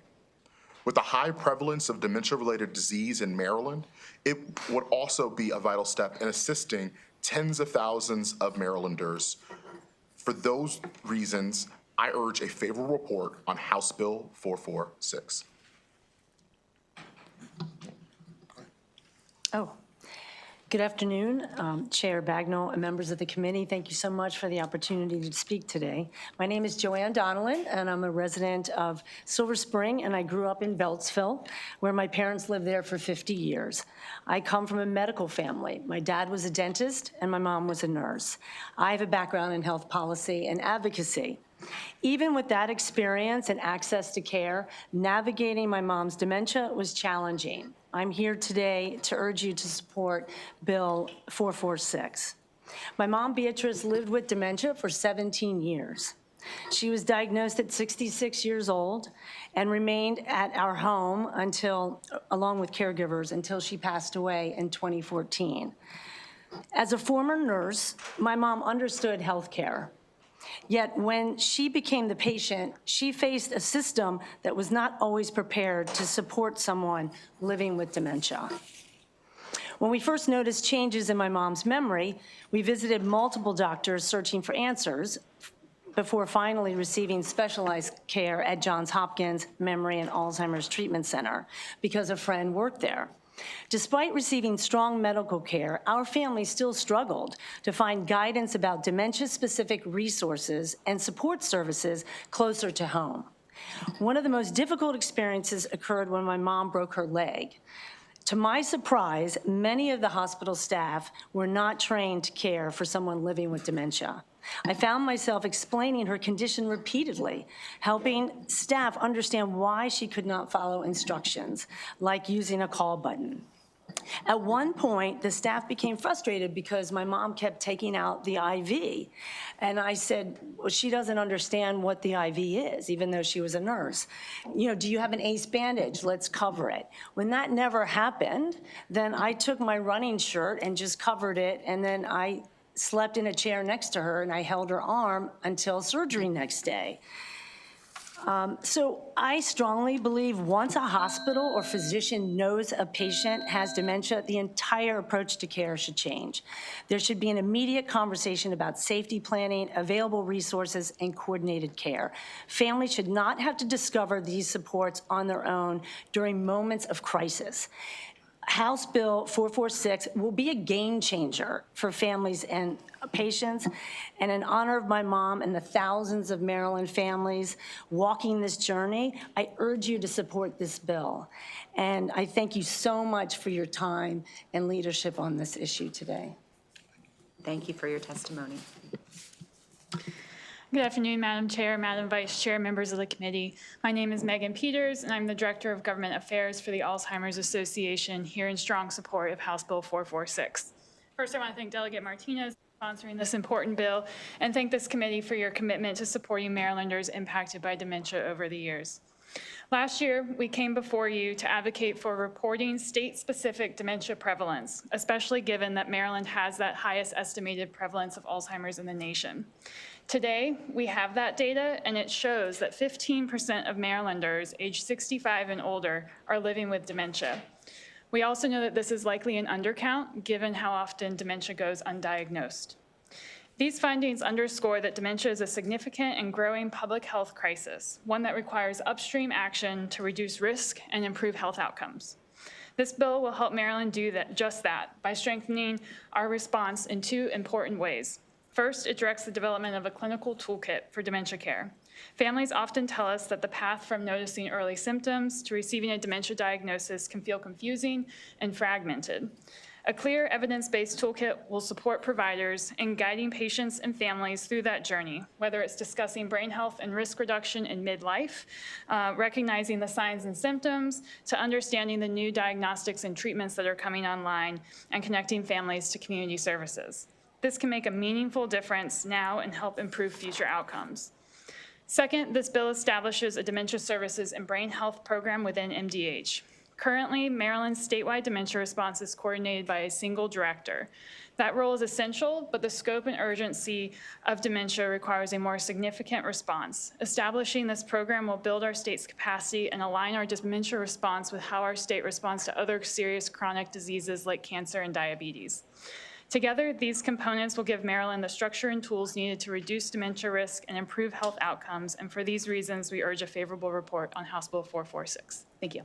With the high prevalence of dementia-related disease in Maryland, it would also be a vital step in assisting tens of thousands of Marylanders. For those reasons, I urge a favorable report on House Bill 446. Good afternoon, Chair Bagnall and members of the committee. Thank you so much for the opportunity to speak today. My name is Joanne Donnellan, and I'm a resident of Silver Spring, and I grew up in Beltsville, where my parents lived there for 50 years. I come from a medical family. My dad was a dentist, and my mom was a nurse. I have a background in health policy and advocacy. Even with that experience and access to care, navigating my mom's dementia was challenging. I'm here today to urge you to support Bill 446. My mom, Beatrice, lived with dementia for 17 years. She was diagnosed at 66 years old and remained at our home along with caregivers, until she passed away in 2014. As a former nurse, my mom understood healthcare. Yet when she became the patient, she faced a system that was not always prepared to support someone living with dementia. When we first noticed changes in my mom's memory, we visited multiple doctors searching for answers before finally receiving specialized care at Johns Hopkins Memory and Alzheimer's Treatment Center because a friend worked there. Despite receiving strong medical care, our family still struggled to find guidance about dementia-specific resources and support services closer to home. One of the most difficult experiences occurred when my mom broke her leg. To my surprise, many of the hospital staff were not trained to care for someone living with dementia. I found myself explaining her condition repeatedly, helping staff understand why she could not follow instructions, like using a call button. At one point, the staff became frustrated because my mom kept taking out the IV. And I said, well, she doesn't understand what the IV is, even though she was a nurse. You know, do you have an ace bandage? Let's cover it. When that never happened, then I took my running shirt and just covered it, and then I slept in a chair next to her, and I held her arm until surgery next day. So I strongly believe once a hospital or physician knows a patient has dementia, the entire approach to care should change. There should be an immediate conversation about safety planning, available resources, and coordinated care. Families should not have to discover these supports on their own during moments of crisis. House Bill 446 will be a game changer for families and patients, and in honor of my mom and the thousands of Maryland families walking this journey, I urge you to support this bill. And I thank you so much for your time and leadership on this issue today. Thank you for your testimony. Good afternoon, Madam Chair, Madam Vice Chair, members of the committee. My name is Megan Peters, and I'm the Director of Government Affairs for the Alzheimer's Association, here in strong support of House Bill 446. First, I want to thank Delegate Martinez for sponsoring this important bill, and thank this committee for your commitment to supporting Marylanders impacted by dementia over the years. Last year, we came before you to advocate for reporting state-specific dementia prevalence, especially given that Maryland has that highest estimated prevalence of Alzheimer's in the nation. Today, we have that data, and it shows that 15% of Marylanders aged 65 and older are living with dementia. We also know that this is likely an undercount, given how often dementia goes undiagnosed. These findings underscore that dementia is a significant and growing public health crisis, one that requires upstream action to reduce risk and improve health outcomes. This bill will help Maryland do just that by strengthening our response in two important ways. First, it directs the development of a clinical toolkit for dementia care. Families often tell us that the path from noticing early symptoms to receiving a dementia diagnosis can feel confusing and fragmented. A clear evidence-based toolkit will support providers in guiding patients and families through that journey, whether it's discussing brain health and risk reduction in midlife, recognizing the signs and symptoms, to understanding the new diagnostics and treatments that are coming online, and connecting families to community services. This can make a meaningful difference now and help improve future outcomes. Second, this bill establishes a dementia services and brain health program within MDH. Currently, Maryland's statewide dementia response is coordinated by a single director. That role is essential, but the scope and urgency of dementia requires a more significant response. Establishing this program will build our state's capacity and align our dementia response with how our state responds to other serious chronic diseases like cancer and diabetes. Together, these components will give Maryland the structure and tools needed to reduce dementia risk and improve health outcomes, and for these reasons, we urge a favorable report on House Bill 446. Thank you.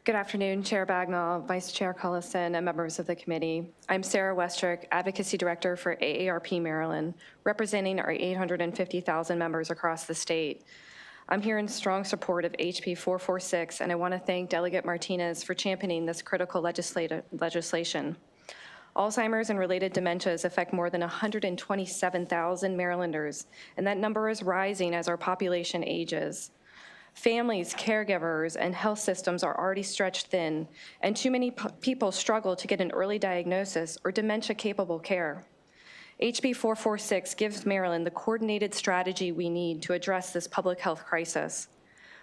Good afternoon, Chair Bagnall, Vice Chair Cullison, and members of the committee. I'm Sarah Westrick, Advocacy Director for AARP Maryland, representing our 850,000 members across the state. I'm here in strong support of HB 446, and I want to thank Delegate Martinez for championing this critical legislation. Alzheimer's and related dementias affect more than 127,000 Marylanders, and that number is rising as our population ages. Families, caregivers, and health systems are already stretched thin, and too many people struggle to get an early diagnosis or dementia-capable care. HB 446 gives Maryland the coordinated strategy we need to address this public health crisis.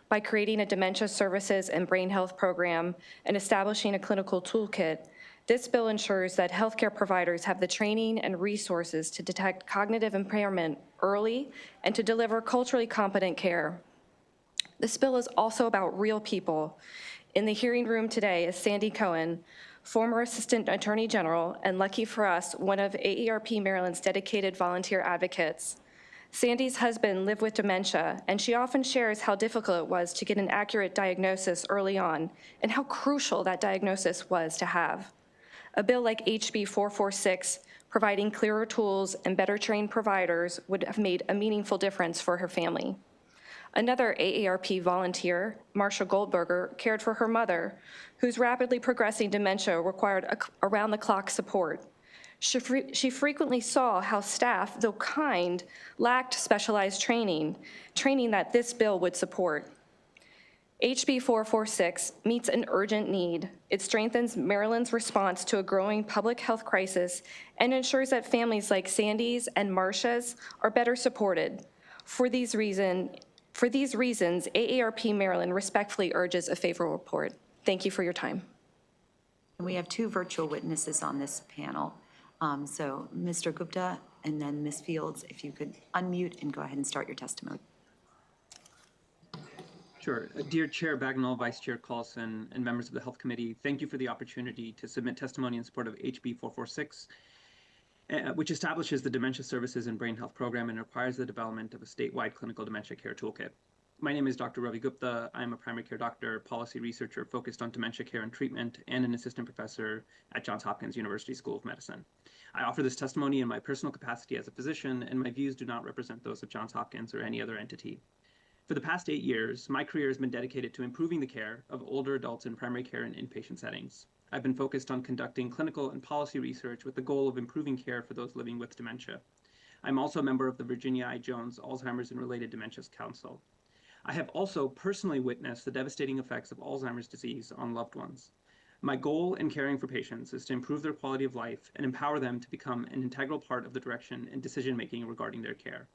By creating a dementia services and brain health program and establishing a clinical toolkit, this bill ensures that healthcare providers have the training and resources to detect cognitive impairment early and to deliver culturally competent care. This bill is also about real people. In the hearing room today is Sandy Cohen, former Assistant Attorney General, and lucky for us, one of AARP Maryland's dedicated volunteer advocates. Sandy's husband lived with dementia, and she often shares how difficult it was to get an accurate diagnosis early on, and how crucial that diagnosis was to have. A bill like HB 446, providing clearer tools and better trained providers, would have made a meaningful difference for her family. Another AARP volunteer, Marsha Goldberger, cared for her mother, whose rapidly progressing dementia required around-the-clock support. She frequently saw how staff, though kind, lacked specialized training that this bill would support. HB 446 meets an urgent need. It strengthens Maryland's response to a growing public health crisis and ensures that families like Sandy's and Marsha's are better supported. For these reasons, AARP Maryland respectfully urges a favorable report. Thank you for your time. And we have two virtual witnesses on this panel. So Mr. Gupta and then Ms. Fields, if you could unmute and go ahead and start your testimony. Sure. Dear Chair Bagnall, Vice Chair Collison, and members of the Health Committee, thank you for the opportunity to submit testimony in support of HB 446, which establishes the Dementia Services and Brain Health Program and requires the development of a statewide clinical dementia care toolkit. My name is Dr. Ravi Gupta. I'm a primary care doctor, policy researcher focused on dementia care and treatment, and an assistant professor at Johns Hopkins University School of Medicine. I offer this testimony in my personal capacity as a physician, and my views do not represent those of Johns Hopkins or any other entity. For the past 8 years, my career has been dedicated to improving the care of older adults in primary care and inpatient settings. I've been focused on conducting clinical and policy research with the goal of improving care for those living with dementia. I'm also a member of the Virginia I. Jones Alzheimer's and Related Dementias Council. I have also personally witnessed the devastating effects of Alzheimer's disease on loved ones. My goal in caring for patients is to improve their quality of life and empower them to become an integral part of the direction and decision-making regarding their care.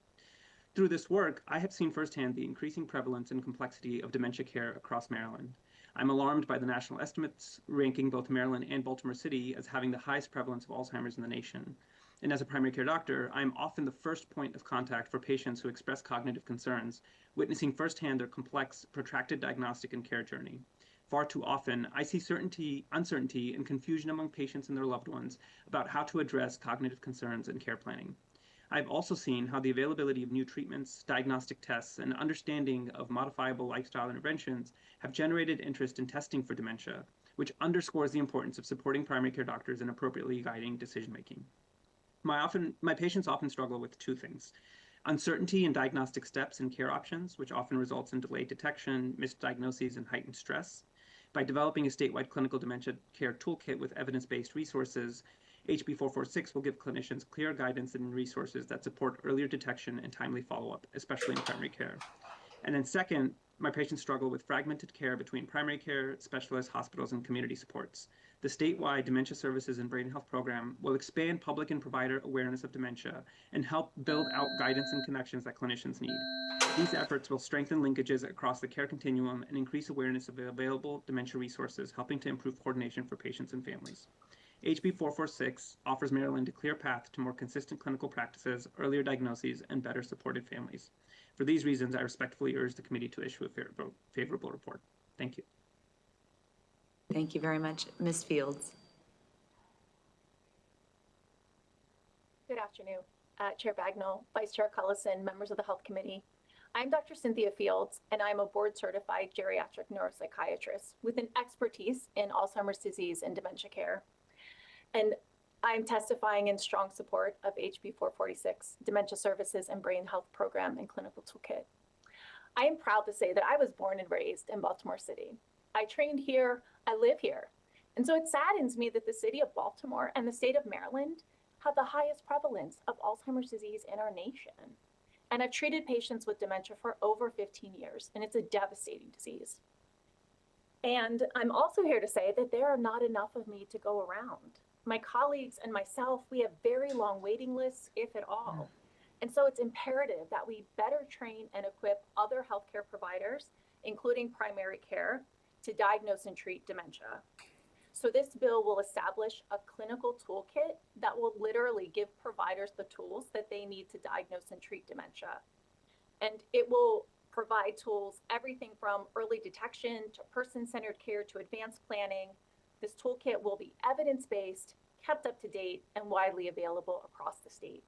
Through this work, I have seen firsthand the increasing prevalence and complexity of dementia care across Maryland. I'm alarmed by the national estimates ranking both Maryland and Baltimore City as having the highest prevalence of Alzheimer's in the nation. And as a primary care doctor, I am often the first point of contact for patients who express cognitive concerns, witnessing firsthand their complex, protracted diagnostic and care journey. Far too often, I see uncertainty, and confusion among patients and their loved ones about how to address cognitive concerns and care planning. I've also seen how the availability of new treatments, diagnostic tests, and understanding of modifiable lifestyle interventions have generated interest in testing for dementia, which underscores the importance of supporting primary care doctors in appropriately guiding decision-making. My patients often struggle with two things: uncertainty in diagnostic steps and care options, which often results in delayed detection, misdiagnoses, and heightened stress. By developing a statewide clinical dementia care toolkit with evidence-based resources, HB 446 will give clinicians clear guidance and resources that support earlier detection and timely follow-up, especially in primary care. And then second, my patients struggle with fragmented care between primary care, specialized hospitals, and community supports. The statewide Dementia Services and Brain Health Program will expand public and provider awareness of dementia and help build out guidance and connections that clinicians need. These efforts will strengthen linkages across the care continuum and increase awareness of available dementia resources, helping to improve coordination for patients and families. HB 446 offers Maryland a clear path to more consistent clinical practices, earlier diagnoses, and better supported families. For these reasons, I respectfully urge the committee to issue a favorable report. Thank you. Thank you very much. Ms. Fields. Good afternoon, Chair Bagnall, Vice Chair Collison, members of the Health Committee. I'm Dr. Cynthia Fields, and I'm a board-certified geriatric neuropsychiatrist with an expertise in Alzheimer's disease and dementia care. And I'm testifying in strong support of HB 446, Dementia Services and Brain Health Program and Clinical Toolkit. I am proud to say that I was born and raised in Baltimore City. I trained here, I live here. And so it saddens me that the city of Baltimore and the state of Maryland have the highest prevalence of Alzheimer's disease in our nation. And I've treated patients with dementia for over 15 years, and it's a devastating disease. And I'm also here to say that there are not enough of me to go around. My colleagues and myself, we have very long waiting lists, if at all. And so it's imperative that we better train and equip other healthcare providers, including primary care, to diagnose and treat dementia. So this bill will establish a clinical toolkit that will literally give providers the tools that they need to diagnose and treat dementia. And it will provide tools, everything from early detection to person-centered care to advanced planning. This toolkit will be evidence-based, kept up to date, and widely available across the state.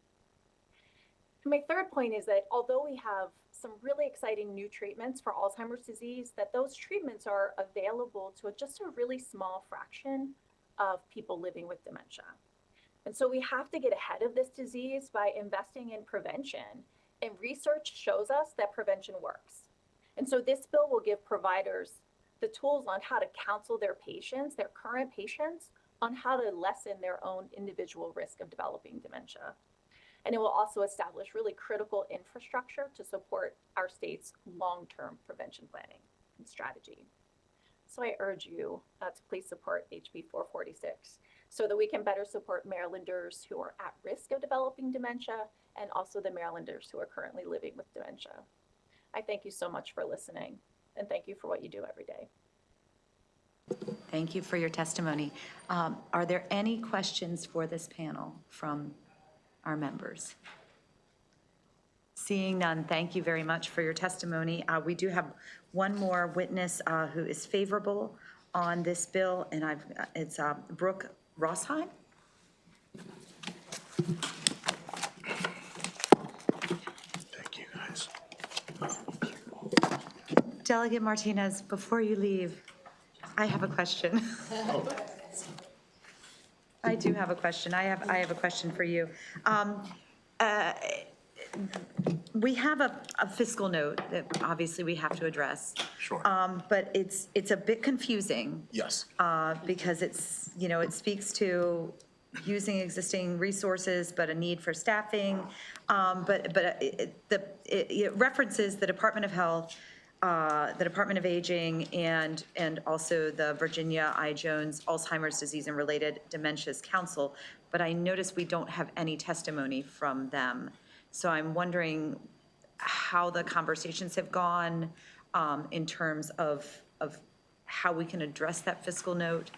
And my third point is that although we have some really exciting new treatments for Alzheimer's disease, that those treatments are available to just a really small fraction of people living with dementia. And so we have to get ahead of this disease by investing in prevention. And research shows us that prevention works. And so this bill will give providers the tools on how to counsel their patients, their current patients, on how to lessen their own individual risk of developing dementia. And it will also establish really critical infrastructure to support our state's long-term prevention planning and strategy. So I urge you to please support HB 446 so that we can better support Marylanders who are at risk of developing dementia and also the Marylanders who are currently living with dementia. I thank you so much for listening, and thank you for what you do every day. Thank you for your testimony. Are there any questions for this panel from our members? Seeing none, thank you very much for your testimony. We do have one more witness who is favorable on this bill, and it's Brooke Rossheim. Thank you, guys. Delegate Martinez, before you leave, I have a question. I do have a question. I have a question for you. We have a fiscal note that obviously we have to address. Sure. But it's a bit confusing. Yes. Because it's, it speaks to using existing resources, but a need for staffing. But it references the Department of Health, the Department of Aging, and also the Virginia I. Jones Alzheimer's Disease and Related Dementias Council. But I notice we don't have any testimony from them. So I'm wondering how the conversations have gone in terms of how we can address that fiscal note,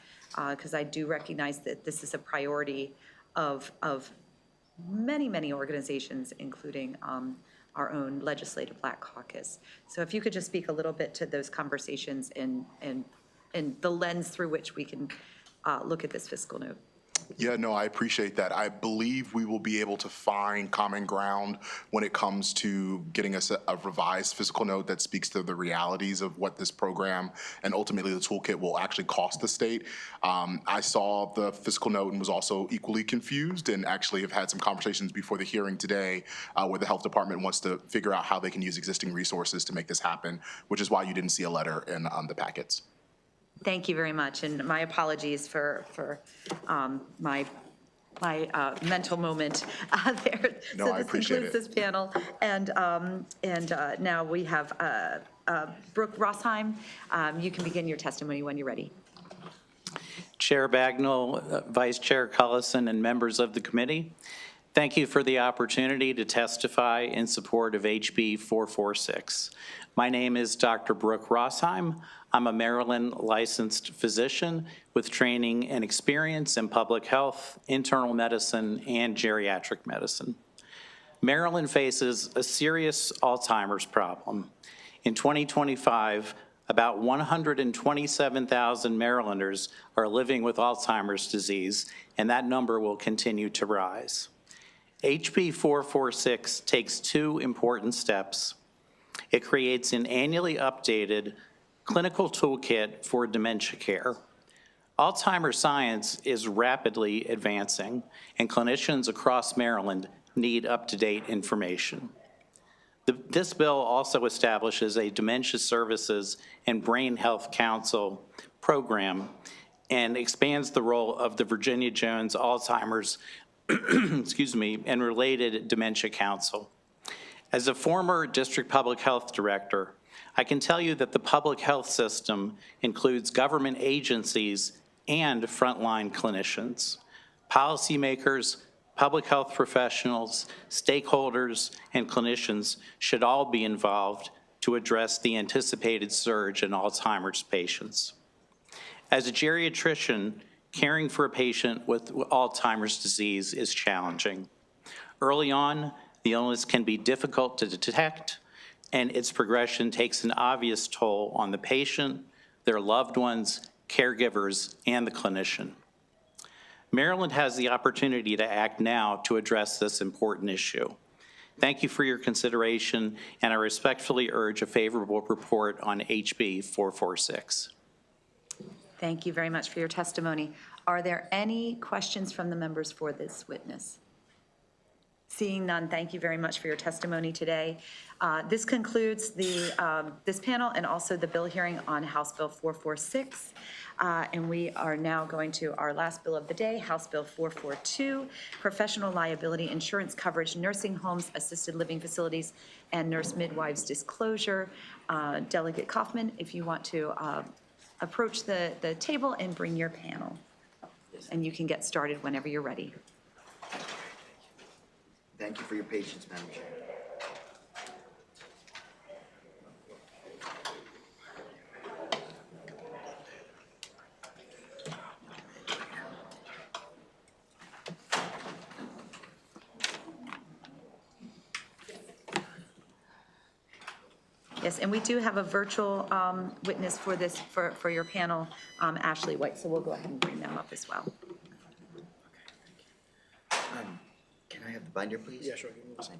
because I do recognize that this is a priority of many organizations, including our own Legislative Black Caucus. So if you could just speak a little bit to those conversations and the lens through which we can look at this fiscal note. Yeah, no, I appreciate that. I believe we will be able to find common ground when it comes to getting us a revised fiscal note that speaks to the realities of what this program and ultimately the toolkit will actually cost the state. I saw the fiscal note and was also equally confused, and actually have had some conversations before the hearing today where the health department wants to figure out how they can use existing resources to make this happen, which is why you didn't see a letter in the packets. Thank you very much, and my apologies for my mental moment there. No, so I appreciate it. This concludes this panel, and now we have Brooke Rossheim. You can begin your testimony when you're ready. Chair Bagnall, Vice Chair Cullison, and members of the committee, thank you for the opportunity to testify in support of HB 446. My name is Dr. Brooke Rossheim. I'm a Maryland licensed physician with training and experience in public health, internal medicine, and geriatric medicine. Maryland faces a serious Alzheimer's problem. In 2025, about 127,000 Marylanders are living with Alzheimer's disease, and that number will continue to rise. HB 446 takes two important steps. It creates an annually updated clinical toolkit for dementia care. Alzheimer's science is rapidly advancing, and clinicians across Maryland need up-to-date information. This bill also establishes a Dementia Services and Brain Health Council program and expands the role of the Virginia Jones Alzheimer's and Related Dementia Council. As a former district public health director, I can tell you that the public health system includes government agencies and frontline clinicians. Policymakers, public health professionals, stakeholders, and clinicians should all be involved to address the anticipated surge in Alzheimer's patients. As a geriatrician, caring for a patient with Alzheimer's disease is challenging. Early on, the illness can be difficult to detect, and its progression takes an obvious toll on the patient, their loved ones, caregivers, and the clinician. Maryland has the opportunity to act now to address this important issue. Thank you for your consideration, and I respectfully urge a favorable report on HB 446. Thank you very much for your testimony. Are there any questions from the members for this witness? Seeing none, thank you very much for your testimony today. This concludes this panel and also the bill hearing on House Bill 446. And we are now going to our last bill of the day, House Bill 442, Professional Liability Insurance Coverage, Nursing Homes, Assisted Living Facilities, and Nurse Midwives Disclosure. Delegate Kaufman, if you want to approach the table and bring your panel. And you can get started whenever you're ready. Thank you for your patience, Madam Chair. Yes, and we do have a virtual witness for this, for your panel, Ashley White, so we'll go ahead and bring them up as well. Can I have the binder, please? Yeah, sure. Give me one second.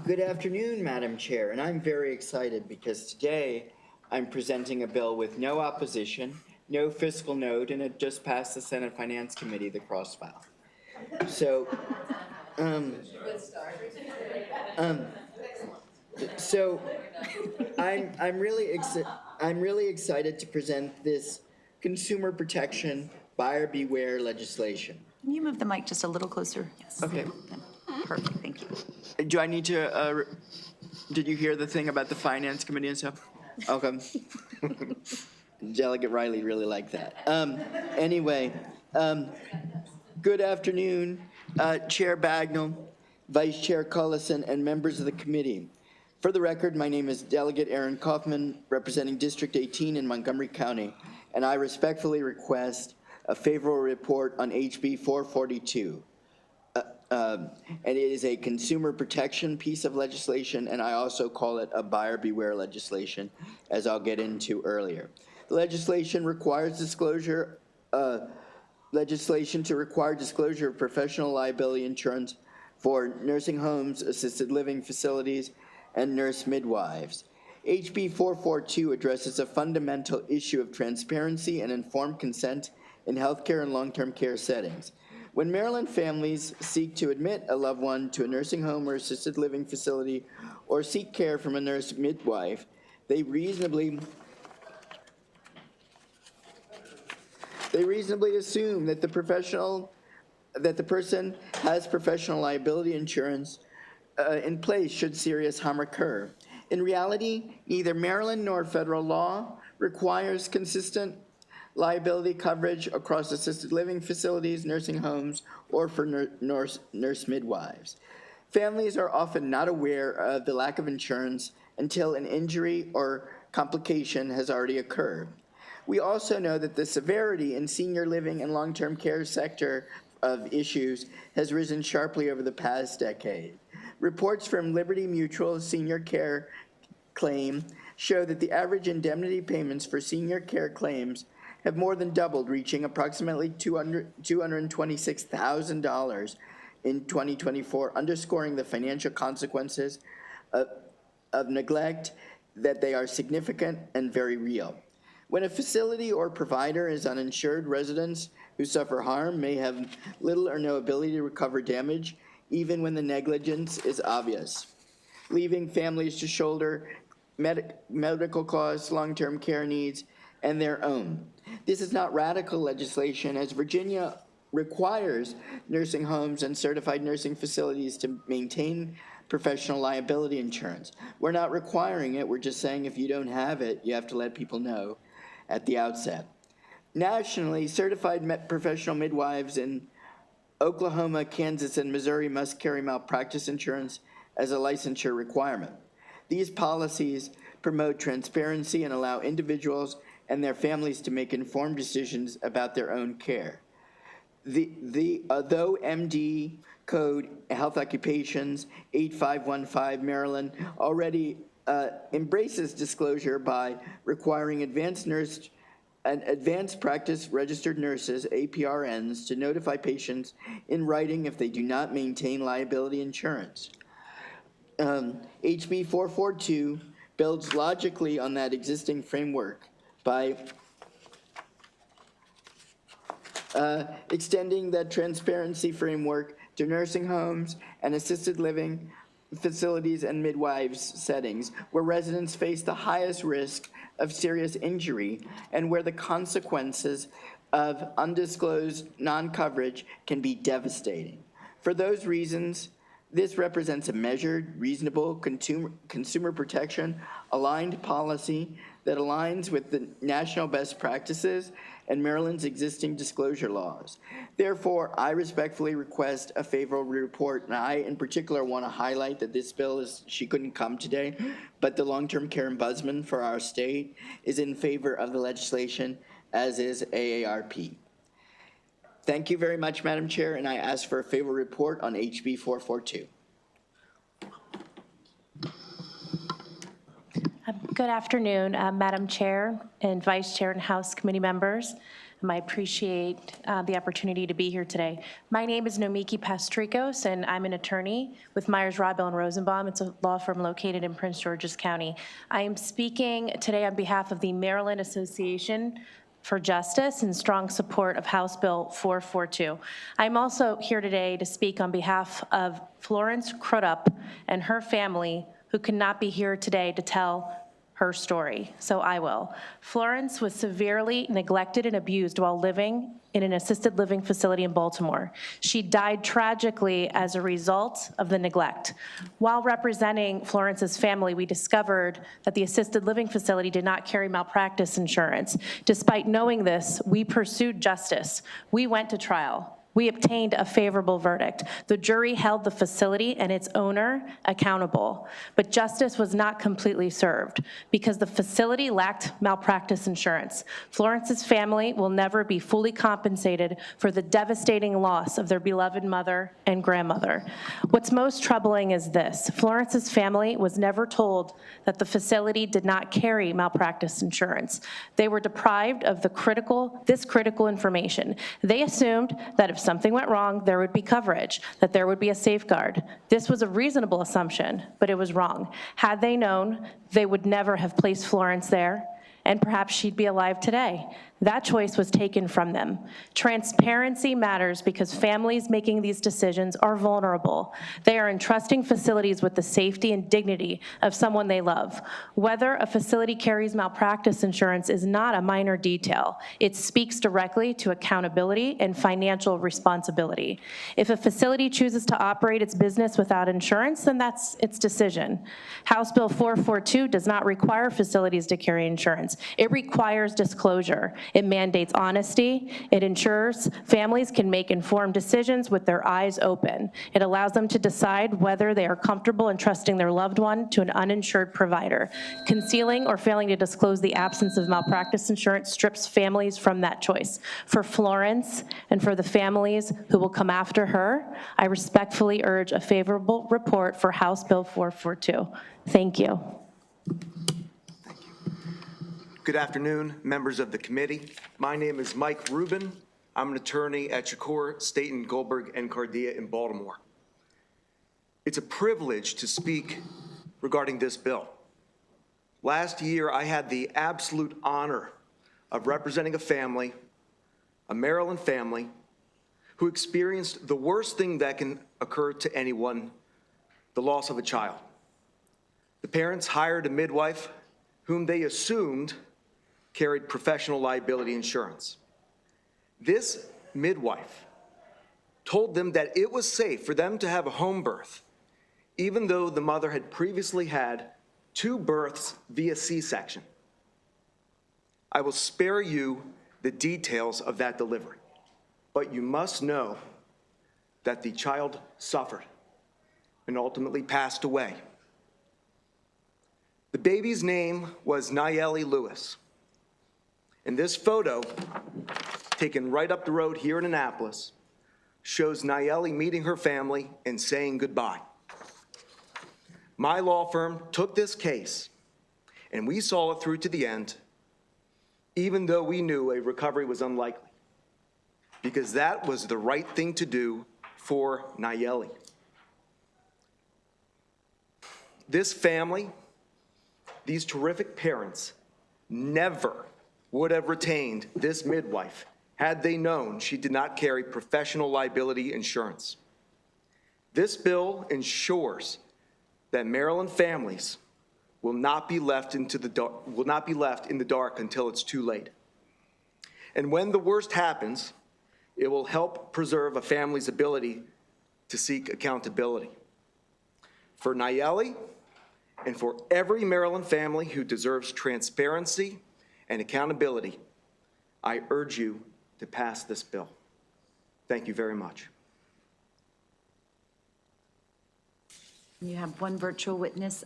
Good afternoon, Madam Chair, and I'm very excited because today I'm presenting a bill with no opposition, no fiscal note, and it just passed the Senate Finance Committee, the cross-file. So, I'm really excited to present this consumer protection buyer beware legislation. Can you move the mic just a little closer? Yes. Okay. Perfect, thank you. Do I need to, did you hear the thing about the Finance Committee and stuff? Okay. Delegate Riley really liked that. Anyway, good afternoon, Chair Bagnell, Vice Chair Cullison, and members of the committee. For the record, my name is Delegate Aaron Kaufman, representing District 18 in Montgomery County, and I respectfully request a favorable report on HB 442. And it is a consumer protection piece of legislation, and I also call it a buyer beware legislation, as I'll get into earlier. The legislation requires disclosure, legislation to require disclosure of professional liability insurance for nursing homes, assisted living facilities, and nurse midwives. HB 442 addresses a fundamental issue of transparency and informed consent in healthcare and long-term care settings. When Maryland families seek to admit a loved one to a nursing home or assisted living facility or seek care from a nurse midwife, they reasonably assume that the person has professional liability insurance in place should serious harm occur. In reality, neither Maryland nor federal law requires consistent liability coverage across assisted living facilities, nursing homes, or for nurse midwives. Families are often not aware of the lack of insurance until an injury or complication has already occurred. We also know that the severity in senior living and long-term care sector of issues has risen sharply over the past decade. Reports from Liberty Mutual Senior Care Claim show that the average indemnity payments for senior care claims have more than doubled, reaching approximately $226,000 in 2024, underscoring the financial consequences of neglect, that they are significant and very real. When a facility or provider is uninsured, residents who suffer harm may have little or no ability to recover damage, even when the negligence is obvious, leaving families to shoulder medical costs, long-term care needs, and their own. This is not radical legislation, as Virginia requires nursing homes and certified nursing facilities to maintain professional liability insurance. We're not requiring it, we're just saying if you don't have it, you have to let people know at the outset. Nationally, certified professional midwives in Oklahoma, Kansas, and Missouri must carry malpractice insurance as a licensure requirement. These policies promote transparency and allow individuals and their families to make informed decisions about their own care. Though MD Code Health Occupations 8515 Maryland already embraces disclosure by requiring advanced practice registered nurses, APRNs, to notify patients in writing if they do not maintain liability insurance. HB 442 builds logically on that existing framework by extending that transparency framework to nursing homes and assisted living facilities and midwives settings where residents face the highest risk of serious injury and where the consequences of undisclosed non-coverage can be devastating. For those reasons, this represents a measured, reasonable consumer protection aligned policy that aligns with the national best practices and Maryland's existing disclosure laws. Therefore, I respectfully request a favorable report, and I in particular want to highlight that this bill she couldn't come today, but the long-term care ombudsman for our state is in favor of the legislation, as is AARP. Thank you very much, Madam Chair, and I ask for a favorable report on HB 442. Good afternoon, Madam Chair and Vice Chair and House Committee members. I appreciate the opportunity to be here today. My name is Nomiki Pastrikos, and I'm an attorney with Myers, Rodbell, and Rosenbaum. It's a law firm located in Prince George's County. I am speaking today on behalf of the Maryland Association for Justice in strong support of House Bill 442. I'm also here today to speak on behalf of Florence Crudup and her family, who could not be here today to tell her story, so I will. Florence was severely neglected and abused while living in an assisted living facility in Baltimore. She died tragically as a result of the neglect. While representing Florence's family, we discovered that the assisted living facility did not carry malpractice insurance. Despite knowing this, we pursued justice. We went to trial. We obtained a favorable verdict. The jury held the facility and its owner accountable, but justice was not completely served because the facility lacked malpractice insurance. Florence's family will never be fully compensated for the devastating loss of their beloved mother and grandmother. What's most troubling is this: Florence's family was never told that the facility did not carry malpractice insurance. They were deprived of this critical information. They assumed that if something went wrong, there would be coverage, that there would be a safeguard. This was a reasonable assumption, but it was wrong. Had they known, they would never have placed Florence there, and perhaps she'd be alive today. That choice was taken from them. Transparency matters because families making these decisions are vulnerable. They are entrusting facilities with the safety and dignity of someone they love. Whether a facility carries malpractice insurance is not a minor detail. It speaks directly to accountability and financial responsibility. If a facility chooses to operate its business without insurance, then that's its decision. House Bill 442 does not require facilities to carry insurance. It requires disclosure. It mandates honesty. It ensures families can make informed decisions with their eyes open. It allows them to decide whether they are comfortable entrusting their loved one to an uninsured provider. Concealing or failing to disclose the absence of malpractice insurance strips families from that choice. For Florence and for the families who will come after her, I respectfully urge a favorable report for House Bill 442. Thank you. Good afternoon, members of the committee. My name is Mike Rubin. I'm an attorney at Shakur, Staten, Goldberg, and Cardia in Baltimore. It's a privilege to speak regarding this bill. Last year, I had the absolute honor of representing a family, a Maryland family, who experienced the worst thing that can occur to anyone, the loss of a child. The parents hired a midwife whom they assumed carried professional liability insurance. This midwife told them that it was safe for them to have a home birth, even though the mother had previously had 2 births via C-section. I will spare you the details of that delivery, but you must know that the child suffered and ultimately passed away. The baby's name was Nayeli Lewis. And this photo, taken right up the road here in Annapolis, shows Nayeli meeting her family and saying goodbye. My law firm took this case, and we saw it through to the end, even though we knew a recovery was unlikely, because that was the right thing to do for Nayeli. This family, these terrific parents, never would have retained this midwife had they known she did not carry professional liability insurance. This bill ensures that Maryland families will not be left in the dark until it's too late. And when the worst happens, it will help preserve a family's ability to seek accountability. For Nayeli and for every Maryland family who deserves transparency and accountability, I urge you to pass this bill. Thank you very much. You have one virtual witness.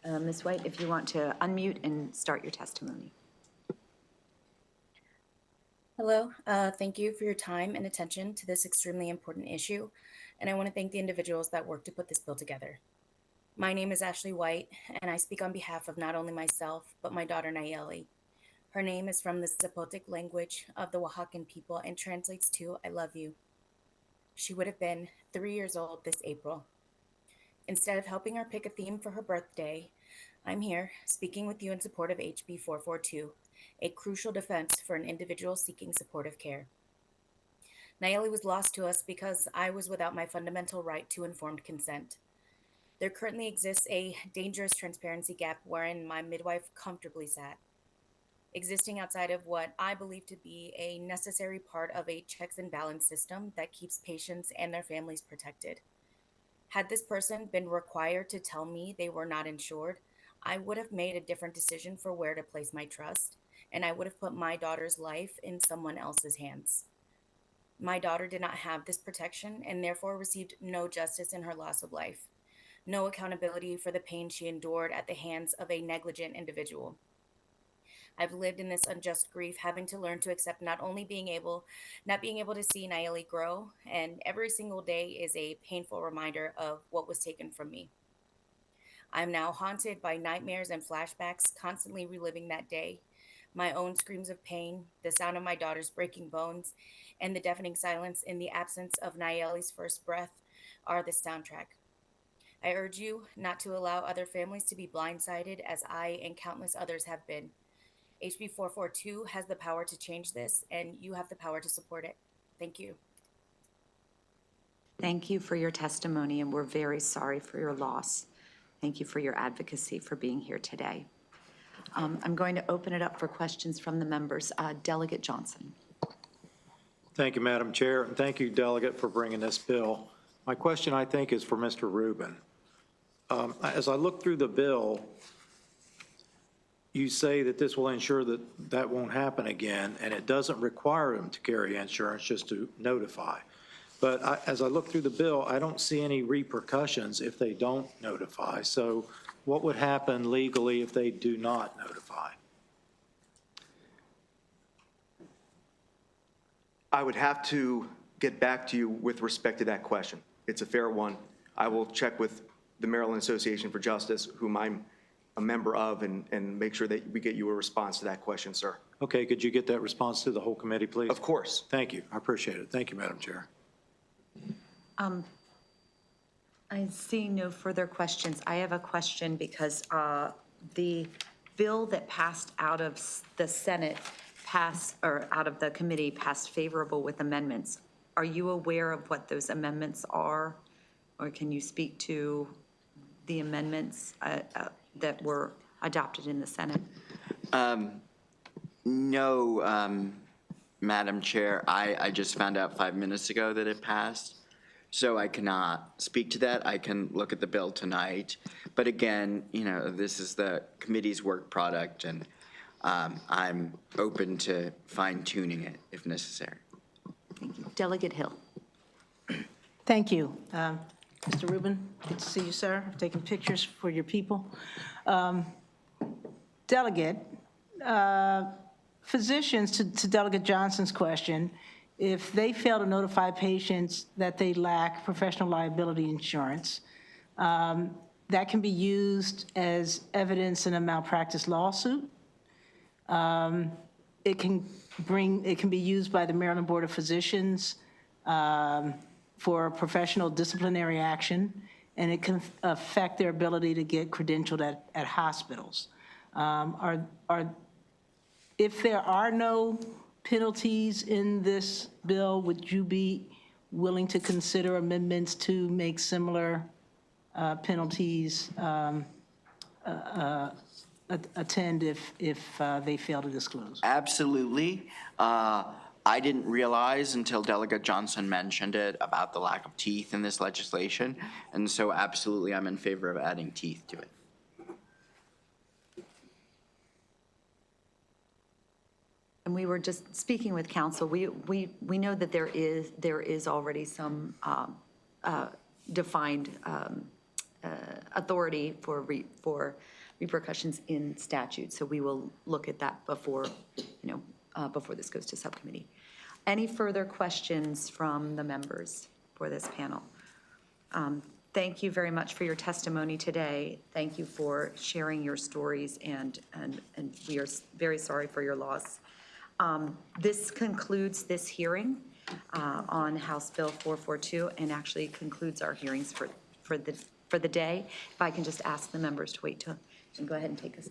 Ms. White, if you want to unmute and start your testimony. Hello, thank you for your time and attention to this extremely important issue, and I want to thank the individuals that worked to put this bill together. My name is Ashley White, and I speak on behalf of not only myself, but my daughter Nayeli. Her name is from the Zapotec language of the Oaxacan people and translates to, I love you. She would have been 3 years old this April. Instead of helping her pick a theme for her birthday, I'm here speaking with you in support of HB 442, a crucial defense for an individual seeking supportive care. Nayeli was lost to us because I was without my fundamental right to informed consent. There currently exists a dangerous transparency gap wherein my midwife comfortably sat, existing outside of what I believe to be a necessary part of a checks and balance system that keeps patients and their families protected. Had this person been required to tell me they were not insured, I would have made a different decision for where to place my trust, and I would have put my daughter's life in someone else's hands. My daughter did not have this protection and therefore received no justice in her loss of life, no accountability for the pain she endured at the hands of a negligent individual. I've lived in this unjust grief, having to learn to accept not being able to see Nayeli grow, and every single day is a painful reminder of what was taken from me. I'm now haunted by nightmares and flashbacks, constantly reliving that day, my own screams of pain, the sound of my daughter's breaking bones, and the deafening silence in the absence of Nayeli's first breath are the soundtrack. I urge you not to allow other families to be blindsided as I and countless others have been. HB 442 has the power to change this, and you have the power to support it. Thank you. Thank you for your testimony, and we're very sorry for your loss. Thank you for your advocacy for being here today. I'm going to open it up for questions from the members. Delegate Johnson. Thank you, Madam Chair, and thank you, Delegate, for bringing this bill. My question, I think, is for Mr. Rubin. As I look through the bill, you say that this will ensure that that won't happen again, and it doesn't require them to carry insurance, just to notify. But as I look through the bill, I don't see any repercussions if they don't notify. So what would happen legally if they do not notify? I would have to get back to you with respect to that question. It's a fair one. I will check with the Maryland Association for Justice, whom I'm a member of, and make sure that we get you a response to that question, sir. Okay, could you get that response to the whole committee, please? Of course. Thank you. I appreciate it. Thank you, Madam Chair. I see no further questions. I have a question because the bill that passed out of the Senate out of the committee passed favorable with amendments. Are you aware of what those amendments are? Or can you speak to the amendments that were adopted in the Senate? No, Madam Chair. I just found out 5 minutes ago that it passed, so I cannot speak to that. I can look at the bill tonight. But again, this is the committee's work product, and I'm open to fine-tuning it if necessary. Thank you. Delegate Hill. Thank you. Mr. Rubin, good to see you, sir. I'm taking pictures for your people. Delegate, physicians, to Delegate Johnson's question, if they fail to notify patients that they lack professional liability insurance, that can be used as evidence in a malpractice lawsuit. It can be used by the Maryland Board of Physicians for professional disciplinary action, and it can affect their ability to get credentialed at hospitals. If there are no penalties in this bill, would you be willing to consider amendments to make similar penalties attend if they fail to disclose? Absolutely. I didn't realize until Delegate Johnson mentioned it about the lack of teeth in this legislation, and so absolutely I'm in favor of adding teeth to it. And we were just speaking with counsel. We know that there is already some defined authority for repercussions in statute. So we will look at that before, before this goes to subcommittee. Any further questions from the members for this panel? Thank you very much for your testimony today. Thank you for sharing your stories, and we are very sorry for your loss. This concludes this hearing on House Bill 442, and actually concludes our hearings for the day. If I can just ask the members to wait and go ahead and take us.